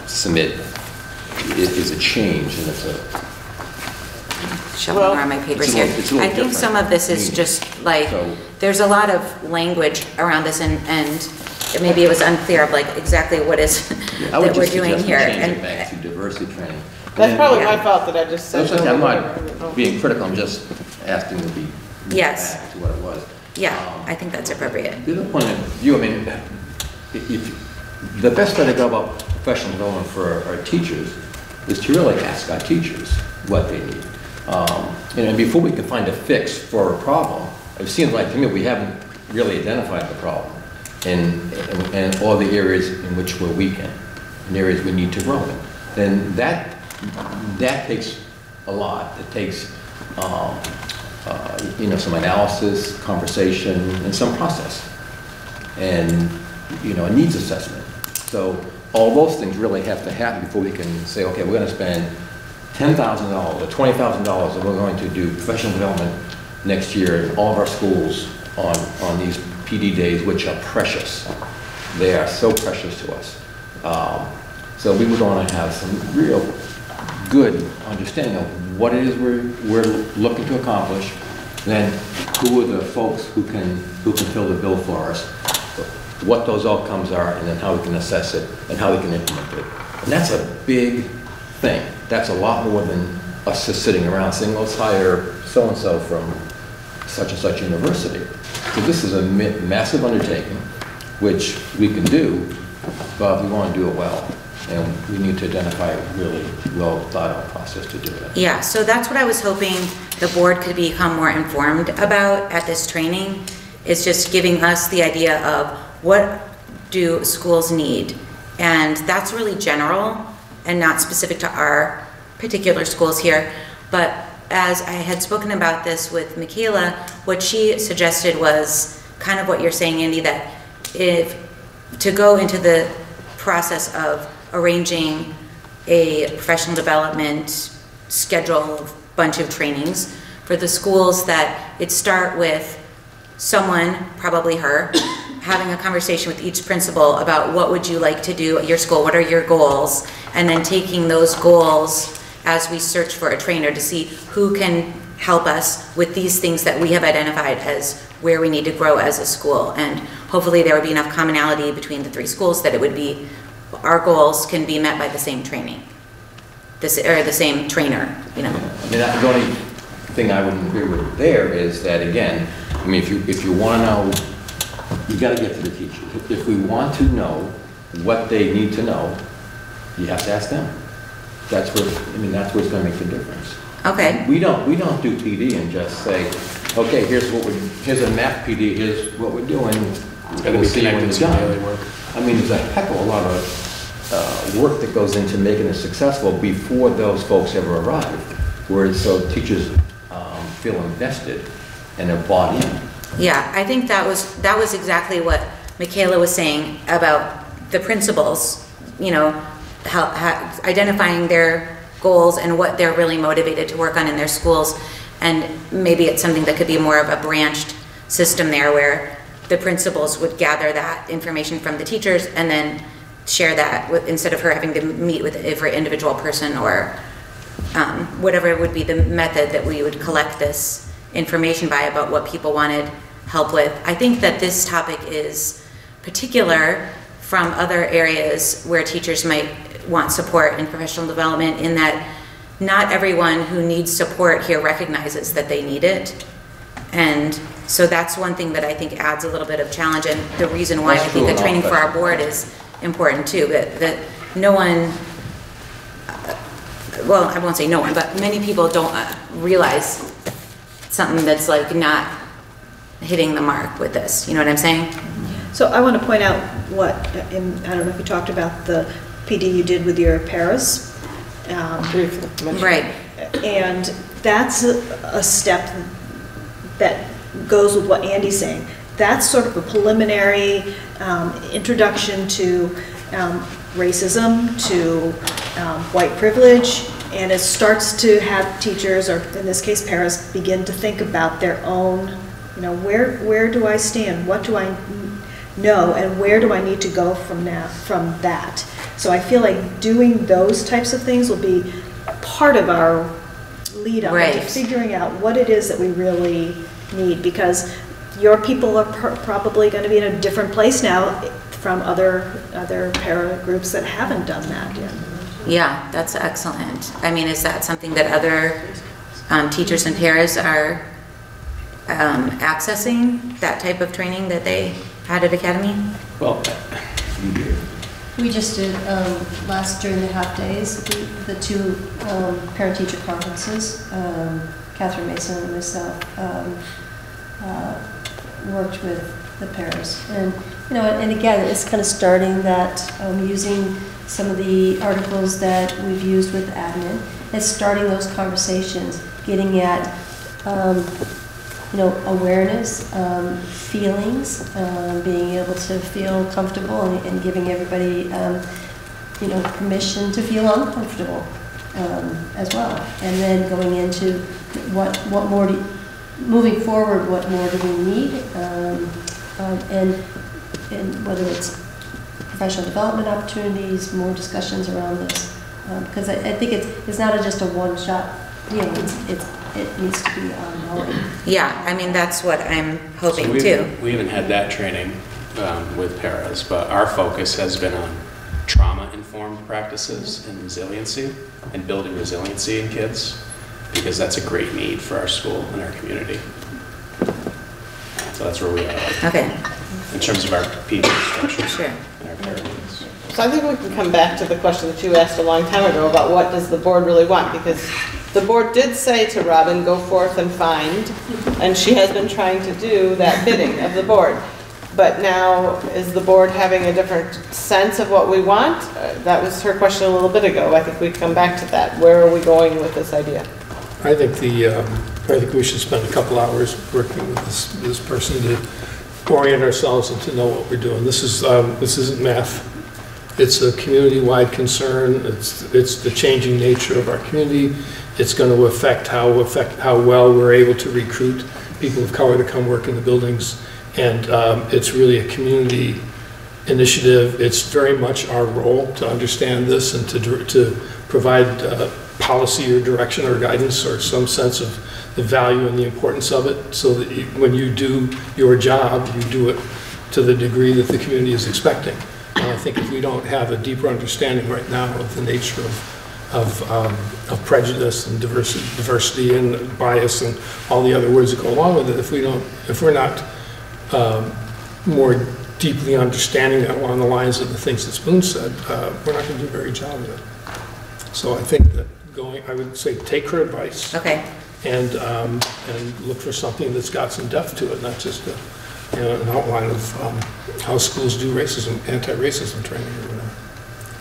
submit is a change, and it's a shuffling around my papers It's a here. little- it's a little I think some of this is different. just like, So- there's a lot of language around this and maybe it was unclear of like exactly what is I would that we're just doing suggest we here. change it back to diversity training. That's probably Yeah. my fault that I just said. That's okay, I'm no. not being critical, I'm just asking to be Yes. back to what it was. Yeah, I think that's appropriate. The other point of view, I mean, if, the best way to go about professional development for our teachers is to really ask our teachers what they need. And before we can find a fix for a problem, it seems like to me we haven't really identified the problem and all the areas in which we're weak in areas we need to grow in. Then that takes a lot. It takes some analysis, conversation, and some process, and a needs assessment. So all those things really have to happen before we can say, okay, we're going to spend $10,000 or $20,000 and we're going to do professional development next year in all of our schools on these PD days, which are precious. They are so precious to us. So we would want to have some real good understanding of what it is we're looking to accomplish, then who are the folks who can fill the bill for us, what those outcomes are, and then how we can assess it and how we can implement it. And that's a big thing. That's a lot more than us just sitting around saying, let's hire so-and-so from such and such university. So this is a massive undertaking, which we can do, but we want to do it well. And we need to identify a really well thought out process to do it. Yeah, so that's what I was hoping the board could become more informed about at this training, is just giving us the idea of what do schools need. And that's really general and not specific to our particular schools here. But as I had spoken about this with Michaela, what she suggested was kind of what you're saying, Andy, that to go into the process of arranging a professional development schedule, bunch of trainings for the schools, that it start with someone, probably her, having a conversation with each principal about what would you like to do at your school, what are your goals, and then taking those goals as we search for a trainer to see who can help us with these things that we have identified as where we need to grow as a school. And hopefully there would be enough commonality between the three schools that it would be, our goals can be met by the same training, or the same trainer, I mean, the only thing I wouldn't agree with there is that, again, I mean, if you want to know, you got to get to the teachers. If we want to know what they need to know, you have to ask them. That's where it's going to make the difference. Okay. We don't do PD and just say, okay, here's a map PD, here's what we're doing. We'll see when it's done. I mean, there's a heck of a lot of work that goes into making it successful before those folks ever arrive, whereas so teachers feel invested and have bought in. Yeah, I think that was exactly what Michaela was saying about the principals, how identifying their goals and what they're really motivated to work on in their schools. And maybe it's something that could be more of a branched system there, where the principals would gather that information from the teachers and then share that instead of her having to meet with every individual person, or whatever would be the method that we would collect this information by about what people wanted help with. I think that this topic is particular from other areas where teachers might want support in professional development, in that not everyone who needs support here recognizes that they need it. And so that's one thing that I think adds a little bit of challenge, and the reason why I think the training for our board is important too, that no one, well, I won't say no one, but many people don't realize something that's like not hitting the mark with this. You know what I'm saying? So I want to point out what, and I don't know if you talked about the PD you did with your paras. Right. And that's a step that goes with what Andy's saying. That's sort of a preliminary introduction to racism, to white privilege, and it starts to have teachers, or in this case paras, begin to think about their own, where do I stand? What do I know, and where do I need to go from that? So I feel like doing those types of things will be part of our lead up Right. into figuring out what it is that we really need, because your people are probably going to be in a different place now from other para groups that haven't done that yet. Yeah, that's excellent. I mean, is that something that other teachers and paras are accessing, that type of training that they had at Academy? Well, We just did, during the half days, the two parent-teacher conferences, Catherine Mason and myself worked with the paras. And, and again, it's kind of starting that, using some of the articles that we've used with admin, it's starting those conversations, getting at, awareness, feelings, being able to feel comfortable and giving everybody, permission to feel uncomfortable as well. And then going into what more moving forward, what more do we need, and whether it's professional development opportunities, more discussions around this. Because I think it's not just a one-shot, it needs to be ongoing. Yeah, I mean, that's what I'm hoping so too. We haven't had that training with paras, but our focus has been on trauma-informed practices and resiliency, and building resiliency in kids, because that's a great need for our school and our community. So that's where we are. Okay. In terms of our people structure. Sure. And our paralegals. So I think we can come back to the question that you asked a long time ago about what does the board really want, because the board did say to Robin, go forth and find, and she has been trying to do that bidding of the board. But now, is the board having a different sense of what we want? That was her question a little bit ago. I think we come back to that. Where are we going with this idea? I think we should spend a couple hours working with this person to orient ourselves and to know what we're doing. This isn't math. It's a community-wide concern. It's the changing nature of our community. It's going to affect how well we're able to recruit people of color to come work in the buildings. And it's really a community initiative. It's very much our role to understand this and to provide policy or direction or guidance or some sense of the value and the importance of it, so that when you do your job, you do it to the degree that the community is expecting. And I think if we don't have a deeper understanding right now of the nature of prejudice and diversity and bias and all the other words that go along with it, if we're not more deeply understanding that along the lines of the things that Spoon said, we're not going to do a very job of it. So I think that I would say take her advice. Okay. And look for something that's got some depth to it, not just an outline of how schools do racism, anti-racism training or whatever.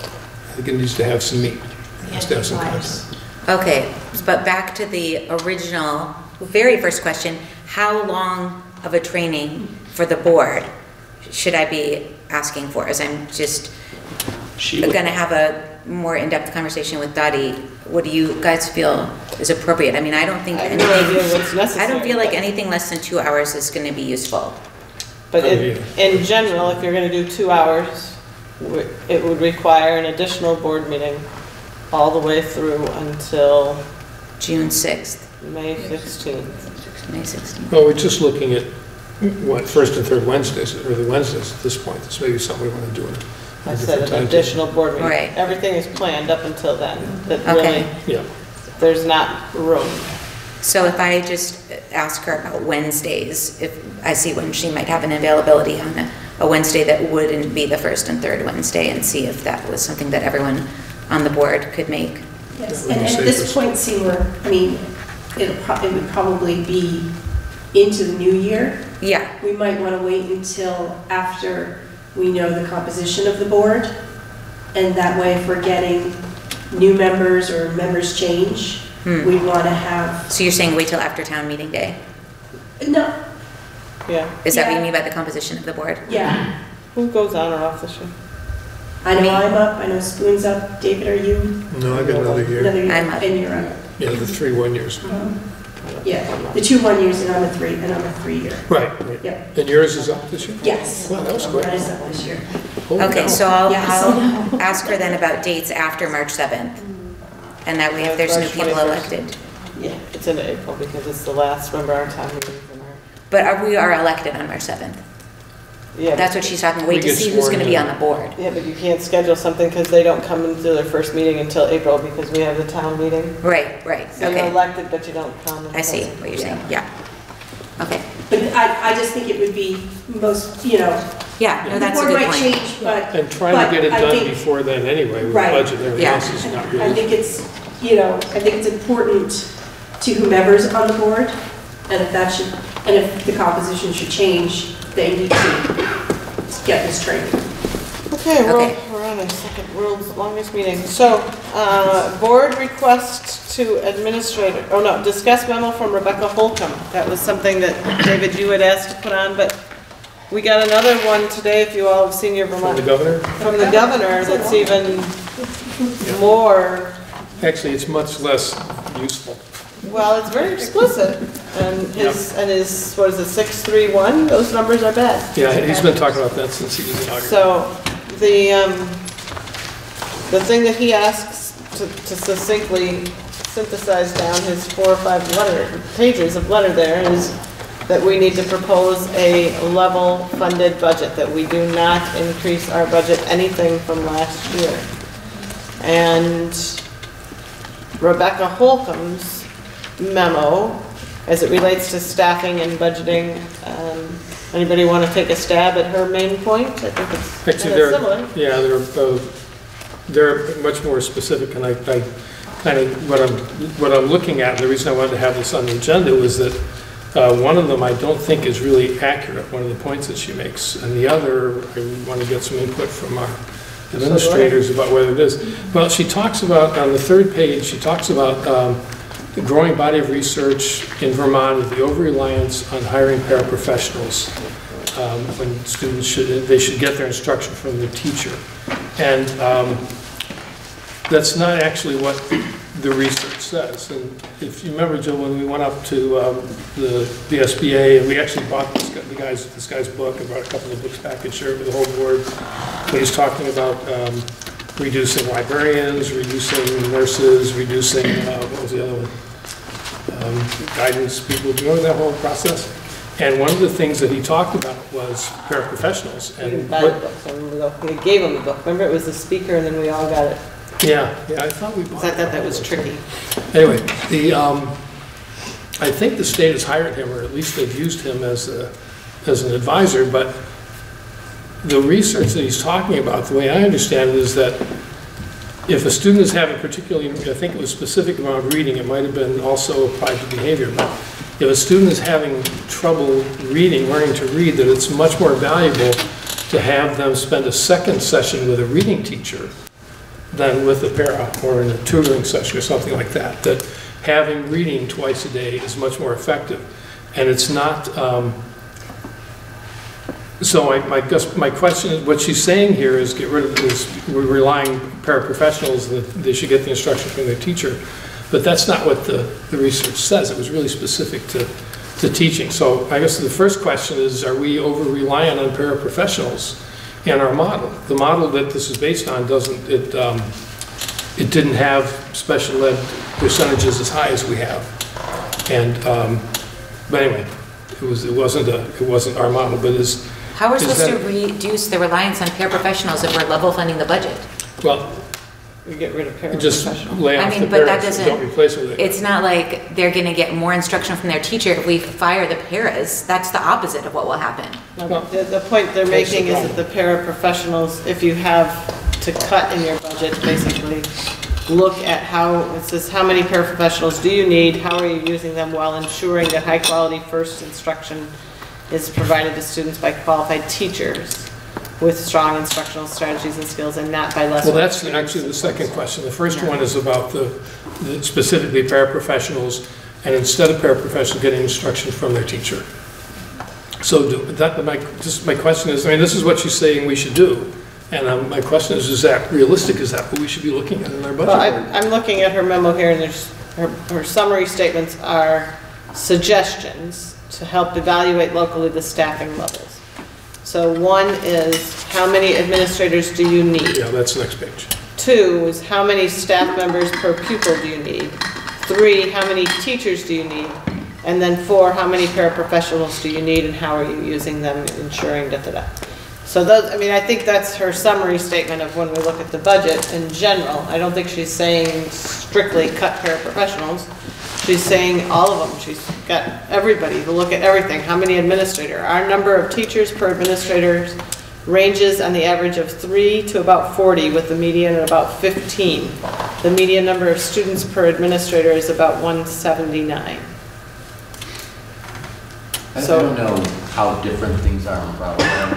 I think it needs to have some meat. It has to have some content. Okay, but back to the original, very first question, how long of a training for the board should I be asking for? As I'm just going to have a more in-depth conversation with Dottie. What do you guys feel is appropriate? I mean, I don't think I don't feel like anything less than 2 hours is going to be useful. But in general, if you're going to do 2 hours, it would require an additional board meeting all the way through until June 6th. May 16th. May 16th. Well, we're just looking at what, first and third Wednesdays, or the Wednesdays at this point. This may be something we want to do in I said an additional board meeting. Right. Everything is planned up until then. That Okay. really, there's not room. So if I just ask her about Wednesdays, if I see when she might have an availability on a Wednesday that wouldn't be the first and third Wednesday, and see if that was something that everyone on the board could make. Yes, and at this point, Seymour, I mean, it would probably be into the new year. Yeah. We might want to wait until after we know the composition of the board, and that way if we're getting new members or members change, we want to have... So you're saying wait till after town meeting day? No. Yeah. Is that what you mean by the composition of the board? Yeah. Who goes on or off this year? I know I'm up, I know Spoon's up. David, are you? No, I got another year. I'm up. And you're up. Yeah, the 3 1 years. Yeah, the 2 1 years and I'm a 3 year. Right. Yep. And yours is up this year? Yes. Well, that was quick. Mine is up this year. Okay, so I'll Yes. ask her then about dates after March 7th. And that way if there's new people elected. Yeah. into April because it's the last, remember our town meetings in our. But we are elected on March 7th. Yeah. That's what she's talking, wait We to get see who's sworn gonna be in. on the board. Yeah, but you can't schedule something because they don't come into their first meeting until April because we have the town meeting. Right, So you're okay. elected, but you don't come. I see what you're saying, yeah. Okay, But I just think it would be most, you know, yeah, no, the that's a board good might point. change, but. And try but to get it I done think- before then anyway, with Right. budget and everything Yeah. else is not I really. think it's, you know, I think it's important to whomever's on the board, and if that should, and if the composition should change, they need to get this training. Okay, Okay. we're on a second world's longest meeting. So, board request to administrator, oh no, discuss memo from Rebecca Holcomb. That was something that, David, you had asked to put on, but we got another one today, if you all have seen your From Vermont. the governor? From the governor, that's even more, Actually, it's much less useful. well, it's very explicit. And his, what is it, 631, those numbers are bad. Yeah, he's been talking about that since he was inaugurated. So, the thing that he asks to succinctly synthesize down his 4 or 5 pages of letter there is that we need to propose a level funded budget, that we do not increase our budget anything from last year. And Rebecca Holcomb's memo, as it relates to staffing and budgeting, anybody want to take a stab at her main point? I think it's Actually, kinda similar. they're much more specific, and I kind of, what I'm looking at, and the reason I wanted to have this on the agenda was that one of them I don't think is really accurate, one of the points that she makes, and the other, I want to get some input from our administrators about whether it is. Well, she talks about, on the 3rd page, she talks about the growing body of research in Vermont of the over-reliance on hiring paraprofessionals when students should get their instruction from their teacher. And that's not actually what the research says. And if you remember, Jill, when we went up to the SBA, and we actually bought this guy's book and brought a couple of books back and shared with the whole board. But he's talking about reducing librarians, reducing nurses, reducing, what was the other one? Guidance people. Do you know that whole process? And one of the things that he talked about was paraprofessionals. We didn't buy the book, so we gave him the book. Remember, it was the speaker, and then we all got it. Yeah, I thought we bought it. I thought that was tricky. Anyway, I think the state has hired him, or at least they've used him as an advisor, but the research that he's talking about, the way I understand it, is that if a student is having particularly, I think it was specific around reading, it might have been also applied to behavior, but if a student is having trouble reading, learning to read, that it's much more valuable to have them spend a second session with a reading teacher than with a para or in a tutoring session or something like that. That having reading twice a day is much more effective. And it's not, so my question is, what she's saying here is get rid of this, we're relying paraprofessionals, that they should get the instruction from their teacher. But that's not what the research says. It was really specific to teaching. So I guess the first question is, are we over-reliant on paraprofessionals in our model? The model that this is based on it didn't have special ed percentages as high as we have. And, but anyway, it wasn't our model, but How are we supposed to reduce the reliance on paraprofessionals if we're level funding the budget? Well, We get rid of just paraprofessionals. lay off the but that paras, don't replace it with it. It's not like they're gonna get more instruction from their teacher if we fire the paras. That's the opposite of what will happen. The point they're making is that the paraprofessionals, if you have to cut in your budget, basically, look at it says how many paraprofessionals do you need, how are you using them while ensuring that high-quality first instruction is provided to students by qualified teachers with strong instructional strategies and skills, and not by less. Well, that's actually the second question. The first one is about the specifically paraprofessionals, and instead of paraprofessionals, getting instruction from their teacher. So my question is, I mean, this is what she's saying we should do, and my question is that realistic? Is that what we should be looking at in our budget? Well, I'm looking at her memo here, and her summary statements are suggestions to help evaluate locally the staffing levels. So 1 is, how many administrators do you need? Yeah, that's the next page. 2 is, how many staff members per pupil do you need? 3, how many teachers do you need? And then 4, how many paraprofessionals do you need and how are you using them, ensuring da-da-da. So those, I mean, I think that's her summary statement of when we look at the budget in general. I don't think she's saying strictly cut paraprofessionals. She's saying all of them. She's got everybody to look at everything. How many administrator? Our number of teachers per administrators ranges on the average of 3 to about 40 with the median at about 15. The median number of students per administrator is about 179. I don't know how different things are in Brattleboro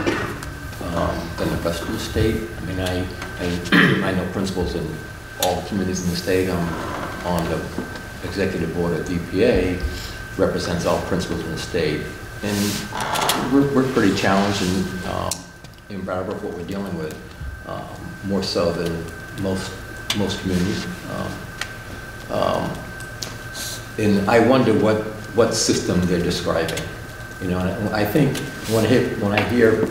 than the rest of the state. I mean, I know principals in all the communities in the state. I'm on the executive board of DPA, represents all principals in the state. And we're pretty challenged in Brattleboro what we're dealing with, more so than most communities. And I wonder what system they're describing. You know, and I think when I hear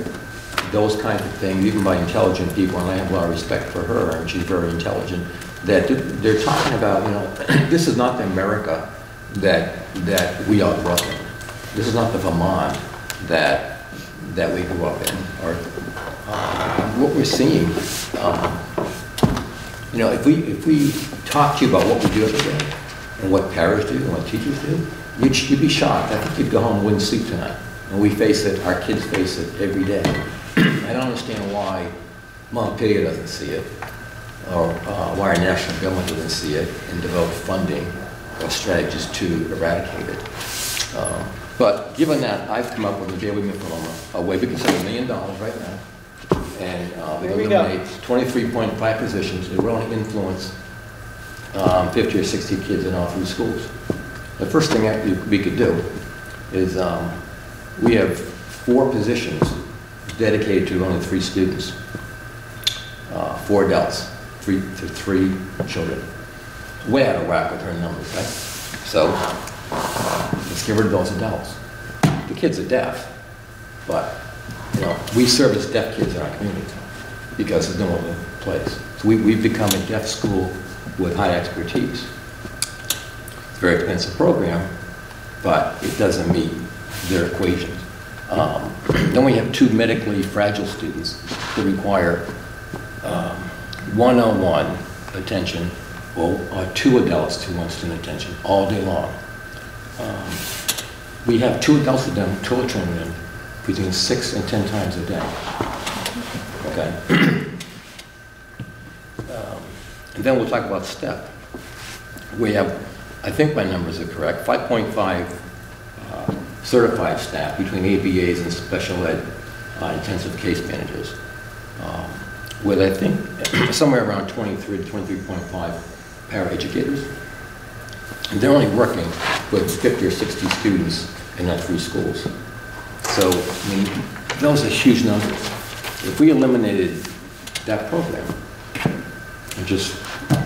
those kinds of things, even by intelligent people, and I have a lot of respect for her, and she's very intelligent, that they're talking about, you know, this is not the America that we are up in. This is not the Vermont that we grew up in. Or what we're seeing, you know, if we talk to you about what we do every day, and what parents do, and what teachers do, you'd be shocked. I think you'd go home and wouldn't sleep tonight. And we face it, our kids face it every day. I don't understand why Montpelier doesn't see it, or why our national government doesn't see it and develop funding or strategies to eradicate it. But given that, I've come up with a daily minimum, we can save $1 million right now, and eliminate 23.5 positions. It will only influence 50 or 60 kids in all 3 schools. The first thing we could do is we have 4 positions dedicated to only 3 students, 4 adults, 3 children. Way out of whack with her numbers, right? So let's get rid of those adults. The kids are deaf, but you know, we service deaf kids in our community because there's no other place. So we've become a deaf school with high expertise. It's a very expensive program, but it doesn't meet their equations. Then we have 2 medically fragile students that require one-on-one attention, or 2 adults to 1 student attention all day long. We have 2 adults with them, toilet training them between 6 and 10 times a day. Okay. And then we'll talk about STEP. We have, I think my numbers are correct, 5.5 certified staff between ABAs and special ed intensive case managers, with I think somewhere around 23 to 23.5 paraeducators. And they're only working with 50 or 60 students in our 3 schools. So, I mean, those are huge numbers. If we eliminated that program and just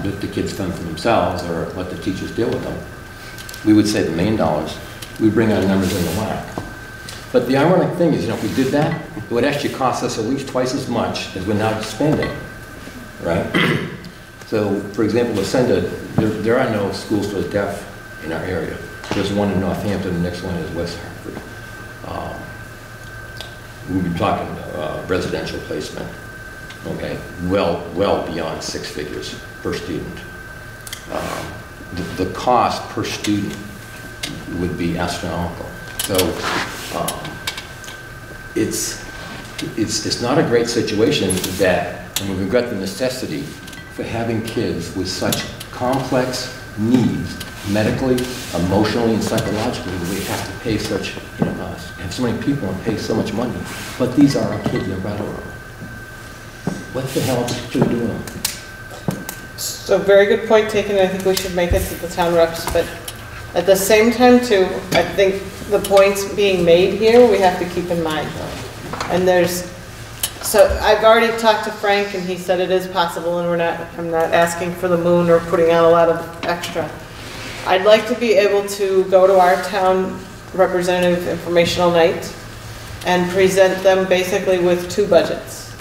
let the kids fend for themselves or let the teachers deal with them, we would save $1 million. We'd bring our numbers into whack. But the ironic thing is, you know, if we did that, it would actually cost us at least twice as much as we're now spending, right? So, for example, there are no schools for the deaf in our area. There's one in Northampton, the next one is West Hartford. We've been talking residential placement, okay, well beyond 6 figures per student. The cost per student would be astronomical. So it's not a great situation that, and we regret the necessity for having kids with such complex needs, medically, emotionally, and psychologically, that we have to pay such, you know, have so many people and pay so much money. But these are our kids in Brattleboro. What the hell should we do with them? So very good point taken. I think we should make it to the town reps, but at the same time too, I think the points being made here, we have to keep in mind. And so I've already talked to Frank and he said it is possible, and I'm not asking for the moon or putting on a lot of extra. I'd like to be able to go to our town representative informational night and present them basically with 2 budgets.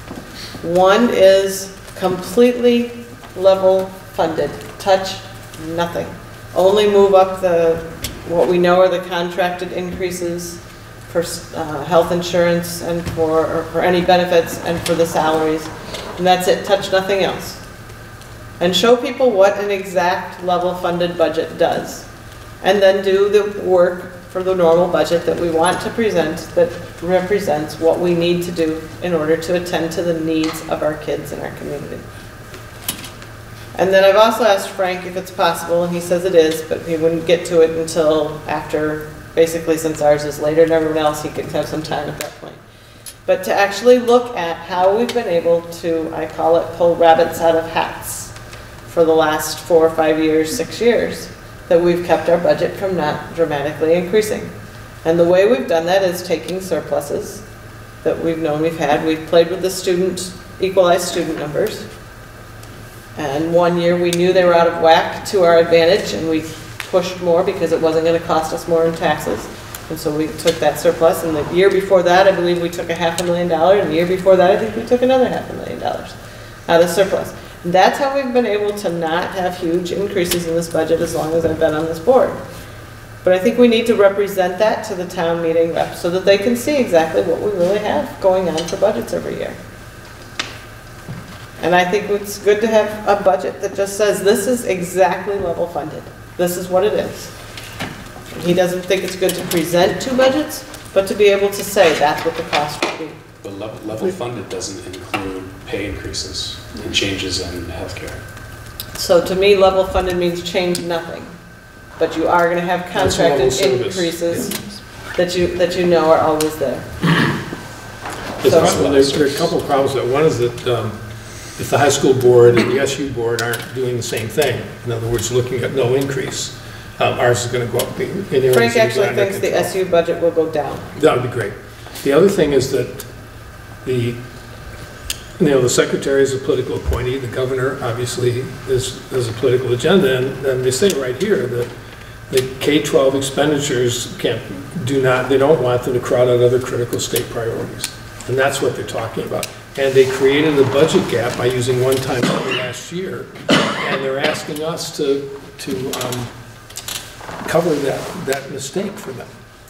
One is completely level funded, touch nothing. only move up what we know are the contracted increases for health insurance and for any benefits and for the salaries. And that's it, touch nothing else. And show people what an exact level funded budget does. And then do the work for the normal budget that we want to present that represents what we need to do in order to attend to the needs of our kids in our community. And then I've also asked Frank if it's possible, and he says it is, but he wouldn't get to it until after, basically since ours is later than everyone else, he could have some time at that point. But to actually look at how we've been able to, I call it, pull rabbits out of hats for the last 4 or 5 years, 6 years, that we've kept our budget from not dramatically increasing. And the way we've done that is taking surpluses that we've known we've had. We've played with the equalized student numbers. And one year we knew they were out of whack to our advantage, and we pushed more because it wasn't going to cost us more in taxes. And so we took that surplus, and the year before that, I believe we took $500,000, and the year before that, I think we took another $500,000 out of surplus. And that's how we've been able to not have huge increases in this budget as long as I've been on this board. But I think we need to represent that to the town meeting reps so that they can see exactly what we really have going on for budgets every year. And I think it's good to have a budget that just says, this is exactly level funded. This is what it is. He doesn't think it's good to present two budgets, but to be able to say that's what the cost would be. But level funded doesn't include pay increases and changes in healthcare. So to me, level funded means change nothing. But you are going to have contracted increases that you know are always there. There are a couple of problems there. One is that if the high school board and the SU board aren't doing the same thing, in other words, looking at no increase, ours is going to go up. Frank actually thinks the SU budget will go down. That would be great. The other thing is that the secretary is a political appointee. The governor obviously is a political agenda, and they say right here that the K-12 expenditures they don't want them to crowd out other critical state priorities, and that's what they're talking about. And they created a budget gap by using one-time money last year, and they're asking us to cover that mistake for them.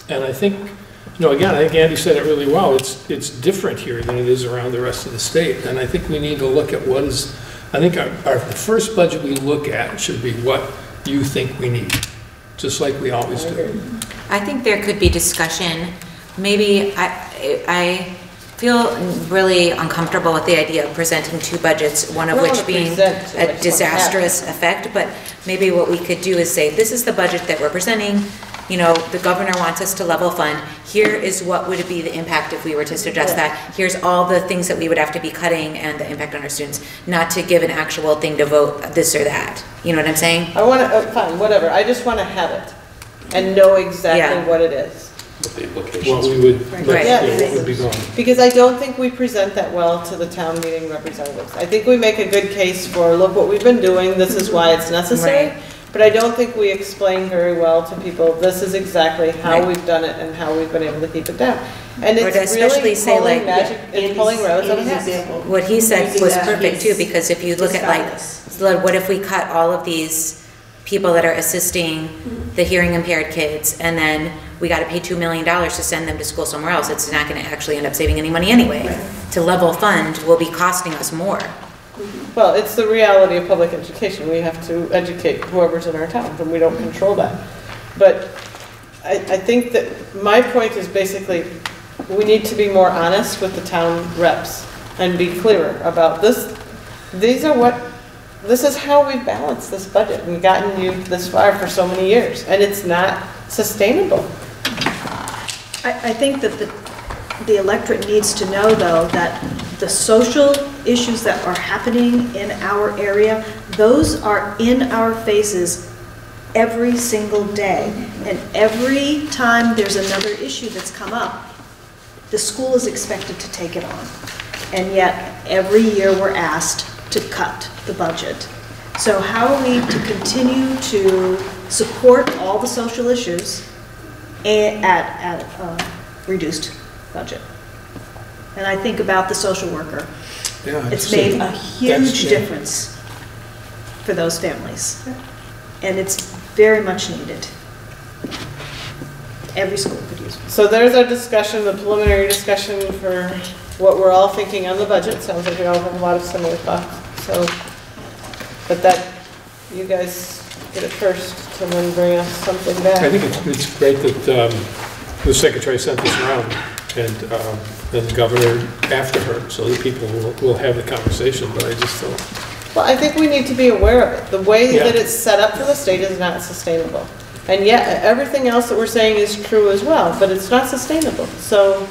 And I think, again, I think Andy said it really well. It's different here than it is around the rest of the state, and I think we need to look at what is. I think the first budget we look at should be what you think we need, just like we always do. I think there could be discussion. Maybe I feel really uncomfortable with the idea of presenting two budgets, one of which being a disastrous effect, but maybe what we could do is say, this is the budget that we're presenting. The governor wants us to level fund. Here is what would be the impact if we were to suggest that. Here's all the things that we would have to be cutting and the impact on our students, not to give an actual thing to vote this or that. You know what I'm saying? I want to, fine, whatever. I just want to have it and know exactly what it is. What the implications. What we would, what would be going. Because I don't think we present that well to the town meeting representatives. I think we make a good case for, look what we've been doing, this is why it's necessary. Right. But I don't think we explain very well to people, this is exactly how we've done it and how we've been able to keep it down. And it's really pulling magic, it's pulling rabbits out of hats. What he said was perfect too, because if you look at what if we cut all of these people that are assisting the hearing impaired kids, and then we got to pay $2 million to send them to school somewhere else. It's not going to actually end up saving any money anyway. Right. To level fund will be costing us more. Well, it's the reality of public education. We have to educate whoever's in our town, and we don't control that. But I think that my point is basically we need to be more honest with the town reps and be clearer about this. This is how we've balanced this budget and gotten you this far for so many years, and it's not sustainable. I think that the electorate needs to know, though, that the social issues that are happening in our area, those are in our faces every single day. And every time there's another issue that's come up, the school is expected to take it on. And yet, every year we're asked to cut the budget. So how are we to continue to support all the social issues at a reduced budget? And I think about the social worker. Yeah, it's made a huge difference for those families. And very much needed. Every school could use one. So there's our discussion, the preliminary discussion for what we're all thinking on the budget. Sounds like we all have a lot of similar thoughts. So, but that, you guys get it first and then bring us something back. I think it's great that the secretary sent this around and the governor after her, so that people will have the conversation, but I just don't. Well, I think we need to be aware of it. The way Yeah. that it's set up for the state is not sustainable. And yet, everything else that we're saying is true as well, but it's not sustainable. So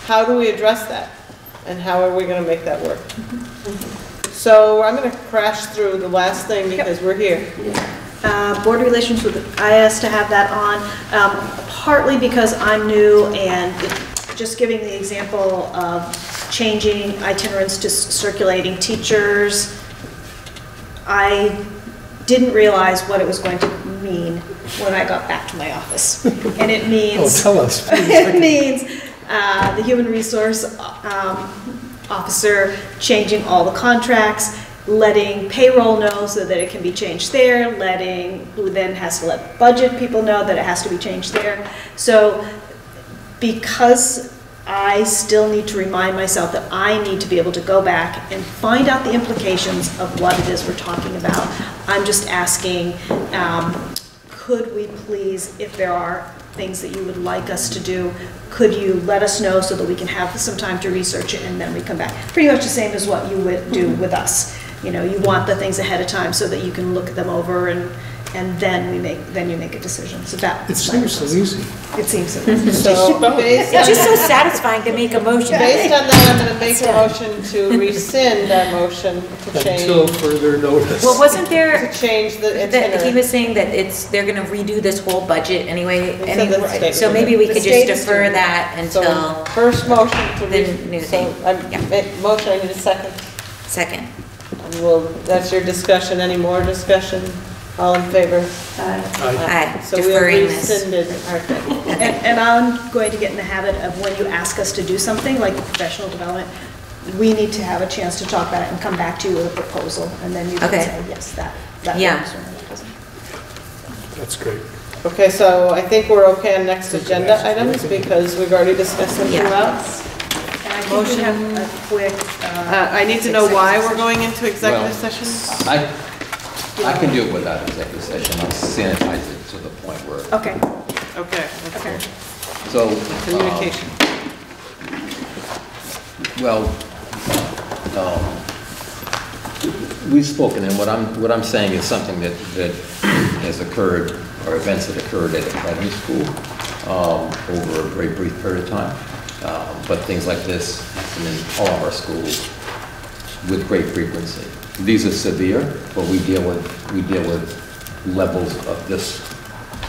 how do we address that? And how are we going to make that work? So I'm going to crash through the last thing because we're here. Board relations with, I asked to have that on, partly because I'm new and just giving the example of changing itinerants to circulating teachers. I didn't realize what it was going to mean when I got back to my office. And it means... Oh, tell us, please. It means the human resource officer changing all the contracts, letting payroll know so that it can be changed there, who then has to let budget people know that it has to be changed there. So because I still need to remind myself that I need to be able to go back and find out the implications of what it is we're talking about, I'm just asking, could we please, if there are things that you would like us to do, could you let us know so that we can have some time to research it and then we come back? Pretty much the same as what you would do with us. You know, you want the things ahead of time so that you can look them over and then you make a decision. So that It seems so easy. It seems so easy. So based It's on, just so satisfying to make a motion. based on that, I'm going to make a motion to rescind our motion to Until change, further notice. Well, wasn't there, to change the that he itinerary. was saying that they're gonna redo this whole budget anyway? He said that the state So would maybe do we it. could The just state is defer doing that So until first motion to the new so thing. motion, I need a second. Second. And that's your discussion. Any more discussion? All in favor? Aye, So we have deferring this. rescinded our thing. And I'm going to get in the habit of when you ask us to do something like professional development, we need to have a chance to talk about it and come back to you with a proposal, and then you can Okay. say, yes, that Yeah. works or that doesn't. That's great. Okay, so I think we're okay on next agenda items because we've already discussed them Yeah. throughout. And I think we have a quick. I need to know why we're going into executive Well, session. I can do it without executive session. I'll sanitize it to the point where, Okay, Okay. okay. so. Communication. Well, we've spoken, and what I'm saying is something that has occurred, or events that occurred at Academy School over a very brief period of time. But things like this happen in all of our schools with great frequency. These are severe, but we deal with levels of this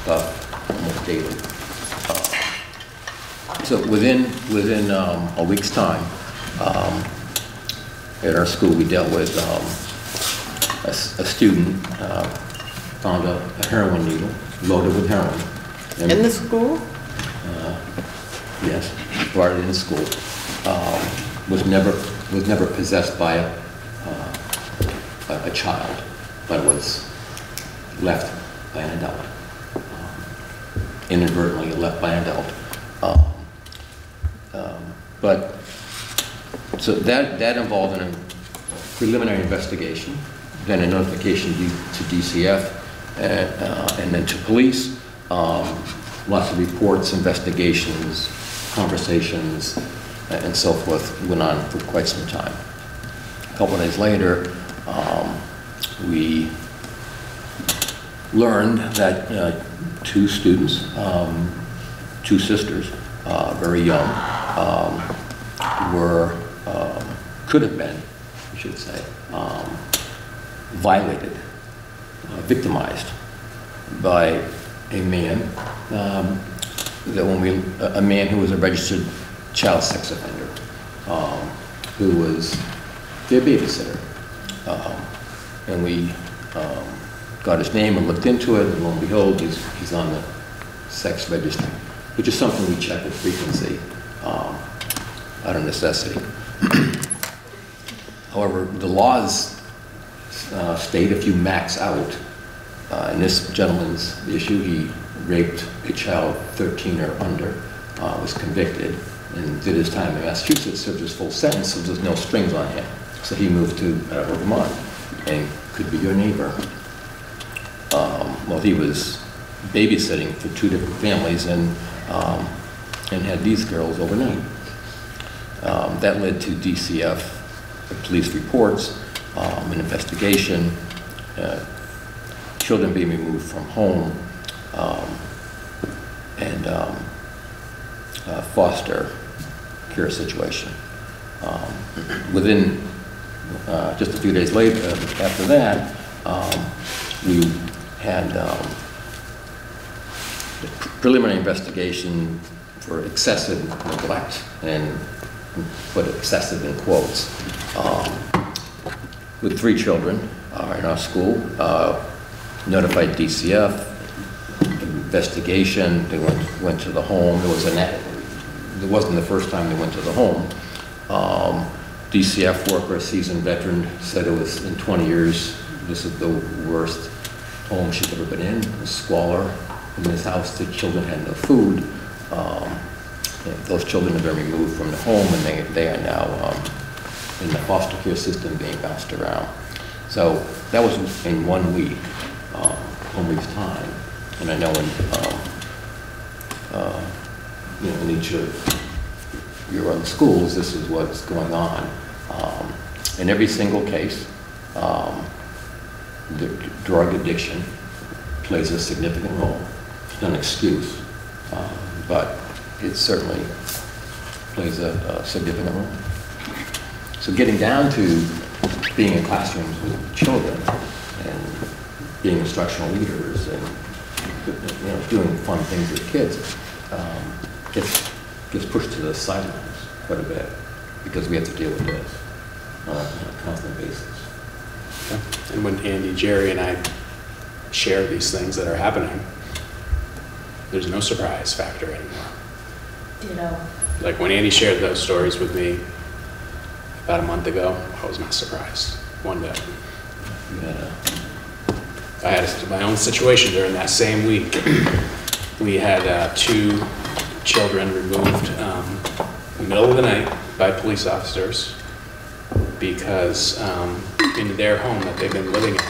stuff almost daily. So within a week's time, at our school, we dealt with a student found a heroin needle loaded with heroin. And, In the school? yes, brought it in school. Was never possessed by a child, but was left by an adult. Inadvertently left by an adult. But so that involved in a preliminary investigation, then a notification to DCF, and then to police. Lots of reports, investigations, conversations, and so forth went on for quite some time. A couple of days later, we learned that two students, two sisters, very young, could have been, I should say, violated, victimized by a man, a man who was a registered child sex offender, who was their babysitter. And we got his name and looked into it, and lo and behold, he's on the sex registry, which is something we check with frequency out of necessity. However, the laws state if you max out In this gentleman's issue, he raped a child 13 or under, was convicted, and did his time in Massachusetts, served his full sentence, so there's no strings on him. So he moved to Vermont, and could be your neighbor. Well, he was babysitting for 2 different families, and had these girls overnight. That led to DCF, police reports, an investigation, children being removed from home, and foster care situation. Within just a few days later, after that, we had a preliminary investigation for excessive neglect, and put excessive in quotes, with 3 children in our school. Notified DCF, investigation, they went to the home. It wasn't the first time they went to the home. DCF worker, a seasoned veteran, said it was, in 20 years, this is the worst home she's ever been in. The squalor in this house, the children had no food. Those children have been removed from the home, and they are now in the foster care system being bounced around. So that was in 1 week, 1 week's time. And I know in each of your other schools, this is what's going on. In every single case, the drug addiction plays a significant role. It's not an excuse, but it certainly plays a significant role. So getting down to being in classrooms with children and being instructional leaders and doing fun things with kids gets pushed to the sidelines quite a bit because we have to deal with this on a constant basis. Okay. And when Andy, Jerry, and I share these things that are happening, there's no surprise factor anymore. Like when Andy shared those stories with me about a month ago, I was not surprised one bit. Yeah. I had my own situation during that same week. We had 2 children removed in the middle of the night by police officers because in their home that they've been living in,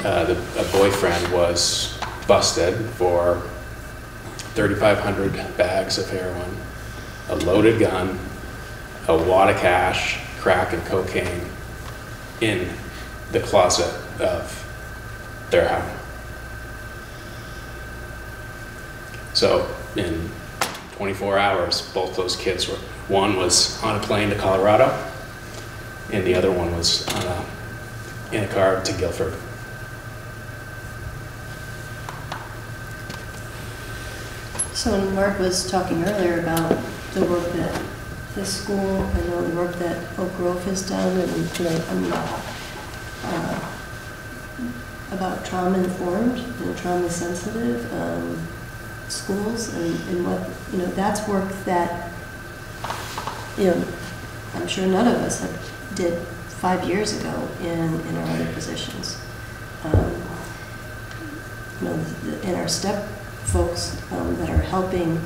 a boyfriend was busted for 3,500 bags of heroin, a loaded gun, a wad of cash, crack and cocaine in the closet of their home. So in 24 hours, both those kids were, one was on a plane to Colorado, and the other one was in a car to Guilford. So when Mark was talking earlier about the work that his school, I know the work that Oak Grove has done, and about trauma-informed and trauma-sensitive schools, and what, that's work that, I'm sure none of us did 5 years ago in our other positions. In our STEP folks that are helping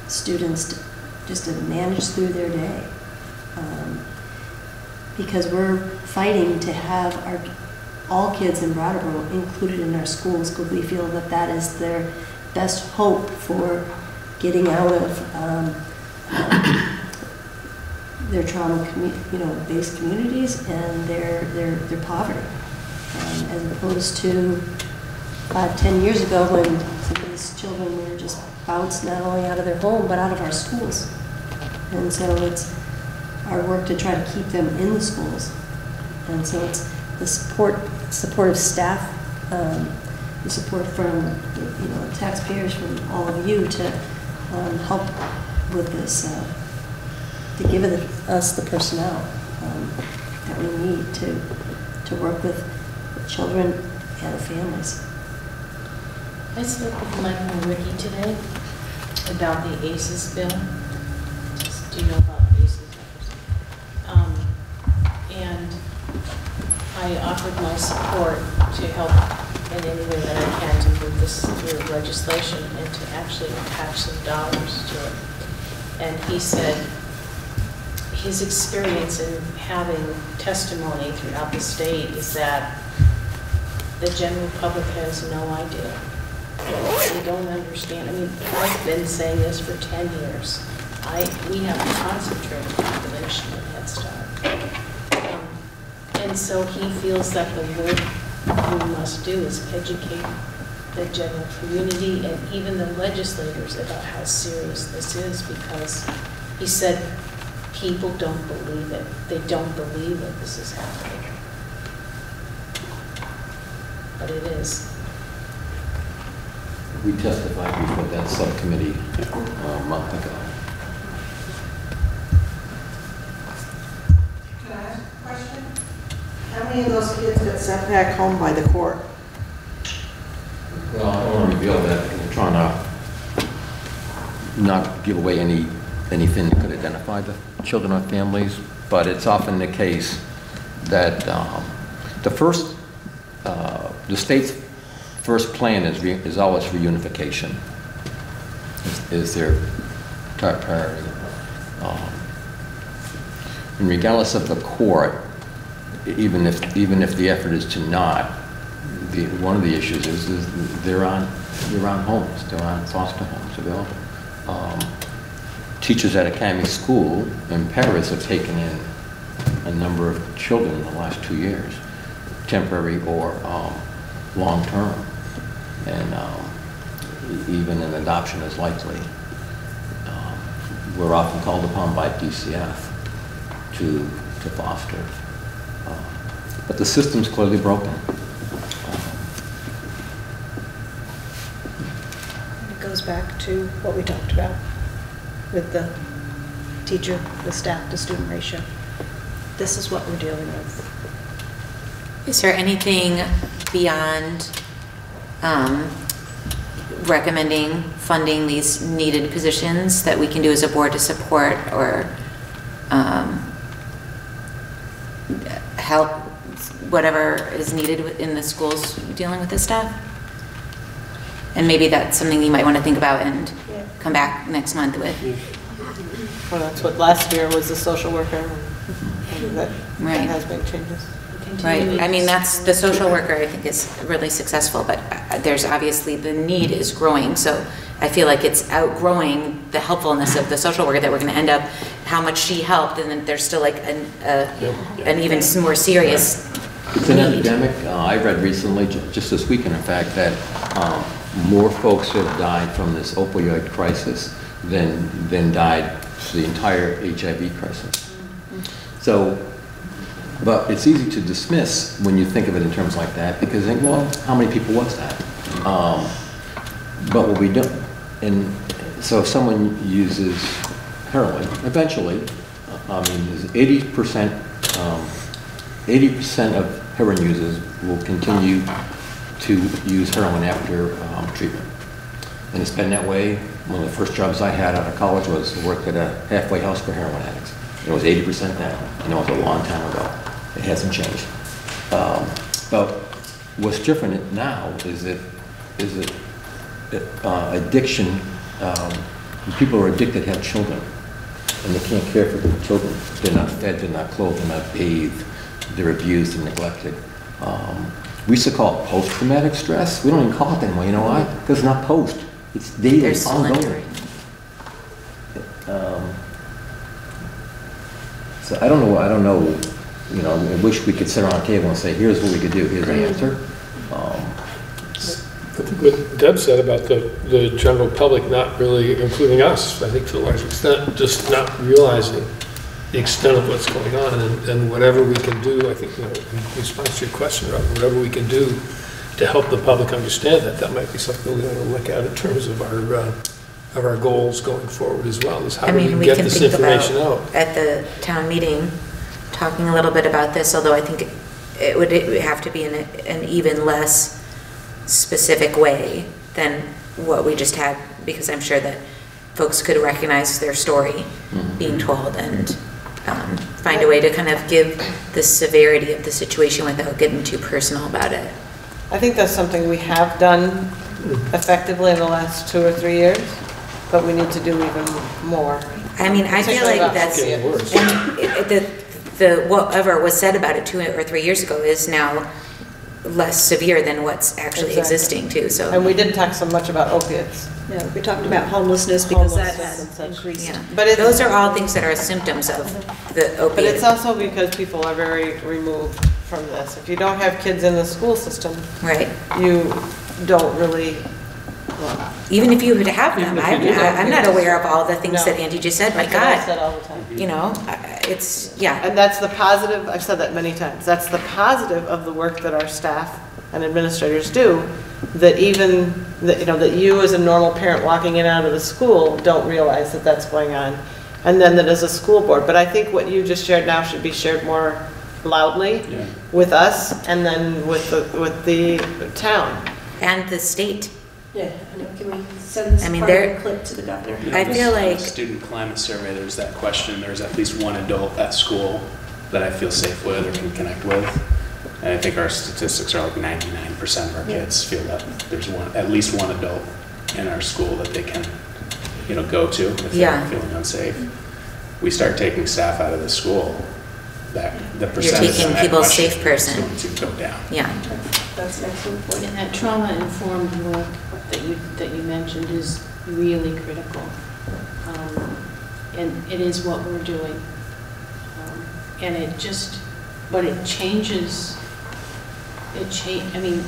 students just to manage through their day. Because we're fighting to have all kids in Brattleboro included in our schools, because we feel that that is their best hope for getting out of their trauma-based communities and their poverty, as opposed to 5-10 years ago when some of these children were just bounced not only out of their home but out of our schools. And so it's our work to try to keep them in the schools. And so it's the support of staff, the support from taxpayers, from all of you to help with this, to give us the personnel that we need to work with children and families. I spoke with Michael and Ricky today about the ACEs bill. Do you know about ACEs? And I offered my support to help in any way that I can to move this through legislation and to actually attach some dollars to it. And he said his experience in having testimony throughout the state is that the general public has no idea. They don't understand. I mean, I've been saying this for 10 years. We have a concentrated population in Head Start. And so he feels that the work we must do is educate the general community and even the legislators about how serious this is, because he said people don't believe it. They don't believe that this is happening. But it is. We testified before that subcommittee a month ago. Can I ask a question? How many of those kids got sent back home by the court? Well, I don't want to reveal that because we're trying to not give away anything that could identify the children or families, but it's often the case that the state's first plan is always reunification. Is their priority. And regardless of the court, even if the effort is to not, one of the issues is they're on homes, they're on foster homes available. Teachers at Academy School in Paris have taken in a number of children in the last 2 years, temporary or long-term, and even an adoption is likely. We're often called upon by DCF to foster, but the system's clearly broken. It goes back to what we talked about with the teacher, the staff to student ratio. This is what we're dealing with. Is there anything beyond recommending funding these needed positions that we can do as a board to support or help whatever is needed in the schools dealing with this stuff? And maybe that's something you might want to think about and come back next month with. Well, that's what last year was, the social worker. And that has big changes. Right. I mean, that's the social worker, I think, is really successful, but there's obviously the need is growing. So I feel like it's outgrowing the helpfulness of the social worker, that we're going to end up how much she helped, and then there's still like an even more serious It's an epidemic. I read recently, just this weekend, in fact, that more folks have died from this opioid crisis than died from the entire HIV crisis. So, but it's easy to dismiss when you think of it in terms like that, because you think, well, how many people was that? But what we don't, and so if someone uses heroin, eventually, I mean, 80% of heroin users will continue to use heroin after treatment. And it's been that way. One of the first jobs I had out of college was to work at a halfway house for heroin addicts. It was 80% now, and it was a long time ago. It hasn't changed. But what's different now is that addiction, when people are addicted, have children, and they can't care for their children. They're not fed, they're not clothed, they're not bathed, they're abused and neglected. We used to call it post-traumatic stress. We don't even call it that anymore. You know why? Because it's not post. It's daily, There's ongoing. So I don't know. You know, I wish we could sit around a table and say, here's what we could do, here's the answer. I think what Deb said about the general public not really including us, I think to a large extent, just not realizing the extent of what's going on, and whatever we can do, I think, in response to your question, Robert, whatever we can do to help the public understand that might be something we want to look at in terms of our goals going forward as well, is how do we get this information out. At the town meeting, talking a little bit about this, although I think it would have to be in an even less specific way than what we just had, because I'm sure that folks could recognize their story being told and find a way to kind of give the severity of the situation without getting too personal about it. I think that's something we have done effectively in the last 2 or 3 years, but we need to do even more. I mean, I feel like that's, Getting worse. the whatever was said about it 2 or 3 years ago is now less severe than what's actually Exactly. existing too, so. And we didn't talk so much about opiates. Yeah, we talked about homelessness because that Homelessness had and such. increased. Yeah, But it's- those are all things that are symptoms of the But it's opiate. also because people are very removed from this. If you don't have kids in the school system, Right. you don't really, well, Even if you would have them, Even if you do have I'm not kids. aware of all the things No. that Andy just said, my that's what I God. said all the time. You know, it's, yeah, And that's the positive, I've said that many times, that's the positive of the work that our staff and administrators do, that even, that, you know, that you as a normal parent walking in and out of the school don't realize that that's going on. And then that as a school board, but I think what you just shared now should be shared more loudly Yeah. with us and then with the town. and the state. Yeah, I know, can we send this I mean, part of they're- the clip to the governor? I feel like- Student climate survey, there's that question, there's at least one adult at school that I feel safe with or can connect with. And I think our statistics are like 99% of our kids feel that there's at least one adult in our school that they can, you know, go to if Yeah. they're feeling unsafe. We start taking staff out of the school, that the percentage taking on that people's question safe person. is going to go down. Yeah, That's an excellent point. And that trauma-informed work that you mentioned is really critical. And it is what we're doing. And it just, but it changes, I mean,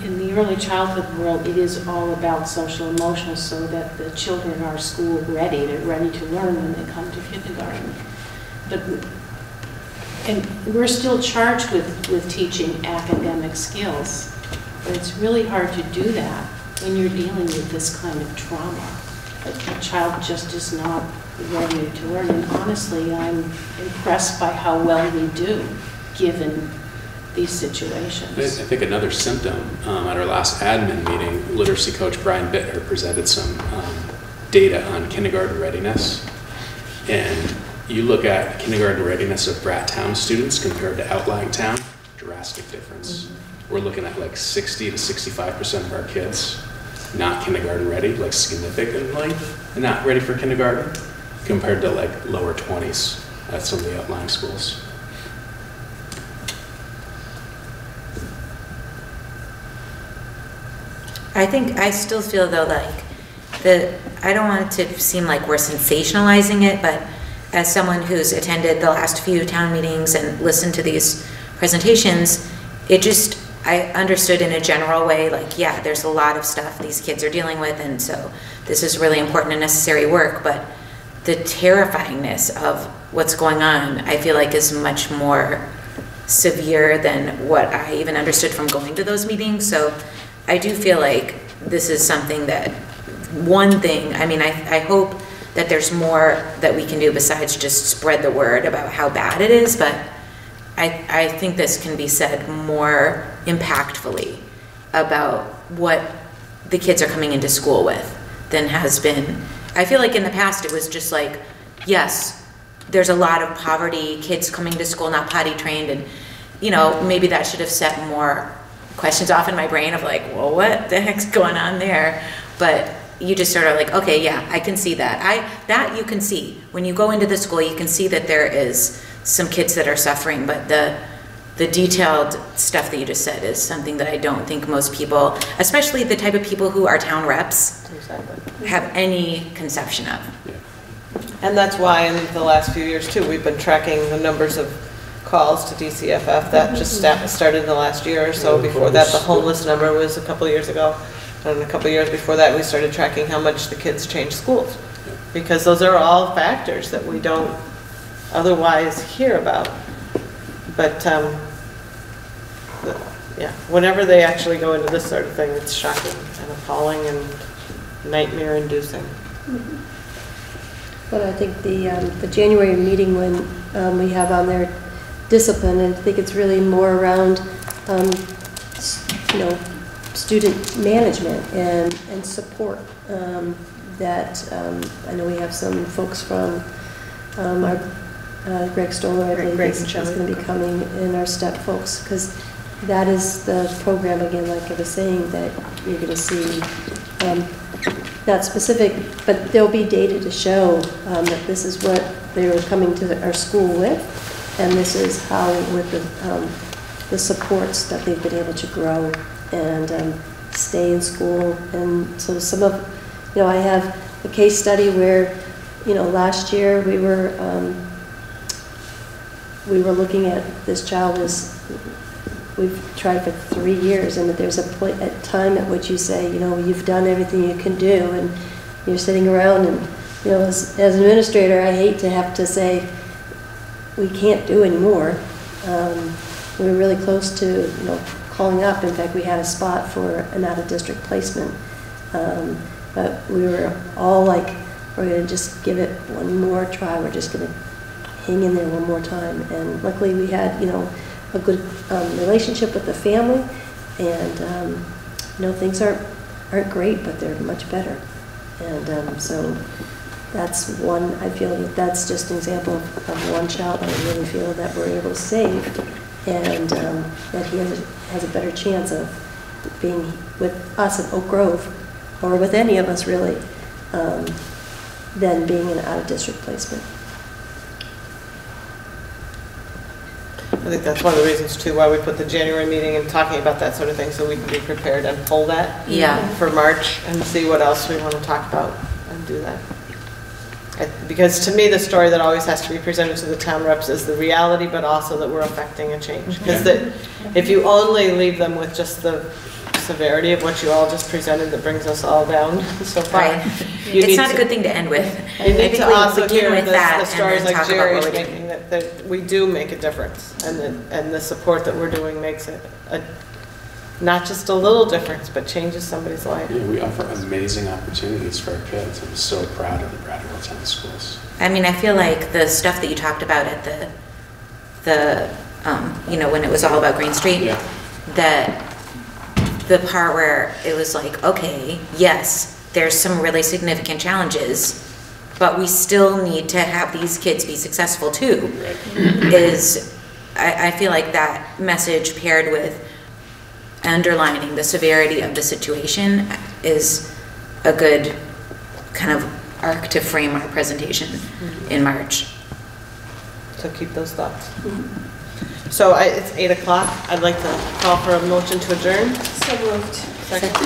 in the early childhood world, it is all about social emotional so that the children are school ready, they're ready to learn when they come to kindergarten. But and we're still charged with teaching academic skills, but it's really hard to do that when you're dealing with this kind of trauma. A child just is not ready to learn, and honestly, I'm impressed by how well we do, given these situations. I think another symptom, at our last admin meeting, literacy coach Brian Bittner presented some data on kindergarten readiness. And you look at kindergarten readiness of Bratttown students compared to outlying town, drastic difference. We're looking at like 60 to 65% of our kids not kindergarten ready, like significantly not ready for kindergarten, compared to like lower 20s at some of the outlying schools. I still feel though like I don't want it to seem like we're sensationalizing it, but as someone who's attended the last few town meetings and listened to these presentations, I understood in a general way, like, yeah, there's a lot of stuff these kids are dealing with, and so this is really important and necessary work, but the terrifyingness of what's going on, I feel like is much more severe than what I even understood from going to those meetings. So I do feel like this is something that, one thing, I mean, I hope that there's more that we can do besides just spread the word about how bad it is, but I think this can be said more impactfully about what the kids are coming into school with than has been. I feel like in the past it was just like, yes, there's a lot of poverty, kids coming to school not potty trained, and you know, maybe that should have set more questions off in my brain of like, well, what the heck's going on there? But you just sort of like, okay, yeah, I can see that. That you can see. When you go into the school, you can see that there is some kids that are suffering, but the detailed stuff that you just said is something that I don't think most people, especially the type of people who are town reps, have any conception of. And that's why in the last few years too, we've been tracking the numbers of calls to DCFF. That just started in the last year or so. Before that, the homeless number was a couple of years ago. And a couple of years before that, we started tracking how much the kids change schools. Because those are all factors that we don't otherwise hear about. But yeah, whenever they actually go into this sort of thing, it's shocking and appalling and nightmare-inducing. But I think the January meeting when we have on there discipline, and I think it's really more around, you know, student management and support. That I know we have some folks from our Greg Stoller, I believe, is going to be coming, and our STEP folks, because that is the program, again, like I was saying, that you're going to see, not specific, but there'll be data to show that this is what they were coming to our school with, and this is how, with the supports that they've been able to grow and stay in school. And so some of, I have a case study where, last year we were looking at this child we've tried for 3 years, and there's a time at which you say, you've done everything you can do, and you're sitting around, and as an administrator, I hate to have to say we can't do anymore. We were really close to calling up. In fact, we had a spot for an out-of-district placement, but we were all like, we're going to just give it one more try. We're just going to hang in there one more time. And luckily, we had a good relationship with the family, and things aren't great, but they're much better. And so that's one. I feel that's just an example of one child that I really feel that we're able to save, and that he has a better chance of being with us at Oak Grove, or with any of us really, than being an out-of-district placement. I think that's one of the reasons too why we put the January meeting and talking about that sort of thing, so we can be prepared and pull that for March and see what else we want to talk about and do that. Because to me, the story that always has to be presented to the town reps is the reality, but also that we're affecting a change. Because if you only leave them with just the severity of what you all just presented, that brings us all down so far. Right. It's not a good thing to end with. You need to also hear the stories and then like Jerry's making, that we do make a difference, and the support that we're doing makes it not just a little difference, but changes somebody's life. Yeah, we offer amazing opportunities for our kids. I'm so proud of the Brattleboro Town Schools. I mean, I feel like the stuff that you talked about at the when it was all about Green Street, that the part where it was like, okay, yes, there's some really significant challenges, but we still need to have these kids be successful too, I feel like that message paired with underlining the severity of the situation is a good kind of arc to frame our presentation in March. So keep those thoughts. So it's 8 o'clock. I'd like to call for a motion to adjourn. So moved. Second.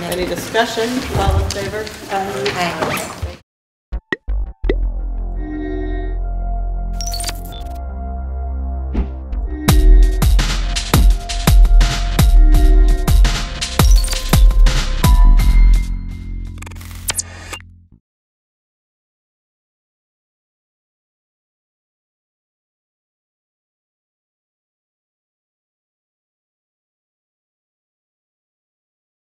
Any discussion? All in favor? Aye.